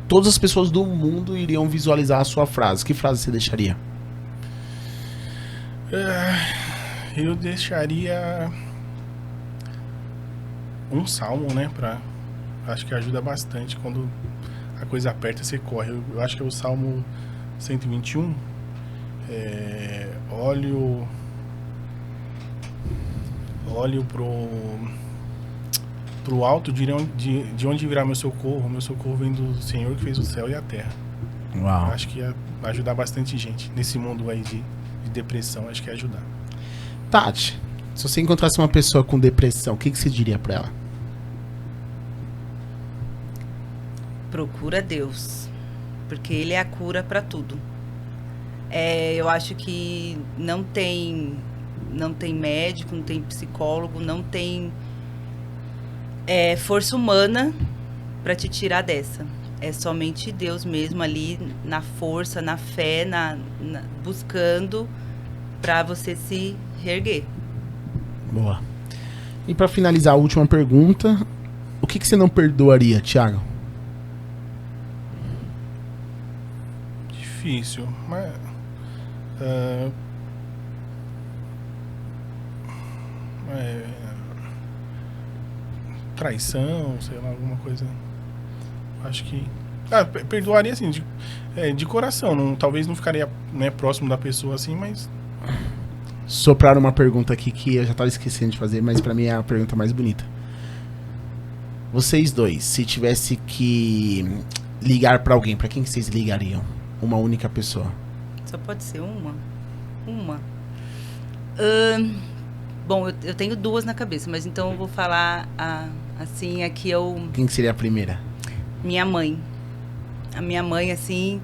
todas as pessoas do mundo iriam visualizar a sua frase, que frase você deixaria? Eu deixaria um salmo, né? Acho que ajuda bastante quando a coisa aperta, você corre. Eu acho que é o Salmo 121. Olho pro alto, de onde virá meu socorro. Meu socorro vem do Senhor que fez o céu e a terra. Uau. Acho que ia ajudar bastante gente nesse mundo aí de depressão. Acho que ia ajudar. Tati, se você encontrasse uma pessoa com depressão, o que você diria pra ela? Procura Deus, porque Ele é a cura para tudo. Eu acho que não tem médico, não tem psicólogo, não tem força humana para te tirar dessa. É somente Deus mesmo ali, na força, na fé, buscando para você se reerguer. Boa. E pra finalizar, a última pergunta: o que você não perdoaria, Thiago? Difícil, mas traição, sei lá, alguma coisa. Acho que perdoaria assim, de coração. Talvez não ficaria, né, próximo da pessoa assim, mas soprar uma pergunta aqui que eu já tava esquecendo de fazer, mas pra mim é a pergunta mais bonita. Vocês dois, se tivesse que ligar pra alguém, pra quem que vocês ligariam? Uma única pessoa. Só pode ser uma? Uma. Bom, eu tenho duas na cabeça, mas então eu vou falar assim, aqui Quem que seria a primeira? minha mãe. A minha mãe, assim,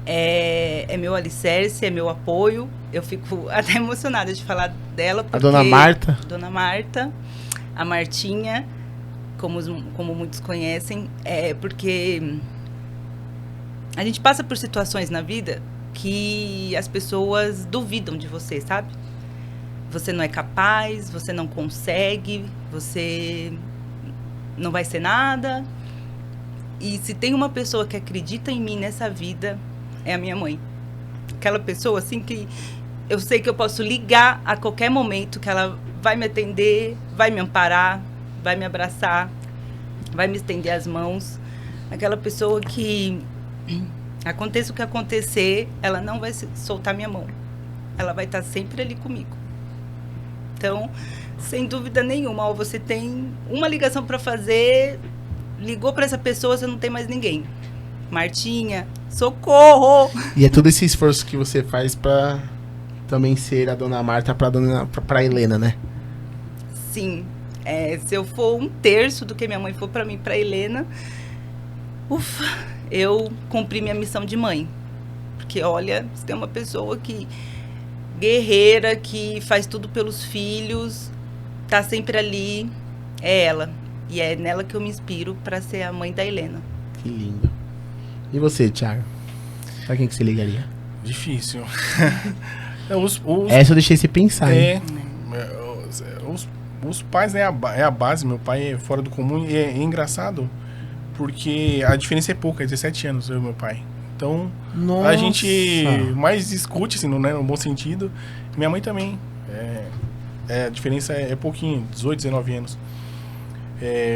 é meu alicerce, é meu apoio. Eu fico até emocionada de falar dela. Porque A dona Marta? Dona Marta, a Martinha, como muitos conhecem, porque a gente passa por situações na vida que as pessoas duvidam de você, sabe? Você não é capaz, você não consegue, você não vai ser nada. E se tem uma pessoa que acredita em mim nessa vida, é a minha mãe. Aquela pessoa, assim, que eu sei que eu posso ligar a qualquer momento, que ela vai me atender, vai me amparar, vai me abraçar, vai me estender as mãos. Aquela pessoa que, aconteça o que acontecer, ela não vai soltar minha mão. Ela vai estar sempre ali comigo. Então, sem dúvida nenhuma, ó, você tem uma ligação para fazer, ligou para essa pessoa, você não tem mais ninguém. Martinha, socorro! E é todo esse esforço que você faz pra também ser a dona Marta pra Helena, né? Sim. Se eu for 1/3 do que minha mãe for para mim, para Helena, ufa, eu cumpri minha missão de mãe. Porque, olha, se tem uma pessoa que guerreira, que faz tudo pelos filhos, tá sempre ali, é ela. E é nela que eu me inspiro para ser a mãe da Helena. Que lindo. E você, Thiago? Pra quem que você ligaria? Difícil. Essa eu deixei você pensar, hein? Os pais é a base. Meu pai é fora do comum e é engraçado porque a diferença é pouca, é 17 anos, eu e meu pai. Então, Nossa. a gente mais discute, assim, né, no bom sentido. Minha mãe também. A diferença é pouquinho, 18, 19 anos.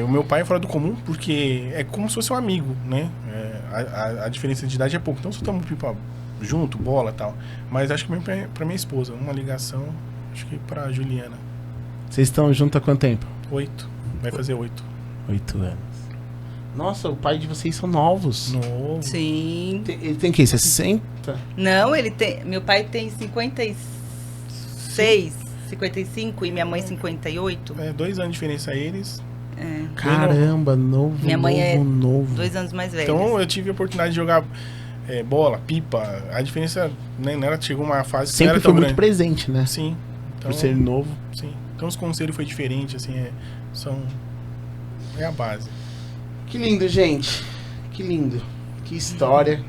O meu pai é fora do comum porque é como se fosse um amigo, né? A diferença de idade é pouco. Então, soltamos pipa junto, bola e tal. Mas acho que pra minha esposa, uma ligação, acho que pra Juliana. Vocês estão juntos há quanto tempo? 8. Vai fazer 8. 8 anos. Nossa, o pai de vocês são novos. Novo. Sim. Ele tem o quê? 60? Não, meu pai tem 56, 55 e minha mãe 58. 2 anos de diferença a eles. Caramba, novo. Minha mãe novo. 2 anos mais velha. Então eu tive a oportunidade de jogar bola, pipa. A diferença, né, nela chegou uma fase que não Sempre era foi tão muito grande. presente, né? Sim. Então, Por ser novo. Sim. Então os conselhos foi diferente, assim, é a base. Que lindo, gente. Que lindo. Que história.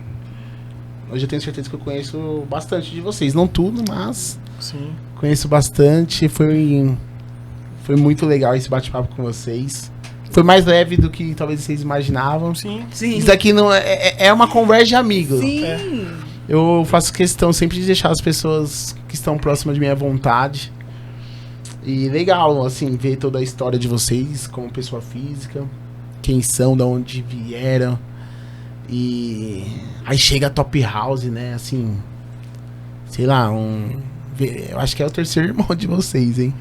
Hoje eu tenho certeza que eu conheço bastante de vocês. Não tudo, mas Sim. conheço bastante. Foi muito legal esse bate-papo com vocês. Foi mais leve do que talvez vocês imaginavam. Sim. Sim. Isso daqui não é uma conversa de amigos. Sim. Eu faço questão sempre de deixar as pessoas que estão próximas de mim à vontade. E legal, assim, ver toda a história de vocês como pessoa física. Quem são, de onde vieram. E aí chega a Top House, né? Assim, sei lá, eu acho que é o terceiro irmão de vocês, hein?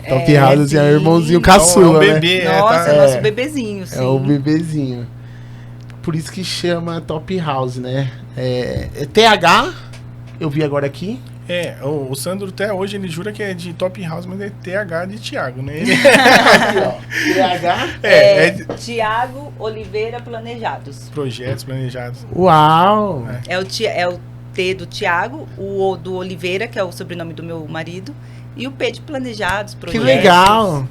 Top House, assim, é o irmãozinho caçula, é um bebê, né? Nossa, é nosso bebezinho, sim. É o bebezinho. Por isso que chama Top House, né? TH, eu vi agora aqui. O Sandro até hoje ele jura que é de Top House, mas é TH de Thiago, né? Aqui, ó. TH. Tiago Oliveira Planejados. Projetos planejados. Uau! É o T do Tiago, o O do Oliveira, que é o sobrenome do meu marido, e o P de Planejados, Que Projetos. legal!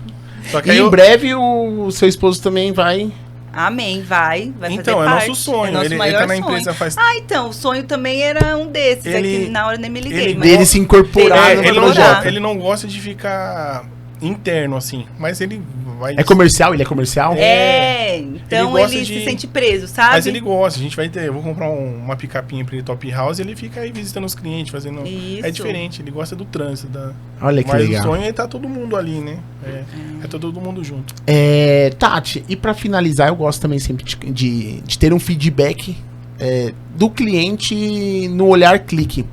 Só que E aí em breve o seu esposo também vai. Amém, vai Então, fazer é parte. nosso sonho. É nosso Ele maior tá na sonho. empresa faz Então, o sonho também era um desses, Ele- que na hora nem me liguei. ele- mas Dele se incorporar Dele no ele projeto. ele não gosta de ficar interno, assim. Mas ele vai... É comercial? Ele é comercial? Então ele gosta ele de- se sente preso, sabe? Mas ele gosta. A gente vai ter... Eu vou comprar uma picapinha pra ele Top House e ele fica aí visitando os clientes, fazendo... Isso. É diferente. Ele gosta do trânsito. Olha que Mas legal. o sonho é estar todo mundo ali, né? É todo mundo junto. Tati, e pra finalizar, eu gosto também sempre de ter um feedback do cliente no Olhar Clique.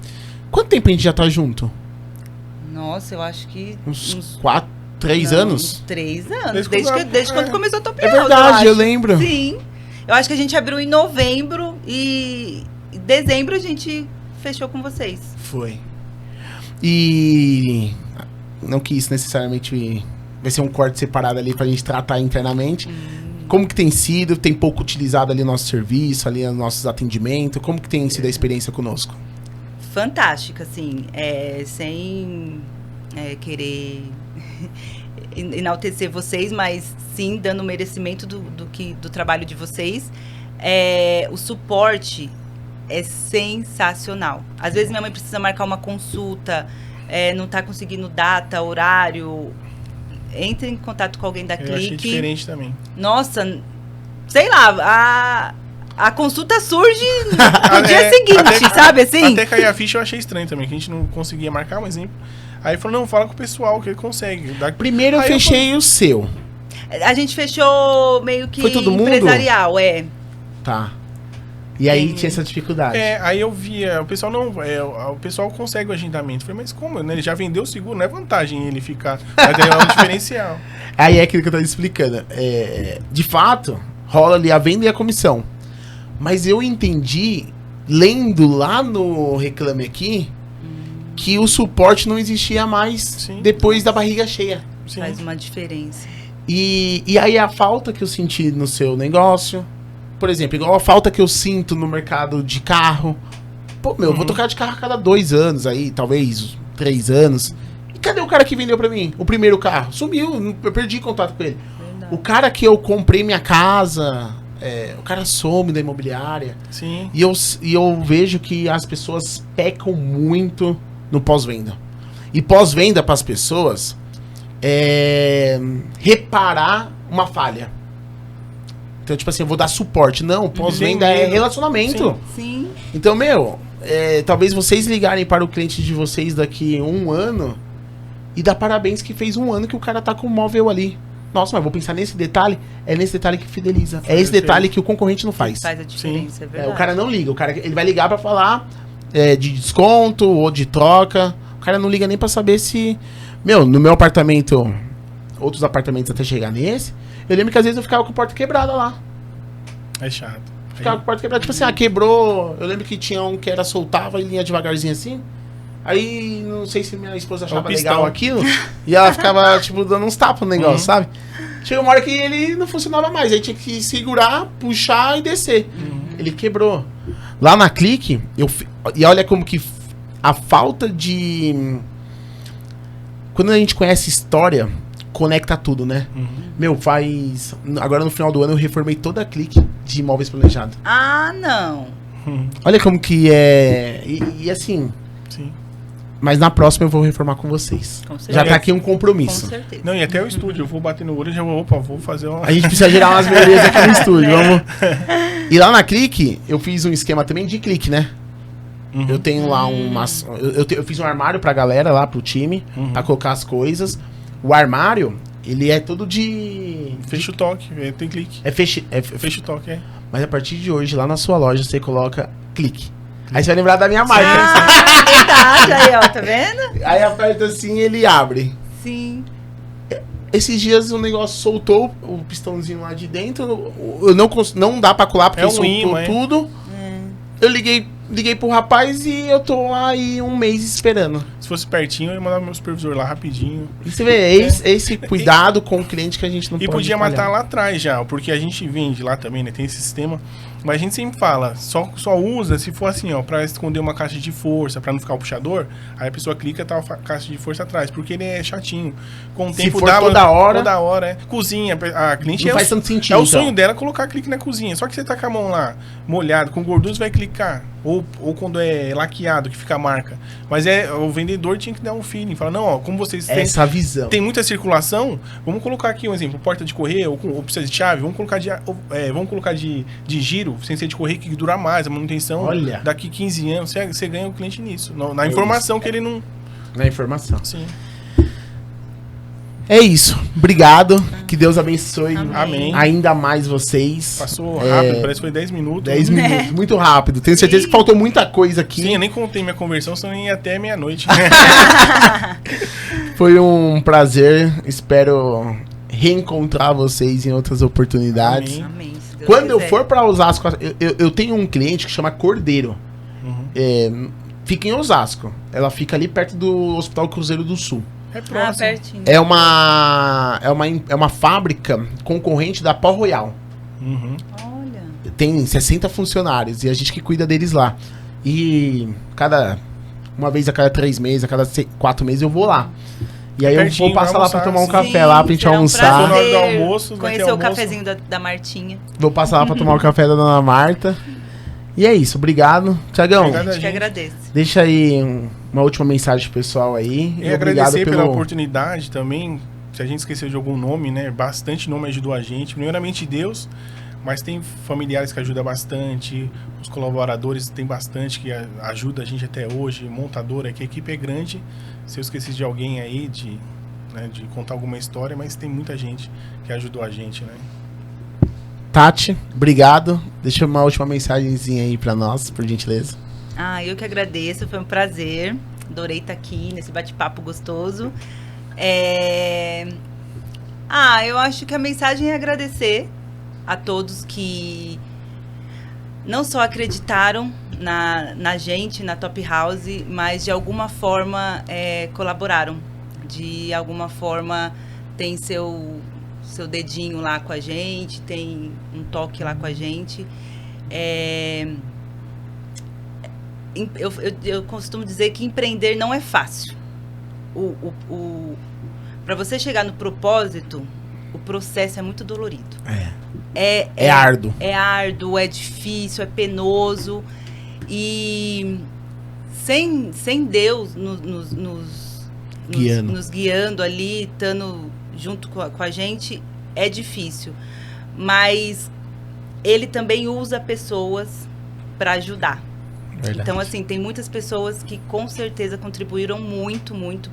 Quanto tempo a gente já tá junto? Nossa, eu acho que... Uns 3 Não, anos? uns 3 anos. Desde Desde quando começou a Top É House, verdade, eu acho. lembro. Sim. Eu acho que a gente abriu em novembro e em dezembro a gente fechou com vocês. Foi. E não que isso necessariamente vai ser um corte separado ali pra gente tratar internamente. Como que tem sido? Tem pouco utilizado ali o nosso serviço, ali os nossos atendimentos? Como que tem sido a experiência conosco? Fantástica, assim. Sem querer enaltecer vocês, mas sim dando merecimento do trabalho de vocês. O suporte é sensacional. Às vezes minha mãe precisa marcar uma consulta, não tá conseguindo data, horário. Entre em contato com alguém da Eu achei Clique. diferente também. Nossa, sei lá, a consulta surge no dia É, seguinte, sabe assim? Até cair a ficha eu achei estranho também, que a gente não conseguia marcar, mas aí falou, não, fala com o pessoal que ele consegue. Primeiro eu Aí fechei o seu. A gente fechou meio que Foi todo mundo? empresarial, Tá. E aí Sim. tinha essa dificuldade. aí eu via, o pessoal o pessoal consegue o agendamento. Eu falei, mas como, né? Ele já vendeu o seguro, não é vantagem ele ficar. Mas daí é um diferencial. Aí é aquilo que eu tava explicando. De fato, rola ali a venda e a comissão. Mas eu entendi, lendo lá no Reclame Aqui, que o suporte não existia mais Sim. depois da barriga cheia. Sim. faz uma diferença. E aí a falta que eu senti no seu negócio, por exemplo, igual a falta que eu sinto no mercado de carro. Pô, eu vou trocar de carro a cada 2 anos aí, talvez 3 anos. E cadê o cara que vendeu pra mim? O primeiro carro? Sumiu, eu perdi contato com ele. Verdade. O cara que eu comprei minha casa, o cara some da imobiliária. Sim. E eu vejo que as pessoas pecam muito no pós-venda. E pós-venda para as pessoas é reparar uma falha. Então, tipo assim, eu vou dar suporte. Não, pós-venda Tem é medo. relacionamento. Sim. Então, talvez vocês ligarem para o cliente de vocês daqui 1 ano e dar parabéns que fez 1 ano que o cara tá com o móvel ali. Nossa, mas vou pensar nesse detalhe. É nesse detalhe que fideliza. É esse detalhe que o concorrente não faz. Faz a diferença, é verdade. O cara não liga. Ele vai ligar pra falar de desconto ou de troca. O cara não liga nem pra saber se... no meu apartamento, outros apartamentos até chegar nesse, eu lembro que às vezes eu ficava com a porta quebrada lá. É chato. Ficava com a porta quebrada. Tipo assim, quebrou. Eu lembro que tinha um que era soltava e linha devagarzinho assim. Aí, não sei se minha esposa achava legal aquilo. E ela ficava, tipo, dando uns tapas no negócio, sabe? Chegou uma hora que ele não funcionava mais. Aí tinha que segurar, puxar e descer. Ele quebrou. Lá na Clique, e olha como que a falta de... Quando a gente conhece história, conecta tudo, né? Agora no final do ano eu reformei toda a Clique de imóveis planejados. Ah, não. Olha como que é... E assim... Sim. Mas na próxima eu vou reformar com vocês. Com certeza. Já tá aqui um Com compromisso. certeza. Não, e até o estúdio, eu vou bater no olho e já vou fazer uma... A gente precisa gerar umas belezas aqui no estúdio. Vamos. E lá na Clique, eu fiz um esquema também de clique, né? Eu tenho lá umas... Eu fiz um armário pra galera lá, pro time, pra colocar as coisas. O armário, ele é todo de... Fecha o toque, tem clique. Fecha o toque, Mas a partir de hoje, lá na sua loja, você coloca clique. Aí você vai lembrar da minha marca. Ah, verdade. Aí, ó, tá vendo? Aí aperta assim e ele abre. Sim. Esses dias o negócio soltou o pistãozinho lá de dentro. Não dá pra colar porque É um soltou imã, tudo. Eu liguei pro rapaz e eu tô aí 1 mês esperando. Se fosse pertinho, eu ia mandar meu supervisor lá rapidinho. E você vê, esse cuidado com o cliente que a gente não E pode podia falhar. matar lá atrás já, porque a gente vende lá também, né? Tem esse sistema. Mas a gente sempre fala, só usa se for assim, ó, pra esconder uma caixa de força, pra não ficar o puxador. Aí a pessoa clica e tá a caixa de força atrás, porque ele é chatinho. Com o Se tempo for toda hora, Cozinha, a cliente não faz tanto sentido. é o então. sonho dela colocar clique na cozinha. Só que você tá com a mão lá molhada, com gordura, você vai clicar. Ou quando é laqueado, que fica a marca. Mas o vendedor tinha que dar um feeling. Fala, não, ó, como vocês têm... Essa visão. Tem muita circulação, vamos colocar aqui um exemplo, porta de correio ou precisa de chave, vamos colocar de giro, sem ser de correio, que dura mais, a manutenção. Olha. Daqui 15 anos, você ganha o cliente nisso. Na informação que ele não... Na informação. Sim. É isso. Obrigado. Que Deus abençoe Amém. ainda mais vocês. Passou rápido, parece que foi 10 minutos. 10 minutos, muito rápido. Tenho certeza que faltou muita coisa aqui. Sim, eu nem contei minha conversão, senão eu ia até meia-noite. Foi um prazer. Espero reencontrar vocês em outras oportunidades. Amém. Amém. Se Deus Quando eu quiser. for pra Osasco, eu tenho um cliente que chama Cordeiro. Fica em Osasco. Ela fica ali perto do Hospital Cruzeiro do Sul. É Ah, próximo. pertinho. É uma fábrica concorrente da Pau Royal. Uhum. Olha. Tem 60 funcionários e a gente que cuida deles lá. E uma vez a cada 3 meses, a cada 4 meses eu vou lá. E aí eu Pertinho, vou passar lá pra almoçar, tomar um sim. café lá pra gente será um almoçar. Na hora do prazer almoço, vai ter conhecer o almoço. cafezinho da Martinha. Vou passar lá pra tomar o café da Dona Marta. E é isso, obrigado. Tiagão, Obrigado. A gente que gente. agradece. deixa aí uma última mensagem pro pessoal aí. E agradecer pela oportunidade também. Se a gente esqueceu de algum nome, né? Bastante nome ajudou a gente. Primeiramente Deus, mas tem familiares que ajudam bastante. Os colaboradores tem bastante que ajuda a gente até hoje. Montadora, que a equipe é grande. Se eu esqueci de alguém aí, de contar alguma história, mas tem muita gente que ajudou a gente, né? Tati, obrigado. Deixa uma última mensagenzinha aí pra nós, por gentileza. Ah, eu que agradeço, foi um prazer. Adorei estar aqui nesse bate-papo gostoso. Eu acho que a mensagem é agradecer a todos que não só acreditaram na gente, na Top House, mas de alguma forma colaboraram. De alguma forma tem seu dedinho lá com a gente, tem um toque lá com a gente. Eu costumo dizer que empreender não é fácil. Para você chegar no propósito, o processo é muito dolorido. É árduo. É árduo, é difícil, é penoso. E sem Deus nos guiando ali, estando junto com a gente, é difícil. Mas ele também usa pessoas para ajudar. Verdade. Então, assim, tem muitas pessoas que com certeza contribuíram muito, muito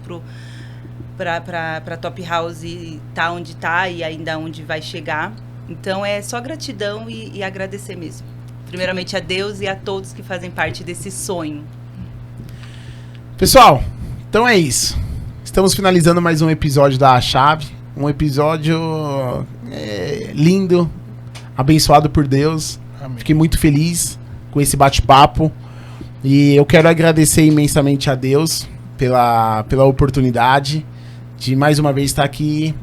para Top House estar onde está e ainda onde vai chegar. Então, é só gratidão e agradecer mesmo. Primeiramente a Deus e a todos que fazem parte desse sonho. Pessoal, então é isso. Estamos finalizando mais um episódio da Chave. Um episódio lindo, abençoado por Deus. Amém. Fiquei muito feliz com esse bate-papo. E eu quero agradecer imensamente a Deus pela oportunidade de mais uma vez estar aqui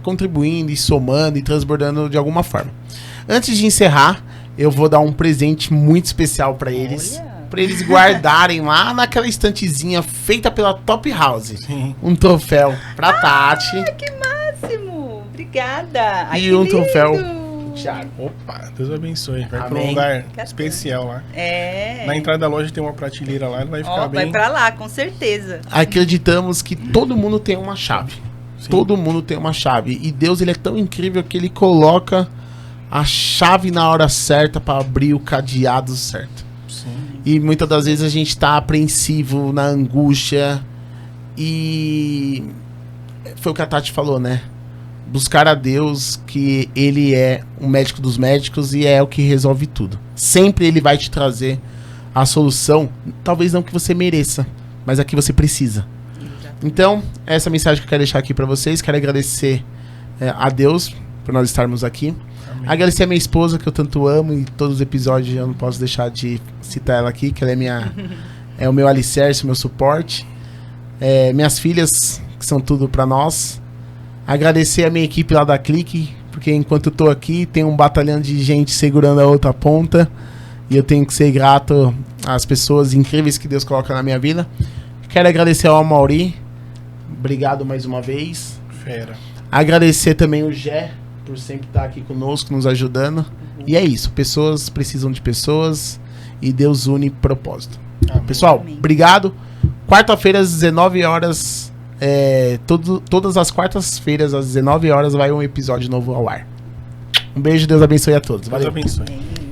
contribuindo e somando e transbordando de alguma forma. Antes de encerrar, eu vou dar um presente muito especial para eles. Olha. Para eles guardarem lá naquela estantezinha feita pela Top House. Sim. Um troféu pra Tati Que máximo! Obrigada! Ai, e que um lindo! troféu pro Thiago. Opa, Deus abençoe. Vai para Amém. um lugar Cadê? especial lá. Na entrada da loja tem uma prateleira lá, vai ficar vai bem. pra lá, com certeza. Acreditamos que todo mundo tem uma chave. Sim. Todo mundo tem uma chave. E Deus, ele é tão incrível que ele coloca a chave na hora certa para abrir o cadeado certo. Sim. E muitas das vezes a gente tá apreensivo, na angústia. E foi o que a Tati falou, né? Buscar a Deus, que ele é o médico dos médicos e é o que resolve tudo. Sempre ele vai te trazer a solução, talvez não que você mereça, mas a que você precisa. Então, essa mensagem que eu quero deixar aqui pra vocês. Quero agradecer a Deus por nós estarmos aqui. Amém. Agradecer a minha esposa, que eu tanto amo, e todos os episódios eu não posso deixar de citar ela aqui, que ela é o meu alicerce, o meu suporte. Minhas filhas, que são tudo pra nós. Agradecer a minha equipe lá da Clique, porque enquanto eu tô aqui, tem um batalhão de gente segurando a outra ponta, e eu tenho que ser grato às pessoas incríveis que Deus coloca na minha vida. Quero agradecer ao Amauri, obrigado mais uma vez. Fera. Agradecer também o Gé, por sempre estar aqui conosco, nos ajudando. E é isso, pessoas precisam de pessoas, e Deus une propósito. Amém. Pessoal, Amém. obrigado. Quarta-feira às 19 horas, todas as quartas-feiras às 19 horas vai um episódio novo ao ar. Um beijo, Deus abençoe a todos. Deus Valeu. abençoe. Amém.